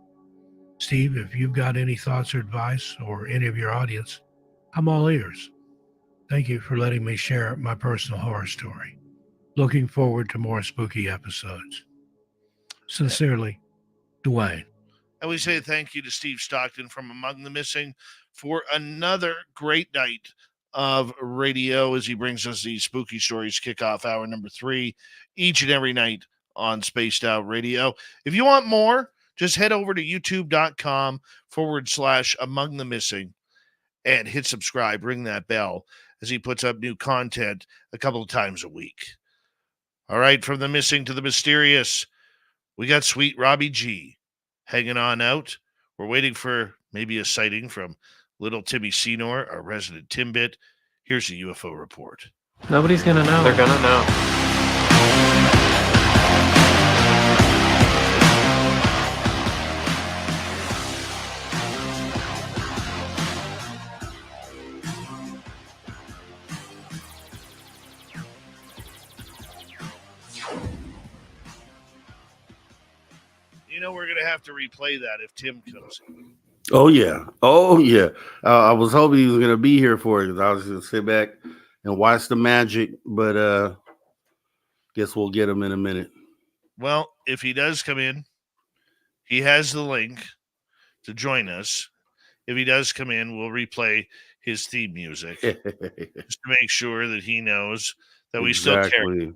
Steve, if you've got any thoughts or advice, or any of your audience, I'm all ears. Thank you for letting me share my personal horror story. Looking forward to more spooky episodes. Sincerely, Dwayne. And we say thank you to Steve Stockton from Among the Missing for another great night of radio as he brings us these spooky stories. Kickoff hour number 3 each and every night on Spaced Out Radio. If you want more, just head over to youtube.com/Among the Missing and hit subscribe, ring that bell as he puts up new content a couple of times a week. All right, from the missing to the mysterious, we got Sweet Robbie G hanging on out. We're waiting for maybe a sighting from little Timmy Senor, our resident Timbit. Here's a UFO report. Nobody's gonna know. They're gonna know. You know, we're going to have to replay that if Tim comes in. Oh yeah. I was hoping he was gonna be here for it. I was gonna sit back and watch the magic, but guess we'll get him in a minute. Well, if he does come in, he has the link to join us. If he does come in, we'll replay his theme music just to make sure that he knows that we still care.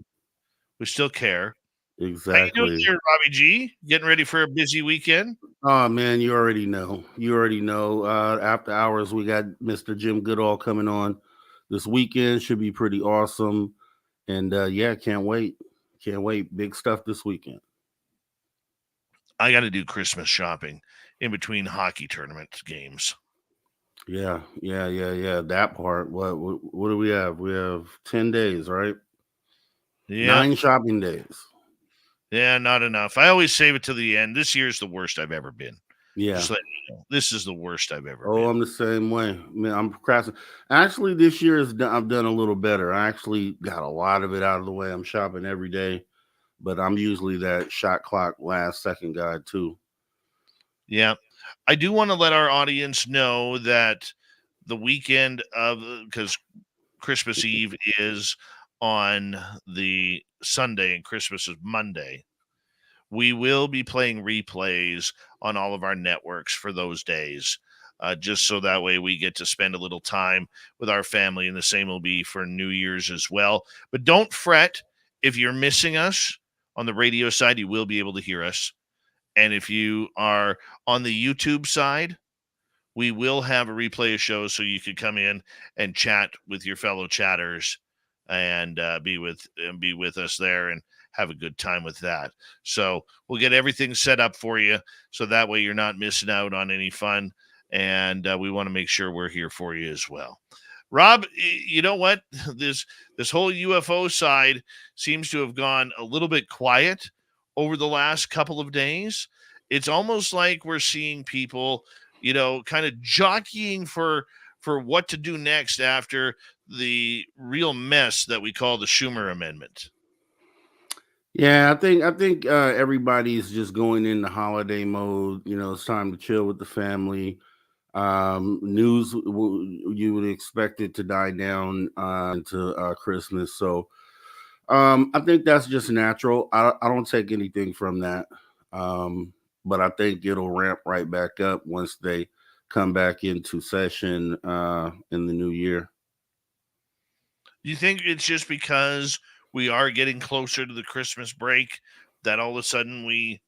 We still care. Exactly. How you doing here, Robbie G? Getting ready for a busy weekend? Oh man, you already know. After hours, we got Mr. Jim Goodall coming on this weekend. Should be pretty awesome. And yeah, can't wait. Big stuff this weekend. I got to do Christmas shopping in between hockey tournament games. Yeah. That part. What do we have? We have 10 days, right? Yeah. 9 shopping days. Yeah, not enough. I always save it to the end. This year's the worst I've ever been. Yeah. Just letting you know, this is the worst I've ever been. Oh, I'm the same way. Man, I'm procrastinating. Actually, this year I've done a little better. I actually got a lot of it out of the way. I'm shopping every day, but I'm usually that shot clock last second guy too. Yeah. I do want to let our audience know that the weekend because Christmas Eve is on the Sunday and Christmas is Monday. We will be playing replays on all of our networks for those days, just so that way we get to spend a little time with our family, and the same will be for New Year's as well. But don't fret if you're missing us on the radio side. You will be able to hear us. And if you are on the YouTube side, we will have a replay of shows so you could come in and chat with your fellow chatters and be with us there and have a good time with that. So we'll get everything set up for you so that way you're not missing out on any fun. And we want to make sure we're here for you as well. Rob, you know what? This whole UFO side seems to have gone a little bit quiet over the last couple of days. It's almost like we're seeing people, you know, kind of jockeying for what to do next after the real mess that we call the Schumer Amendment. Yeah, I think everybody's just going into holiday mode. You know, it's time to chill with the family. News, you would expect it to die down into Christmas. So I think that's just natural. I don't take anything from that. But I think it'll ramp right back up once they come back into session in the new year. Do you think it's just because we are getting closer to the Christmas break that all of a sudden we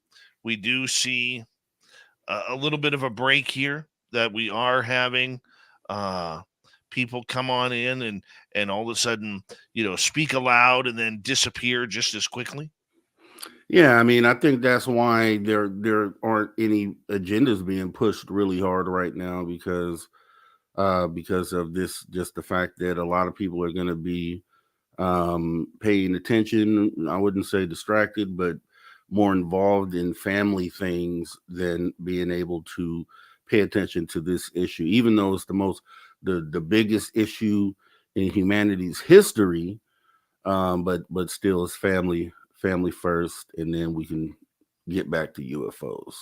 do see a little bit of a break here, that we are having people come on in and all of a sudden, speak aloud and then disappear just as quickly? Yeah, I mean, I think that's why there aren't any agendas being pushed really hard right now, because of this, just the fact that a lot of people are going to be paying attention. I wouldn't say distracted, but more involved in family things than being able to pay attention to this issue, even though it's the biggest issue in humanity's history. But still, it's family first, and then we can get back to UFOs.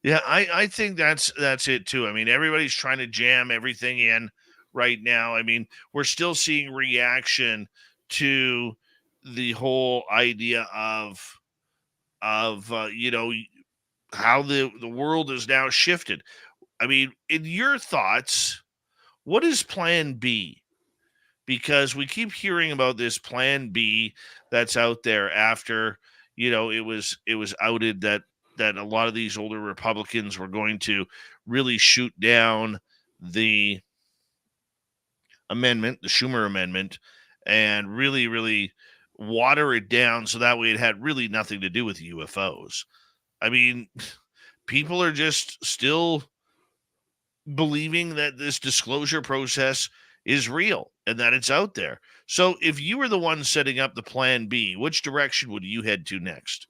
Yeah, I think that's it too. I mean, everybody's trying to jam everything in right now. I mean, we're still seeing reaction to the whole idea of how the world is now shifted. I mean, in your thoughts, what is Plan B? Because we keep hearing about this Plan B that's out there after it was outed that a lot of these older Republicans were going to really shoot down the amendment, the Schumer amendment, and really water it down so that way it had really nothing to do with UFOs. I mean, people are just still believing that this disclosure process is real and that it's out there. So if you were the one setting up the Plan B, which direction would you head to next?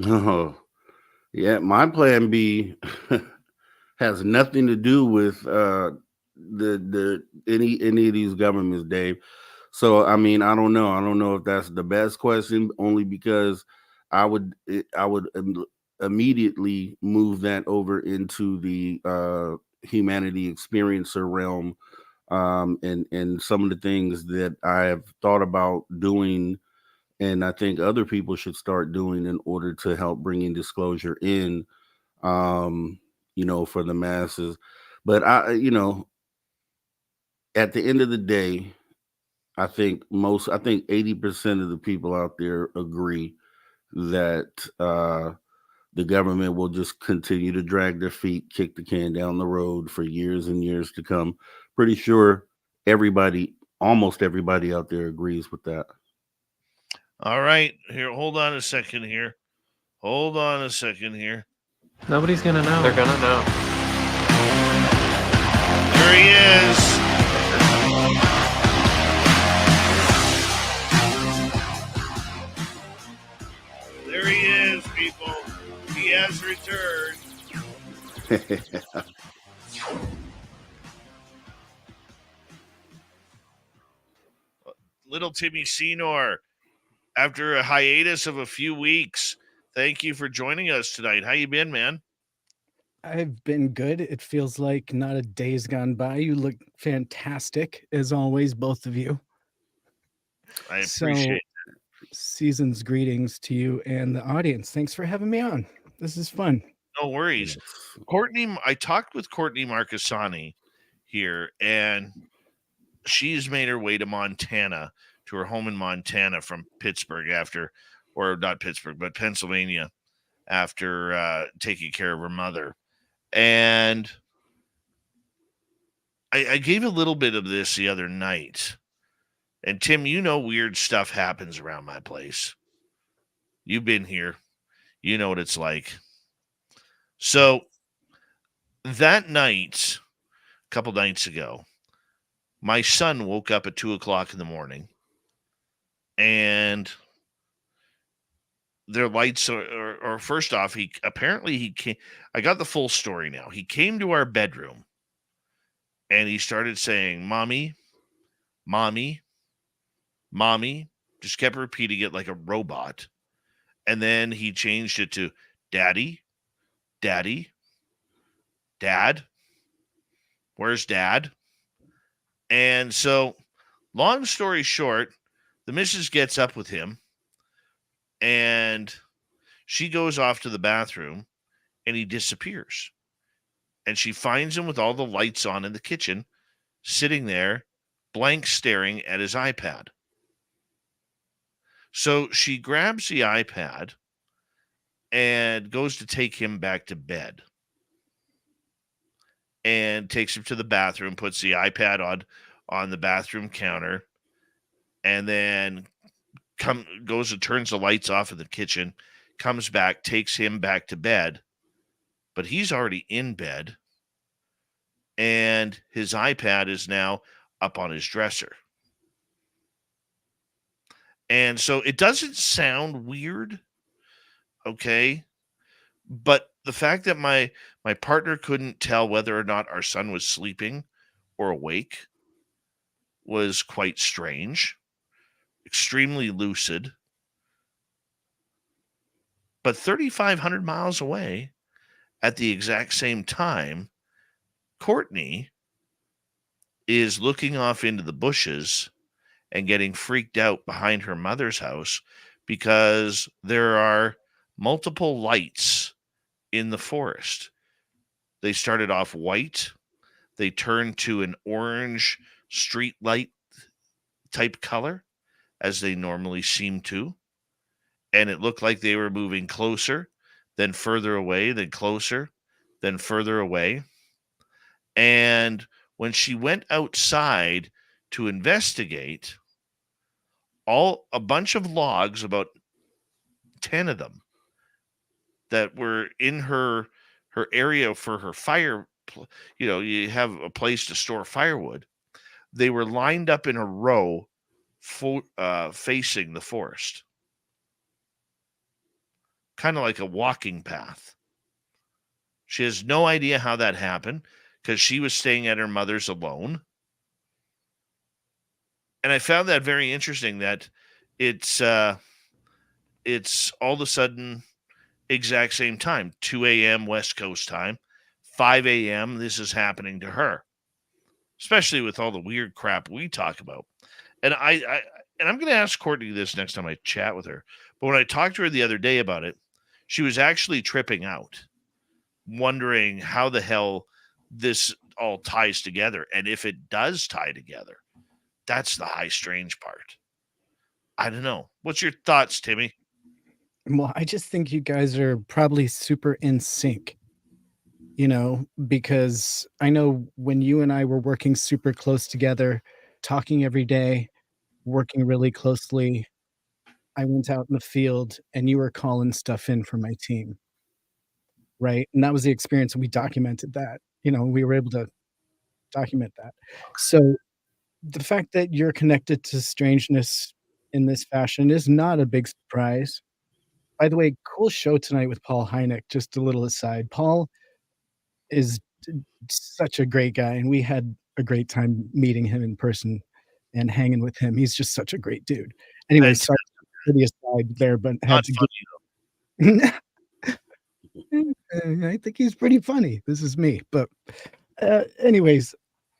Oh, yeah, my Plan B has nothing to do with the any of these governments, Dave. So I mean, I don't know. I don't know if that's the best question, only because I would immediately move that over into the humanity experiencer realm, and some of the things that I have thought about doing, and I think other people should start doing in order to help bringing disclosure in, for the masses. But at the end of the day, I think 80% of the people out there agree that the government will just continue to drag their feet, kick the can down the road for years and years to come. Pretty sure almost everybody out there agrees with that. All right, here, hold on a second here. Hold on a second here. Nobody's gonna know. They're gonna know. There he is. There he is, people. He has returned. Little Timmy Senor, after a hiatus of a few weeks, thank you for joining us tonight. How you been, man? I've been good. It feels like not a day's gone by. You look fantastic, as always, both of you. I appreciate season's greetings to you and the audience. Thanks for having me on. This is fun. No worries. Courtney, I talked with Courtney Marcassani here, and she's made her way to Montana, to her home in Montana from Pittsburgh or not Pittsburgh, but Pennsylvania, after taking care of her mother. And I gave a little bit of this the other night. And Tim, weird stuff happens around my place. You've been here. You know what it's like. So that night, a couple nights ago, my son woke up at 2:00 in the morning, and their lights or first off, he came. I got the full story now. He came to our bedroom and he started saying, "Mommy, mommy, mommy," just kept repeating it like a robot. And then he changed it to "Daddy, Daddy, Dad, where's Dad?" And so, long story short, the missus gets up with him and she goes off to the bathroom and he disappears. And she finds him with all the lights on in the kitchen, sitting there, blank staring at his iPad. So she grabs the iPad and goes to take him back to bed and takes him to the bathroom, puts the iPad on the bathroom counter, and then goes and turns the lights off in the kitchen, comes back, takes him back to bed, but he's already in bed, and his iPad is now up on his dresser. And so it doesn't sound weird, okay? But the fact that my partner couldn't tell whether or not our son was sleeping or awake was quite strange, extremely lucid. But 3,500 miles away at the exact same time, Courtney is looking off into the bushes and getting freaked out behind her mother's house because there are multiple lights in the forest. They started off white. They turned to an orange street light type color, as they normally seem to. And it looked like they were moving closer, then further away, then closer, then further away. And when she went outside to investigate, a bunch of logs, about 10 of them, that were in her area for her fire, you have a place to store firewood. They were lined up in a row facing the forest, kind of like a walking path. She has no idea how that happened because she was staying at her mother's alone. And I found that very interesting that it's all of a sudden exact same time, 2 a.m. West Coast time, 5 a.m. This is happening to her, especially with all the weird crap we talk about. And I'm going to ask Courtney this next time I chat with her. But when I talked to her the other day about it, she was actually tripping out, wondering how the hell this all ties together. And if it does tie together, that's the high strange part. I don't know. What's your thoughts, Timmy? Well, I just think you guys are probably super in sync, because I know when you and I were working super close together, talking every day, working really closely, I went out in the field and you were calling stuff in for my team, right? And that was the experience, and we documented that. We were able to document that. So the fact that you're connected to strangeness in this fashion is not a big surprise. By the way, cool show tonight with Paul Hynek. Just a little aside. Paul is such a great guy, and we had a great time meeting him in person and hanging with him. He's just such a great dude. Anyway, sorry for the aside there, but had Not to funny, get. I think he's pretty funny. This is me, but anyways,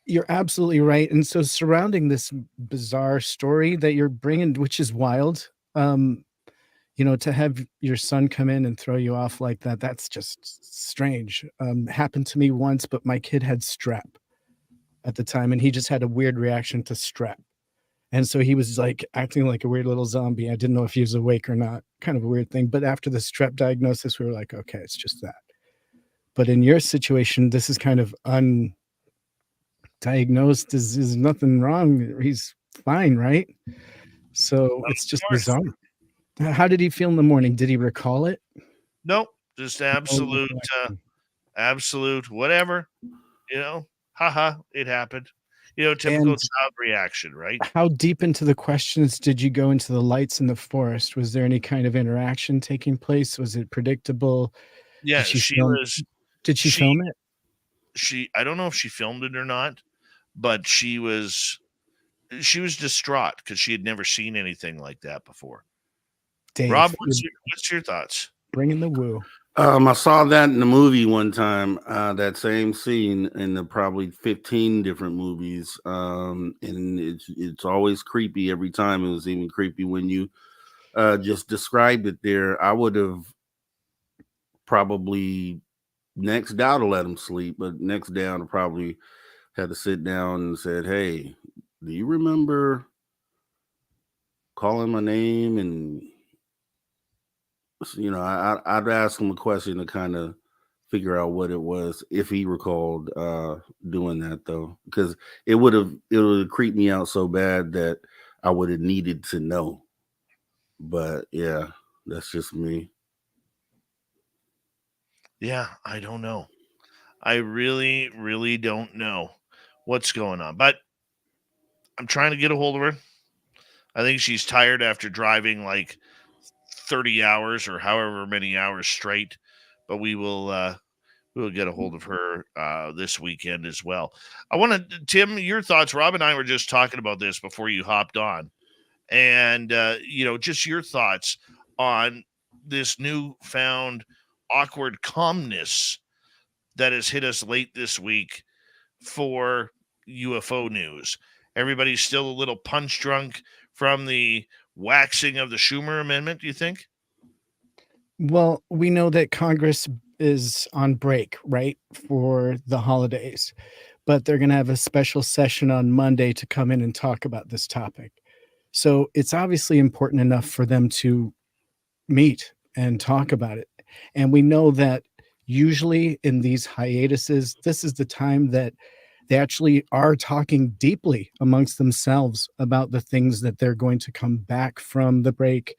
you're absolutely right. And so, surrounding this bizarre story that you're bringing, which is wild, to have your son come in and throw you off like that, that's just strange. Happened to me once, but my kid had strep at the time, and he just had a weird reaction to strep. And so he was like acting like a weird little zombie. I didn't know if he was awake or not. Kind of a weird thing. But after the strep diagnosis, we were like, okay, it's just that. But in your situation, this is kind of undiagnosed. There's nothing wrong. He's fine, right? So it's just bizarre. How did he feel in the morning? Did he recall it? Nope. Just absolute, whatever, haha, it happened. Typical child reaction, right? How deep into the questions did you go into the lights in the forest? Was there any kind of interaction taking place? Was it predictable? Yeah, Did she film it? I don't know if she filmed it or not, but she was distraught because she had never seen anything like that before. Dave, Rob, what's your thoughts? Bring in the woo. I saw that in the movie one time, that same scene in the probably 15 different movies. And it's always creepy every time. It was even creepy when you just described it there. I would have probably next down to let him sleep, but next down to probably had to sit down and said, hey, do you remember calling my name and I'd ask him a question to kind of figure out what it was if he recalled doing that though, because it would have creeped me out so bad that I would have needed to know. But yeah, that's just me. Yeah, I don't know. I really, really don't know what's going on, but I'm trying to get a hold of her. I think she's tired after driving like 30 hours or however many hours straight, but we'll get a hold of her this weekend as well. I want to, Tim, your thoughts. Rob and I were just talking about this before you hopped on, and just your thoughts on this newfound awkward calmness that has hit us late this week for UFO news. Everybody's still a little punch drunk from the waxing of the Schumer amendment, do you think? Well, we know that Congress is on break, right, for the holidays, but they're going to have a special session on Monday to come in and talk about this topic. So it's obviously important enough for them to meet and talk about it. And we know that usually in these hiatuses, this is the time that they actually are talking deeply amongst themselves about the things that they're going to come back from the break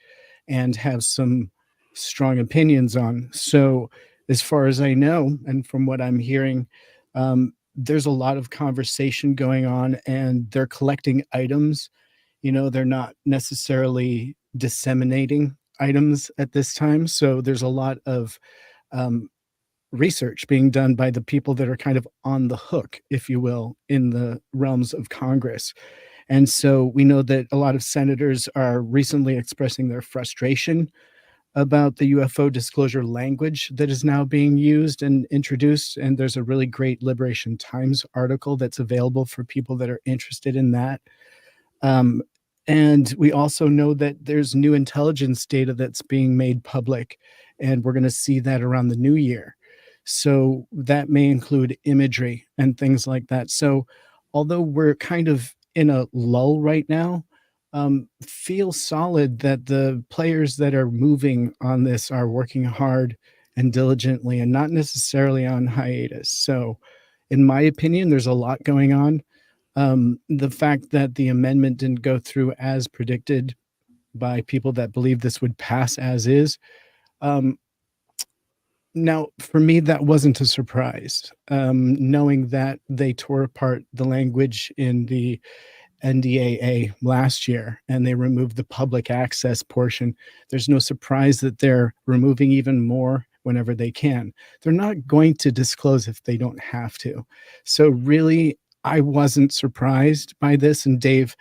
and have some strong opinions on. So, as far as I know, and from what I'm hearing, there's a lot of conversation going on, and they're collecting items. They're not necessarily disseminating items at this time. So, there's a lot of um, research being done by the people that are kind of on the hook, if you will, in the realms of Congress. And so we know that a lot of senators are recently expressing their frustration about the UFO disclosure language that is now being used and introduced. And there's a really great Liberation Times article that's available for people that are interested in that. Um, and we also know that there's new intelligence data that's being made public, and we're going to see that around the new year. So that may include imagery and things like that. So although we're kind of in a lull right now, feel solid that the players that are moving on this are working hard and diligently and not necessarily on hiatus. So in my opinion, there's a lot going on. The fact that the amendment didn't go through as predicted by people that believe this would pass as is. Now, for me, that wasn't a surprise. Knowing that they tore apart the language in the NDAA last year and they removed the public access portion, there's no surprise that they're removing even more whenever they can. They're not going to disclose if they don't have to. So really, I wasn't surprised by this. And Dave,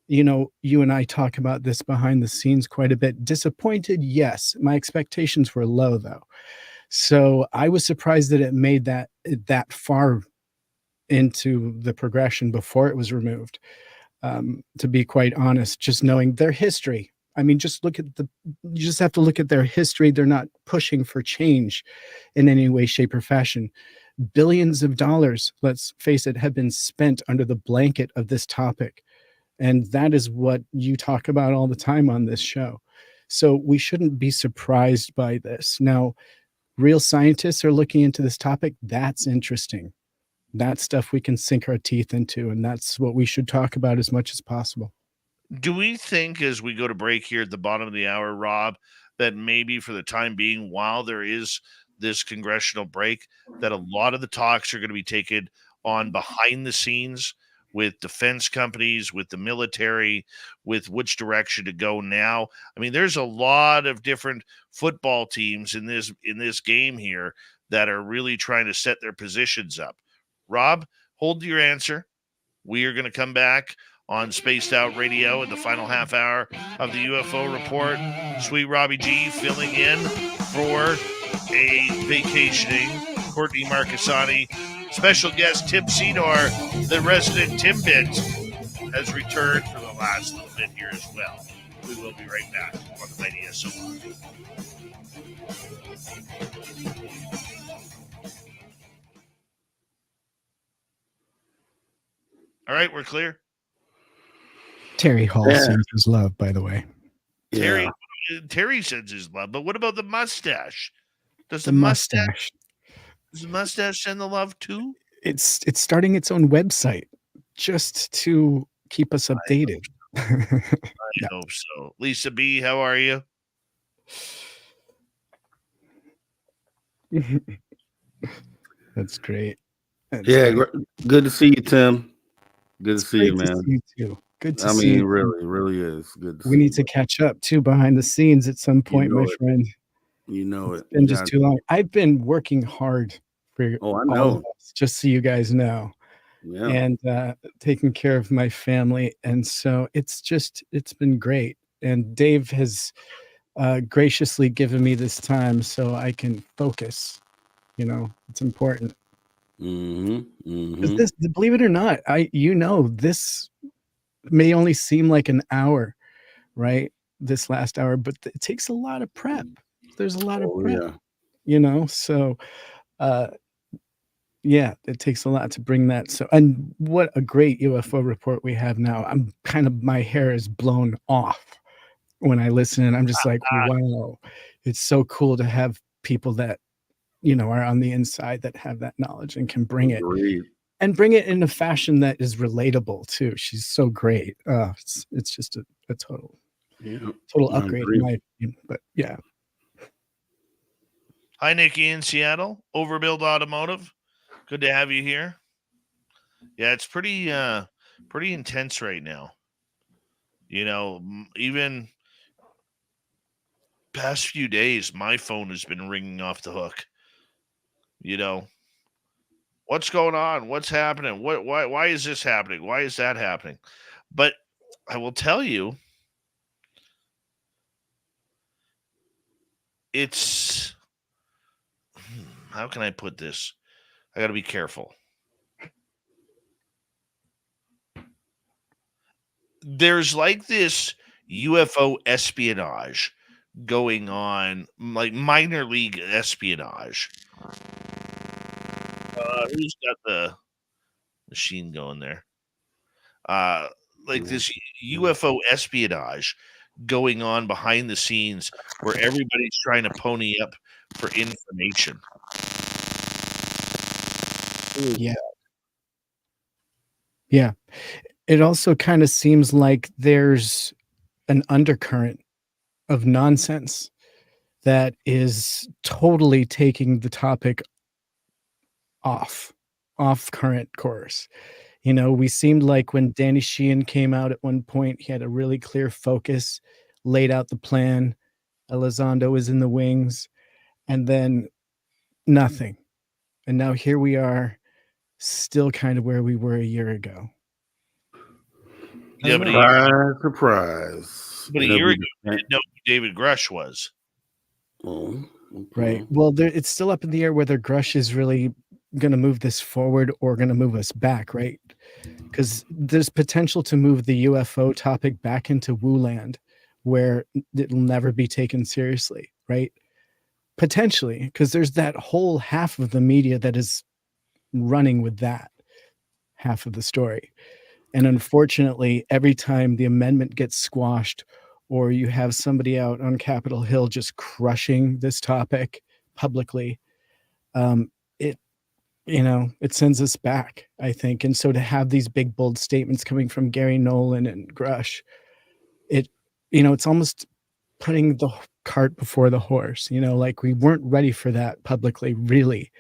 you and I talk about this behind the scenes quite a bit. Disappointed, yes. My expectations were low, though. So I was surprised that it made that far into the progression before it was removed. To be quite honest, just knowing their history. I mean, you just have to look at their history. They're not pushing for change in any way, shape, or fashion. Billions of dollars, let's face it, have been spent under the blanket of this topic. And that is what you talk about all the time on this show. So we shouldn't be surprised by this. Now, real scientists are looking into this topic. That's interesting. That's stuff we can sink our teeth into, and that's what we should talk about as much as possible. Do we think as we go to break here at the bottom of the hour, Rob, that maybe for the time being, while there is this congressional break, that a lot of the talks are going to be taken on behind the scenes with defense companies, with the military, with which direction to go now? I mean, there's a lot of different football teams in this game here that are really trying to set their positions up. Rob, hold your answer. We are going to come back on Spaced Out Radio in the final half hour of the UFO Report. Sweet Robbie G filling in for a vacationing Courtney Marcassani. Special guest Tim Senor, the resident Timbit, has returned for the last little bit here as well. We will be right back on the Mighty SOR. All right, we're clear. Terry Hall sends his love, by the way. Terry, Yeah. Terry senses love, but what about the mustache? Does The mustache. Does the mustache send the love too? It's starting its own website just to keep us updated. I Yeah. hope so. Lisa B, how are you? That's great. That's Yeah, great. good to see you, Tim. Good It's to see you, great to man. see you too. Good to I see mean, you. really is good to We see need you. to catch up too behind the scenes at some You point, my know it. friend. You know It's it. been You just got. too long. I've been working hard for Oh, I all of know. us, just so you guys know, Yeah. and taking care of my family. And so it's been great. And Dave has graciously given me this time so I can focus. It's important. Because this, believe it or not, this may only seem like an hour, right? This last hour, but it takes a lot of prep. There's a lot of prep, so yeah, it takes a lot to bring that. So, and what a great UFO report we have now. My hair is blown off when I listen, and I'm just like, wow, it's so cool to have people that, are on the inside that have that knowledge and can bring it in a fashion that is relatable too. She's so great. It's just a total upgrade in my opinion. But yeah. Hynek in Seattle, Overbuild Automotive. Good to have you here. Yeah, it's pretty intense right now. Even past few days, my phone has been ringing off the hook. What's going on? What's happening? Why is this happening? Why is that happening? But I will tell you, it's how can I put this? I got to be careful. There's like this UFO espionage going on, like minor league espionage. Who's got the machine going there? Like this UFO espionage going on behind the scenes where everybody's trying to pony up for information. Yeah. Yeah. It also kind of seems like there's an undercurrent of nonsense that is totally taking the topic off current course. We seemed like when Danny Sheehan came out at one point, he had a really clear focus, laid out the plan. Elizondo was in the wings, and then nothing. And now here we are, still kind of where we were a year ago. Yeah, Surprise. But a year ago, we didn't know who David Grush was. Oh, right. Well, it's still up in the air whether Grush is really going to move this forward or going to move us back, right? Because there's potential to move the UFO topic back into Wu land, where it'll never be taken seriously, right? Potentially, because there's that whole half of the media that is running with that half of the story. And unfortunately, every time the amendment gets squashed or you have somebody out on Capitol Hill just crushing this topic publicly, it sends us back, I think. And so to have these big, bold statements coming from Gary Nolan and Grush, it's almost putting the cart before the horse, like we weren't ready for that publicly, really.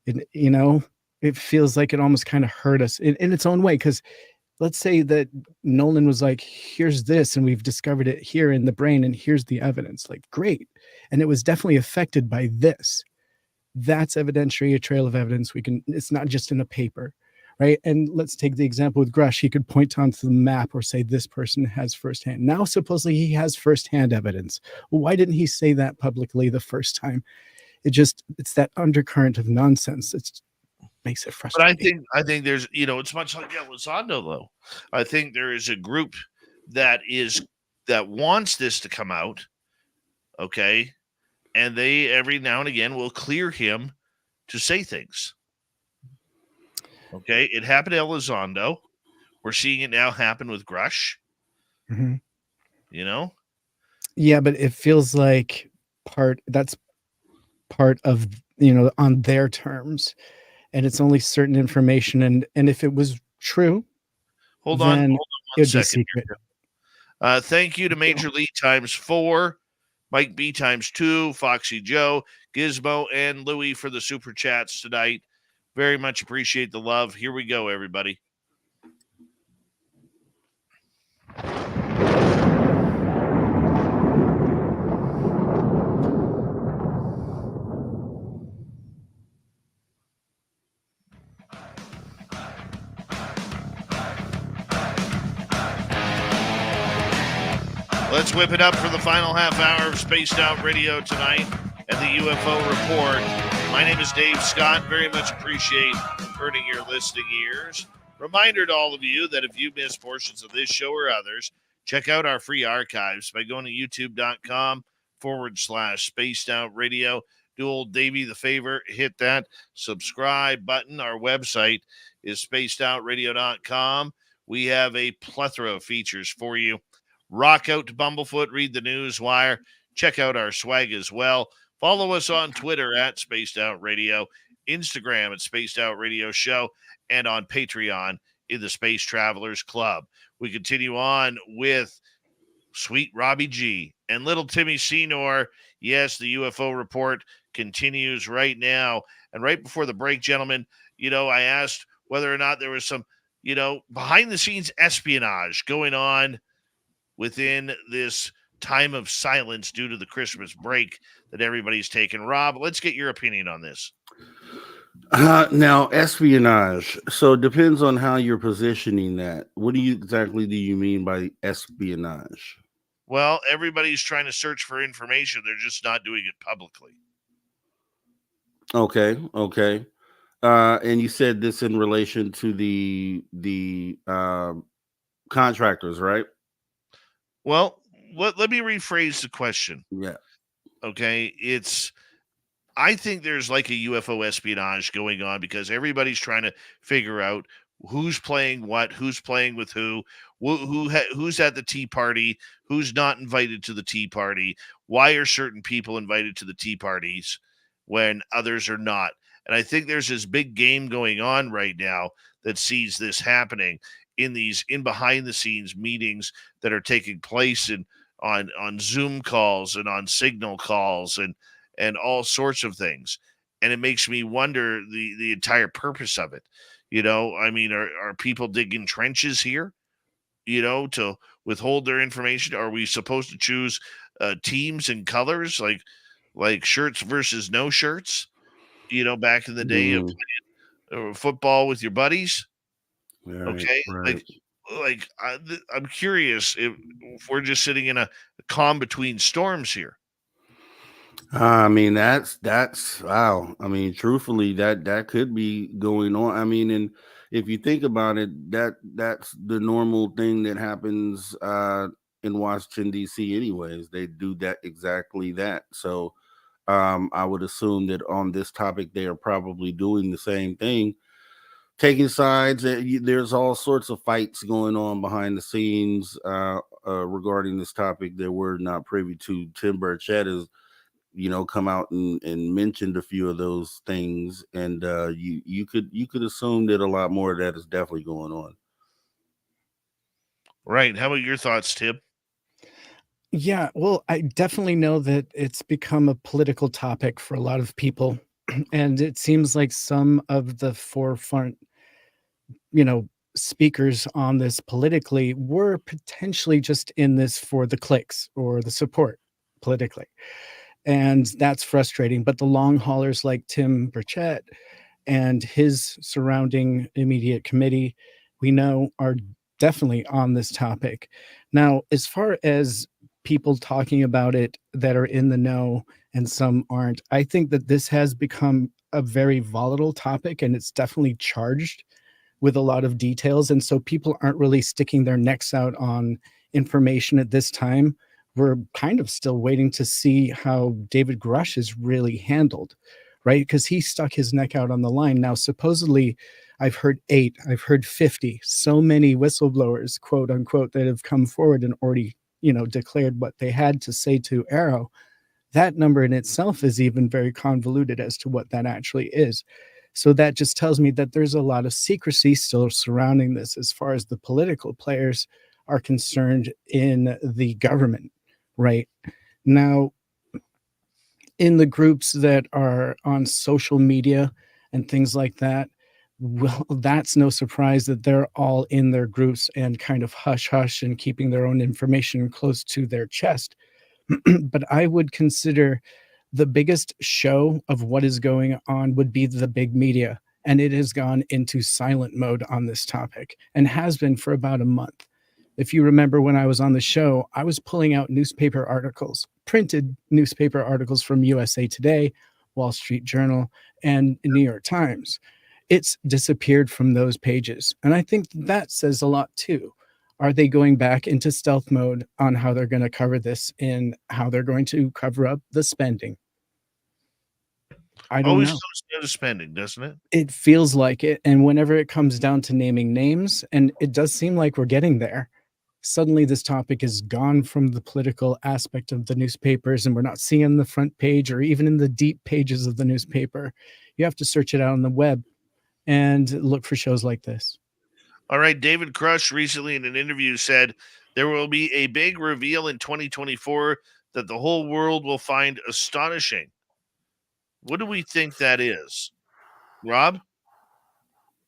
It feels like it almost kind of hurt us in its own way. Because let's say that Nolan was like, here's this, and we've discovered it here in the brain, and here's the evidence. Like, great. And it was definitely affected by this. That's evidentiary, a trail of evidence. It's not just in a paper, right? And let's take the example with Grush. He could point onto the map or say this person has firsthand. Now, supposedly he has firsthand evidence. Well, why didn't he say that publicly the first time? It's that undercurrent of nonsense. It makes it frustrating. But I think there's, it's much like Elizondo, though. I think there is a group that wants this to come out, okay? And they every now and again will clear him to say things. Okay, it happened to Elizondo. We're seeing it now happen with Grush. Mm-hmm. Yeah, but it feels like that's part of, on their terms, and it's only certain information. And if it was true, Hold on then one it would be second. secret. Thank you to Major Lee ×4, Mike B ×2, Foxy Joe, Gizmo, and Louie for the super chats tonight. Very much appreciate the love. Here we go, everybody. Let's whip it up for the final half hour of Spaced Out Radio tonight and the UFO Report. My name is Dave Scott. Very much appreciate earning your listening ears. Reminder to all of you that if you miss portions of this show or others, check out our free archives by going to youtube.com/Spaced Out Radio. Do old Davey the favor, hit that subscribe button. Our website is spacedoutradio.com. We have a plethora of features for you. Rock out to Bumblefoot, read the news wire, check out our swag as well. Follow us on Twitter at Spaced Out Radio, Instagram at Spaced Out Radio Show, and on Patreon in the Space Travelers Club. We continue on with Sweet Robbie G and Little Timmy Senor. Yes, the UFO Report continues right now. And right before the break, gentlemen, I asked whether or not there was some, behind-the-scenes espionage going on within this time of silence due to the Christmas break that everybody's taken. Rob, let's get your opinion on this. Now, espionage. So it depends on how you're positioning that. What do you mean by espionage? Well, everybody's trying to search for information. They're just not doing it publicly. Okay. And you said this in relation to the contractors, right? Well, let me rephrase the question. Yeah. Okay. I think there's like a UFO espionage going on because everybody's trying to figure out who's playing what, who's playing with who's at the tea party, who's not invited to the tea party. Why are certain people invited to the tea parties when others are not? And I think there's this big game going on right now that sees this happening in behind the scenes meetings that are taking place on Zoom calls and on Signal calls and all sorts of things. And it makes me wonder the entire purpose of it. Are people digging trenches here, to withhold their information? Are we supposed to choose teams and colors like shirts versus no shirts, back in the day of playing football with your buddies? Right, okay. Right. I'm curious if we're just sitting in a calm between storms here. That's wow. Truthfully, that could be going on. And if you think about it, that's the normal thing that happens in Washington, D.C. anyways. They do exactly that. So I would assume that on this topic, they are probably doing the same thing, taking sides. There's all sorts of fights going on behind the scenes regarding this topic that we're not privy to. Tim Burchett has, come out and mentioned a few of those things, and you could assume that a lot more of that is definitely going on. Right. How about your thoughts, Tim? Yeah, well, I definitely know that it's become a political topic for a lot of people. And it seems like some of the forefront, speakers on this politically were potentially just in this for the clicks or the support politically. And that's frustrating. But the long haulers like Tim Burchett and his surrounding immediate committee, we know are definitely on this topic. Now, as far as people talking about it that are in the know and some aren't, I think that this has become a very volatile topic, and it's definitely charged with a lot of details. And so people aren't really sticking their necks out on information at this time. We're kind of still waiting to see how David Grush is really handled, right? Because he stuck his neck out on the line. Now, supposedly, I've heard 8, I've heard 50, so many whistleblowers, quote unquote, that have come forward and already declared what they had to say to Arrow, that number in itself is even very convoluted as to what that actually is. So that just tells me that there's a lot of secrecy still surrounding this as far as the political players are concerned in the government, right? Now, in the groups that are on social media and things like that, well, that's no surprise that they're all in their groups and kind of hush hush and keeping their own information close to their chest. But I would consider the biggest show of what is going on would be the big media. And it has gone into silent mode on this topic and has been for about a month. If you remember when I was on the show, I was pulling out newspaper articles, printed newspaper articles from USA Today, Wall Street Journal, and New York Times. It's disappeared from those pages. And I think that says a lot too. Are they going back into stealth mode on how they're going to cover this and how they're going to cover up the spending? I don't Always know. comes down to spending, doesn't it? It feels like it. And whenever it comes down to naming names, and it does seem like we're getting there, suddenly this topic is gone from the political aspect of the newspapers, and we're not seeing it on the front page or even in the deep pages of the newspaper. You have to search it out on the web and look for shows like this. All right. David Crush recently in an interview said there will be a big reveal in 2024 that the whole world will find astonishing. What do we think that is? Rob?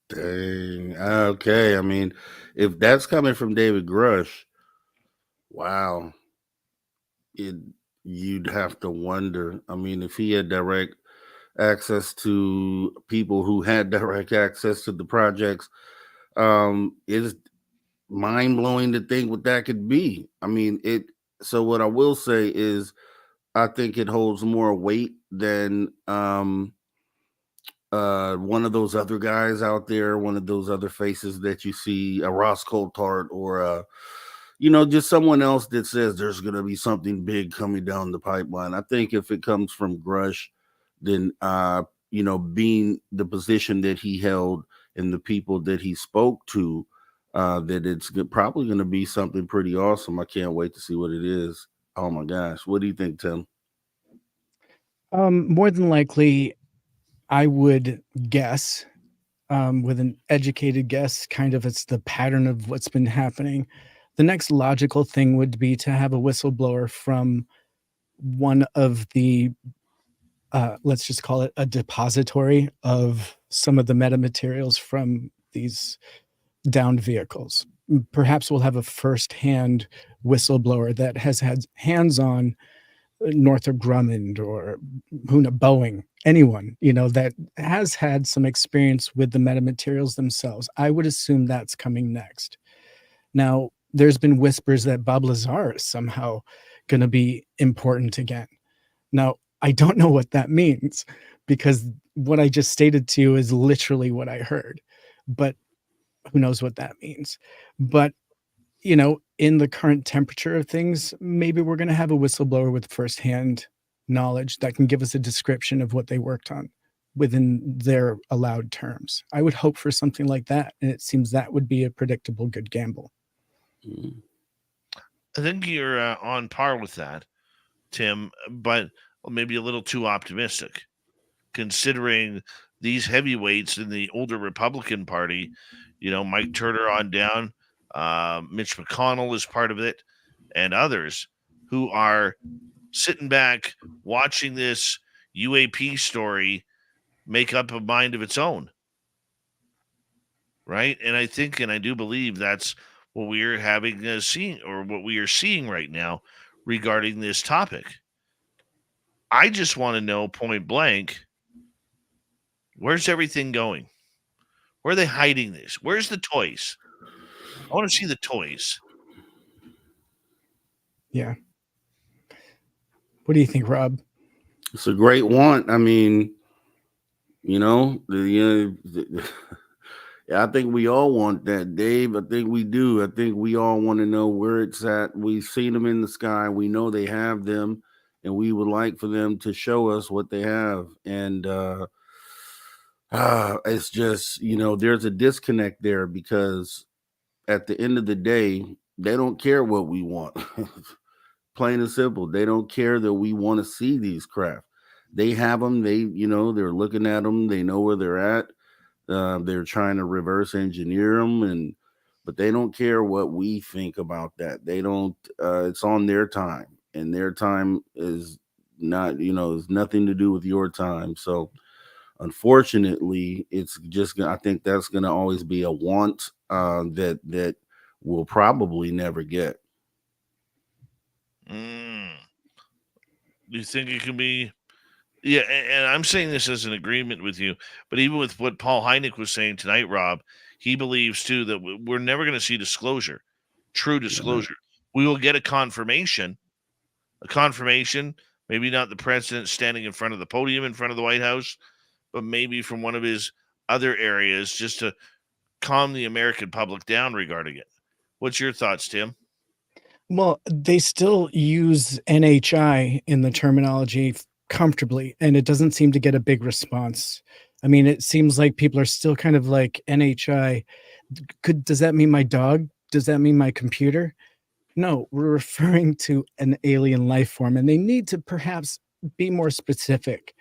Dang. Okay. I mean, if that's coming from David Grush, wow. You'd have to wonder. I mean, if he had direct access to people who had direct access to the projects, it's mind-blowing to think what that could be. I mean, so what I will say is I think it holds more weight than one of those other guys out there, one of those other faces that you see, a Ross Coulthard or just someone else that says there's going to be something big coming down the pipeline. I think if it comes from Grush, then being the position that he held and the people that he spoke to, that it's probably going to be something pretty awesome. I can't wait to see what it is. Oh my gosh. What do you think, Tim? More than likely, I would guess, with an educated guess, kind of it's the pattern of what's been happening. The next logical thing would be to have a whistleblower from one of the, let's just call it a depository of some of the metamaterials from these downed vehicles. Perhaps we'll have a first-hand whistleblower that has had hands-on Northrop Grumman or Boeing, anyone, that has had some experience with the metamaterials themselves. I would assume that's coming next. Now, there's been whispers that Bob Lazar is somehow going to be important again. Now, I don't know what that means because what I just stated to you is literally what I heard, but who knows what that means. But, in the current temperature of things, maybe we're going to have a whistleblower with firsthand knowledge that can give us a description of what they worked on within their allowed terms. I would hope for something like that, and it seems that would be a predictable good gamble. I think you're on par with that, Tim, but maybe a little too optimistic, considering these heavyweights in the older Republican Party, Mike Turner on down, Mitch McConnell is part of it, and others who are sitting back watching this UAP story make up a mind of its own. Right? And I think, and I do believe that's what we are what we are seeing right now regarding this topic. I just want to know point blank, where's everything going? Where are they hiding this? Where's the toys? I want to see the toys. Yeah. What do you think, Rob? It's a great want. I mean, I think we all want that, Dave. I think we do. I think we all want to know where it's at. We've seen them in the sky. We know they have them, and we would like for them to show us what they have. And it's just, there's a disconnect there because at the end of the day, They don't care what we want. Plain and simple. They don't care that we want to see these craft. They have them. They're looking at them. They know where they're at. They're trying to reverse engineer them, but they don't care what we think about that. They don't. It's on their time, and their time is not. Is nothing to do with your time. So, unfortunately, it's just. I think that's going to always be a want that we'll probably never get. Do you think it can be? Yeah, and I'm saying this as an agreement with you, but even with what Paul Hynek was saying tonight, Rob, he believes too that we're never going to see disclosure, true disclosure. We will get a confirmation, maybe not the president standing in front of the podium in front of the White House, but maybe from one of his other areas just to calm the American public down regarding it. What's your thoughts, Tim? Well, they still use NHI in the terminology comfortably, and it doesn't seem to get a big response. I mean, it seems like people are still kind of like, NHI. Does that mean my dog? Does that mean my computer? No, we're referring to an alien life form, and they need to perhaps be more specific,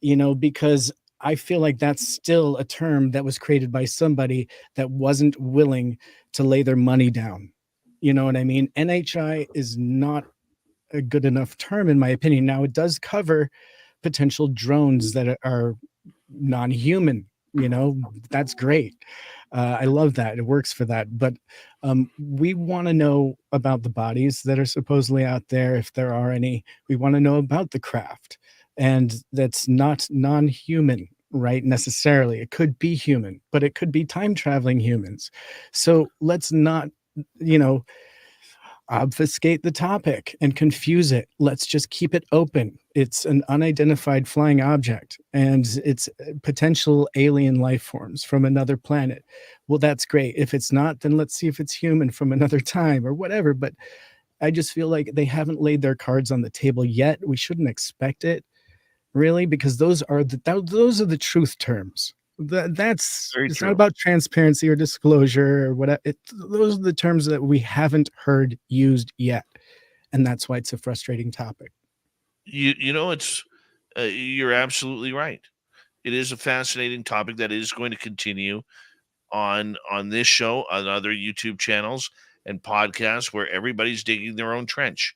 because I feel like that's still a term that was created by somebody that wasn't willing to lay their money down. You know what I mean? NHI is not a good enough term, in my opinion. Now, it does cover potential drones that are non-human. That's great. I love that. It works for that. But we want to know about the bodies that are supposedly out there, if there are any. We want to know about the craft. And that's not non-human, right? Necessarily. It could be human, but it could be time-traveling humans. So let's not obfuscate the topic and confuse it. Let's just keep it open. It's an unidentified flying object, and it's potential alien life forms from another planet. Well, that's great. If it's not, then let's see if it's human from another time or whatever. But I just feel like they haven't laid their cards on the table yet. We shouldn't expect it, really, because those are the truth terms. It's not about transparency or disclosure or whatever. Those are the terms that we haven't heard used yet, and that's why it's a frustrating topic. It's you're absolutely right. It is a fascinating topic that is going to continue on this show, on other YouTube channels and podcasts, where everybody's digging their own trench,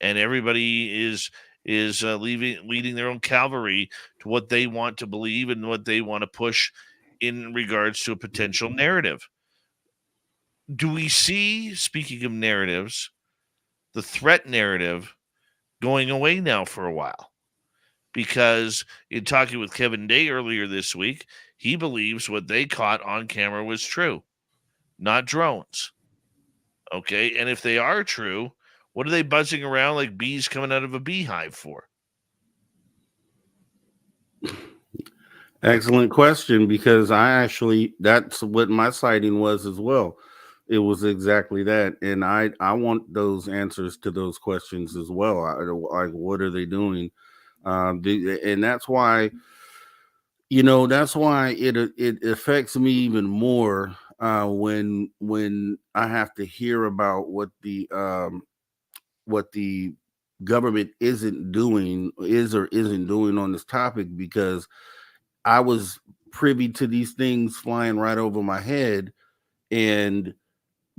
and everybody is leading their own cavalry to what they want to believe and what they want to push in regards to a potential narrative. Do we see, speaking of narratives, the threat narrative going away now for a while? Because in talking with Kevin Day earlier this week, he believes what they caught on camera was true, not drones. Okay, and if they are true, what are they buzzing around like bees coming out of a beehive for? Excellent question, because that's what my sighting was as well. It was exactly that. And I want those answers to those questions as well. Like, what are they doing? And that's why, it affects me even more when I have to hear about what the government is or isn't doing on this topic, because I was privy to these things flying right over my head, and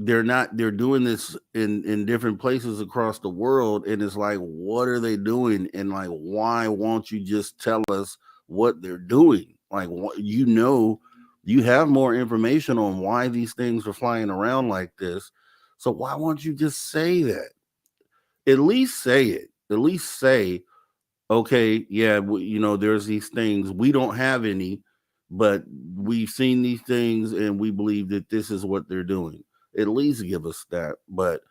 they're doing this in different places across the world. And it's like, what are they doing? And like, why won't you just tell us what they're doing? Like, you have more information on why these things are flying around like this. So why won't you just say that? At least say it. At least say, okay, yeah, there's these things. We don't have any, but we've seen these things and we believe that this is what they're doing. At least give us that. But,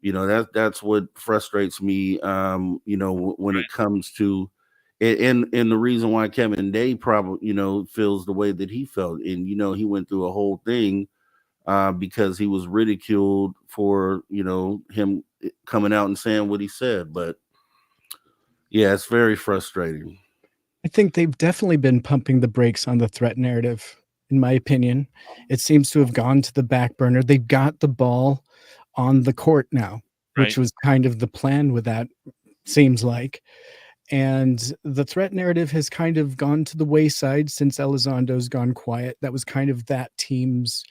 that's what frustrates me, when it comes to, and the reason why Kevin Day probably, feels the way that he felt. And, he went through a whole thing because he was ridiculed for, him coming out and saying what he said. But yeah, it's very frustrating. I think they've definitely been pumping the brakes on the threat narrative, in my opinion. It seems to have gone to the back burner. They've got the ball on the court now, which Right. was kind of the plan with that, seems like. And the threat narrative has kind of gone to the wayside since Elizondo's gone quiet. That was kind of that team's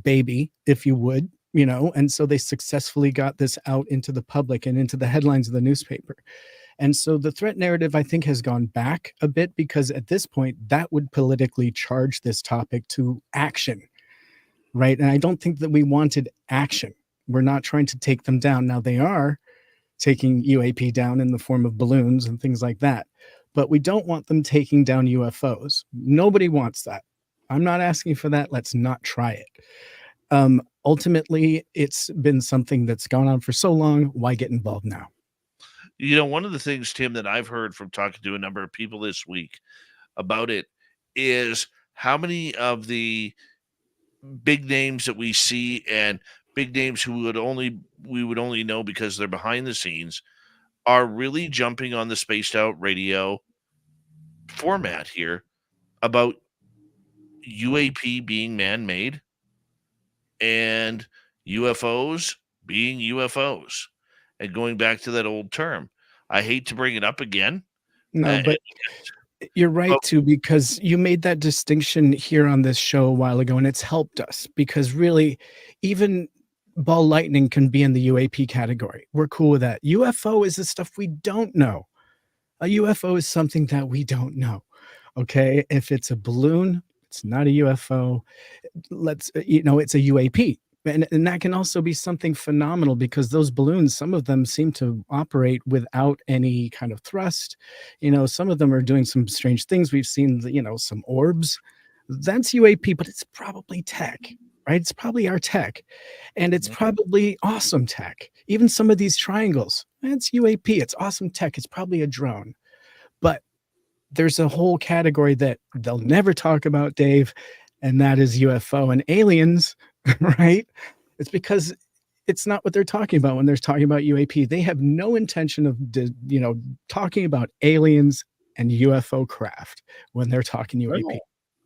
baby, if you would, and so they successfully got this out into the public and into the headlines of the newspaper. And so the threat narrative, I think, has gone back a bit, because at this point, that would politically charge this topic to action, right? And I don't think that we wanted action. We're not trying to take them down. Now, they are taking UAP down in the form of balloons and things like that, but we don't want them taking down UFOs. Nobody wants that. I'm not asking for that. Let's not try it. Ultimately, it's been something that's gone on for so long. Why get involved now? One of the things, Tim, that I've heard from talking to a number of people this week about it is how many of the big names that we see, and big names who we would only know because they're behind the scenes, are really jumping on the Spaced Out Radio format here about UAP being man-made and UFOs being UFOs, and going back to that old term. I hate to bring it up again. No, but you're right too, because you made that distinction here on this show a while ago, and it's helped us, because really, even ball lightning can be in the UAP category. We're cool with that. UFO is the stuff we don't know. A UFO is something that we don't know. Okay, if it's a balloon, it's not a UFO. It's a UAP. And that can also be something phenomenal, because those balloons, some of them seem to operate without any kind of thrust. Some of them are doing some strange things. We've seen, some orbs. That's UAP, but it's probably tech, right? It's probably our tech. And it's probably awesome tech. Even some of these triangles, it's UAP. It's awesome tech. It's probably a drone. But there's a whole category that they'll never talk about, Dave, and that is UFO and aliens. Right? It's because it's not what they're talking about when they're talking about UAP. They have no intention of, talking about aliens and UFO craft when they're talking UAP. No.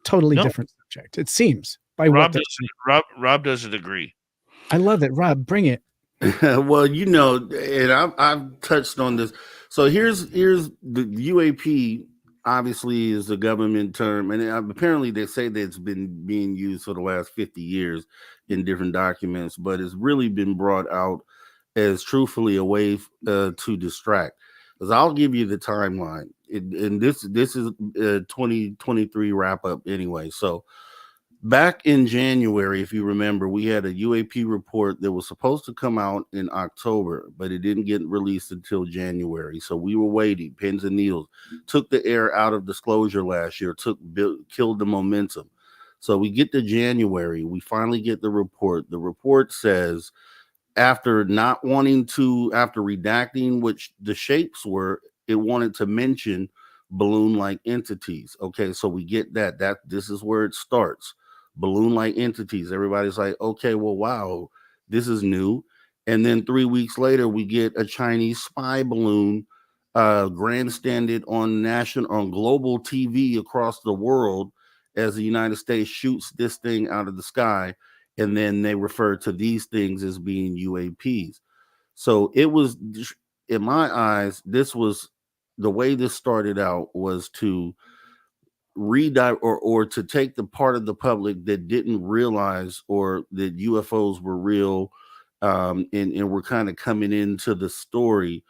Totally different subject, it seems. By Rob doesn't agree. I love it. Rob, bring it. Well, and I've touched on this. So here's the UAP. Obviously, is a government term, and apparently they say that it's been being used for the last 50 years in different documents, but it's really been brought out as truthfully a way to distract. Because I'll give you the timeline, and this is a 2023 wrap up anyway. So back in January, if you remember, we had a UAP report that was supposed to come out in October, but it didn't get released until January. So we were waiting, pins and needles, took the air out of disclosure last year, killed the momentum. So we get to January, we finally get the report. The report says, after redacting which the shapes were, it wanted to mention balloon-like entities. Okay, so we get that this is where it starts. Balloon-like entities. Everybody's like, okay, well, wow, this is new. And then 3 weeks later, we get a Chinese spy balloon grandstanded on global TV across the world as the United States shoots this thing out of the sky. And then they refer to these things as being UAPs. So it was, in my eyes, this was the way this started out, was to or to take the part of the public that didn't realize or that UFOs were real, and we're kind of coming into the story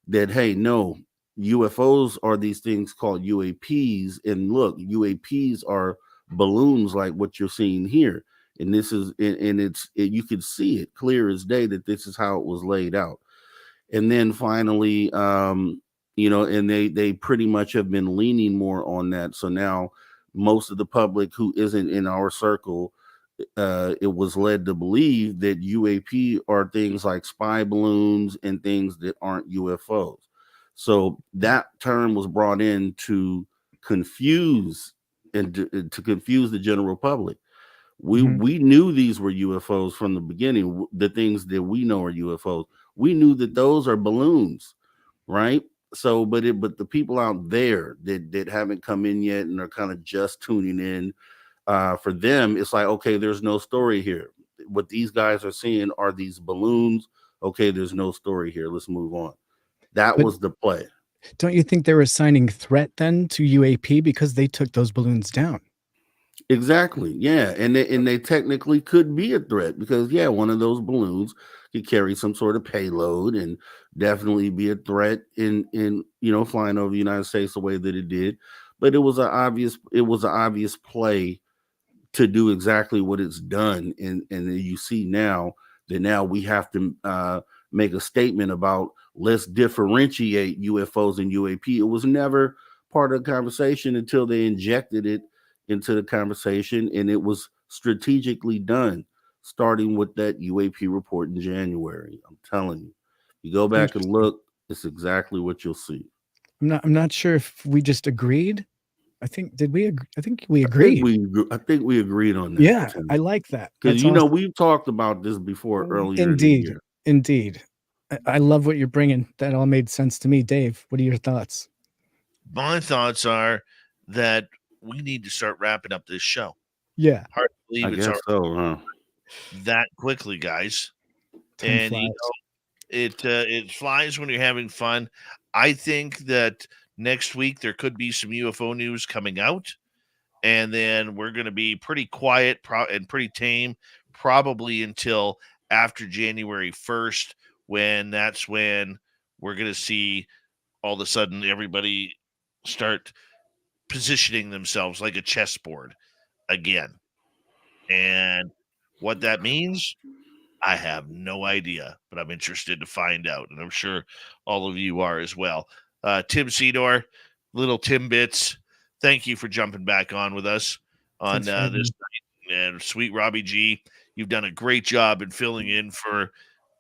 that, hey, no, UFOs are these things called UAPs, and look, UAPs are balloons like what you're seeing here, and this is you could see it clear as day that this is how it was laid out. And then finally, and they pretty much have been leaning more on that. So now most of the public who isn't in our circle, it was led to believe that UAP are things like spy balloons and things that aren't UFOs. So that term was brought in to confuse to confuse the general public. We knew these were UFOs from the beginning. The things that we know are UFOs, we knew that those are balloons, right? So, but the people out there that haven't come in yet and are kind of just tuning in, for them, it's like, okay, there's no story here. what these guys are seeing are these balloons. Okay, there's no story here. Let's move on. That But was the play. don't you think they were assigning threat then to UAP because they took those balloons down? Exactly. Yeah. And they technically could be a threat because, yeah, one of those balloons could carry some sort of payload and definitely be a threat in flying over the United States the way that it did. But it was an obvious play to do exactly what it's done. And you see now that now we have to make a statement about let's differentiate UFOs and UAP. It was never part of the conversation until they injected it into the conversation, and it was strategically done, starting with that UAP report in January. I'm telling you, you go back and look, it's exactly what you'll see. I'm not sure if we just agreed. I think we agreed. I think we agreed on that. Yeah, I like that. Because That's awesome. we've talked about this before earlier in the year. Indeed. I love what you're bringing. That all made sense to me. Dave, what are your thoughts? My thoughts are that we need to start wrapping up this show. Yeah. Hard to believe I it's guess so, huh? that quickly, guys. Time And it flies when you're having fun. I think that next week there could be some UFO news coming out, and then we're going to be pretty quiet and pretty tame, probably until after January 1st, that's when we're going to see all of a sudden everybody start positioning themselves like a chessboard again. And what that means, I have no idea, but I'm interested to find out. And I'm sure all of you are as well. Tim Cedar, little Tim Bits, thank you for jumping back on with us on this night. And sweet Robbie G, you've done a great job in filling in for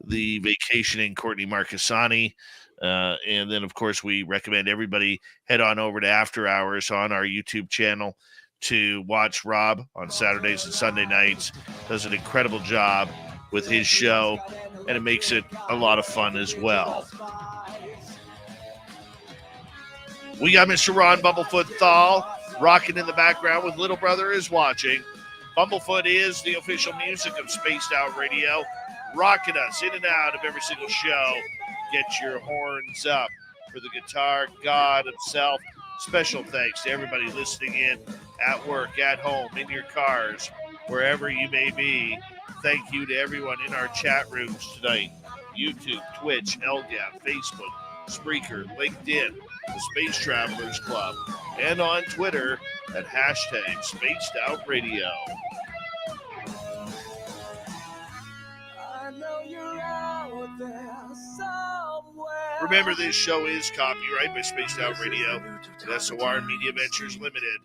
the vacationing Courtney Marcassani. And then, of course, we recommend everybody head on over to After Hours on our YouTube channel to watch Rob on Saturdays and Sunday nights. Does an incredible job with his show, and it makes it a lot of fun as well. We got Mr. Ron Bumblefoot Thal rocking in the background with Little Brother Is Watching. Bumblefoot is the official music of Spaced Out Radio, rocking us in and out of every single show. Get your horns up for the guitar god himself. Special thanks to everybody listening in at work, at home, in your cars, wherever you may be. Thank you to everyone in our chat rooms tonight. YouTube, Twitch, LGAP, Facebook, Spreaker, LinkedIn, the Space Travelers Club, and on Twitter at hashtag Spaced Out Radio. Remember, this show is copyright by Spaced Out Radio and SOR Media Ventures Limited.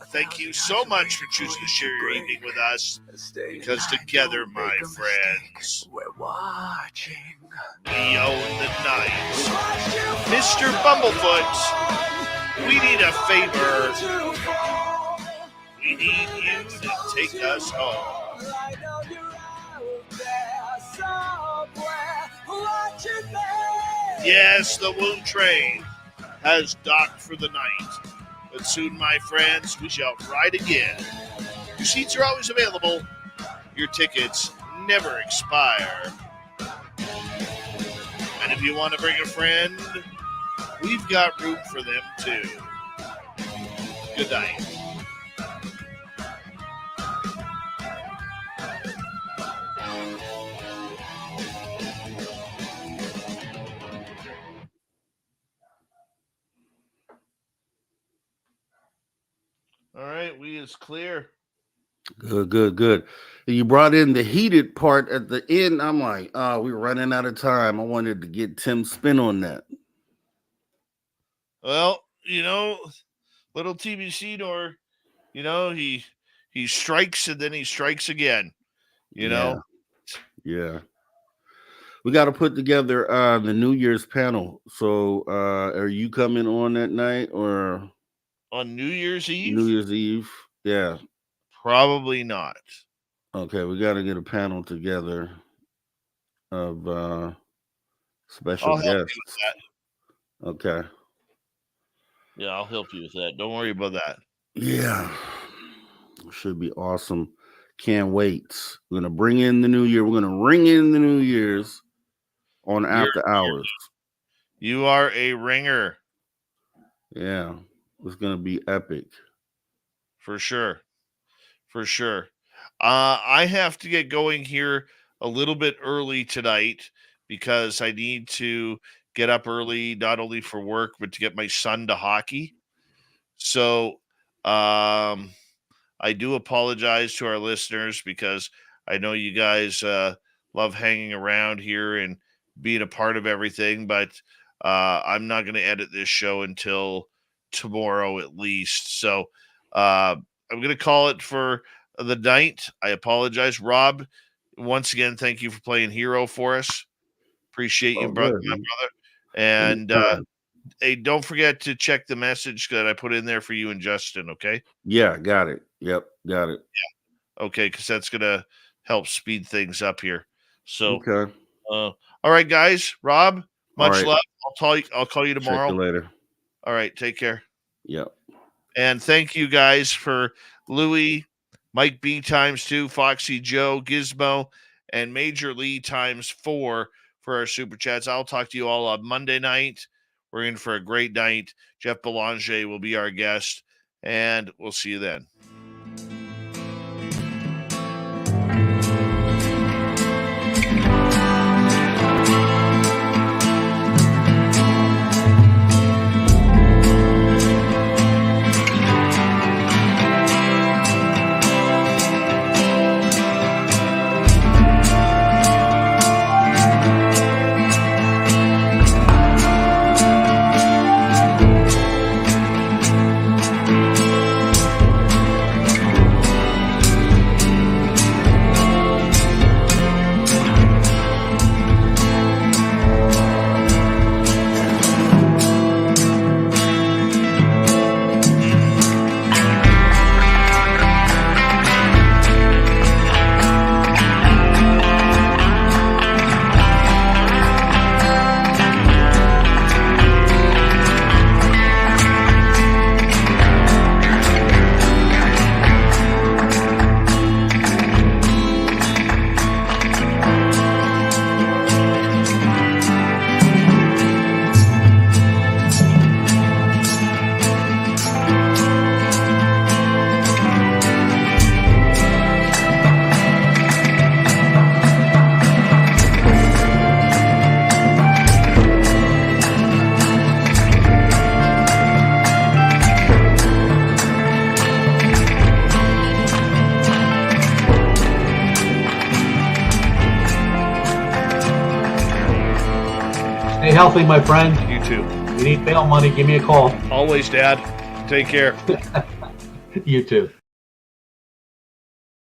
Thank you so much for choosing to share your evening with us, because together, my friends, we're watching. We own the night. Mr. Bumblefoot, we need a favor. We need you to take us home. Yes, the Woo Train has docked for the night. But soon, my friends, we shall ride again. Your seats are always available. Your tickets never expire. And if you want to bring a friend, we've got room for them too. Good night. All right, we is clear. Good. You brought in the heated part at the end. I'm like, oh, we're running out of time. I wanted to get Tim's spin on that. Well, little TBC or, he strikes and then he strikes again, know? Yeah. We got to put together the New Year's panel. So are you coming on that night or? On New Year's Eve? New Year's Eve, yeah. Probably not. Okay, we got to get a panel together of special I'll help guests. you with that. Okay. Yeah, I'll help you with that. Don't worry about that. Yeah. Should be awesome. Can't wait. We're going to bring in the new year. We're going to ring in the New Year's on After Hours. You are a ringer. Yeah, it's going to be epic. For sure. I have to get going here a little bit early tonight because I need to get up early, not only for work, but to get my son to hockey. So I do apologize to our listeners because I know you guys love hanging around here and being a part of everything, but I'm not going to edit this show until tomorrow at least. So I'm going to call it for the night. I apologize. Rob, once again, thank you for playing hero for us. Appreciate you, brother, my brother. And hey, don't forget to check the message that I put in there for you and Justin, okay? Yeah, got it. Yep, got it. Yeah. Okay, because that's going to help speed things up here. So, okay. All right, guys. Rob, much right. love. I'll call you tomorrow. Check you later. All right, take care. Yep. And thank you guys for Louie, Mike B ×2, Foxy Joe, Gizmo, and Major Lee ×4 for our super chats. I'll talk to you all on Monday night. We're in for a great night. Jeff Belanger will be our guest, and we'll see you then. Stay healthy, my friend. You too. If you need bail money, give me a call. Always, Dad. Take care. You too.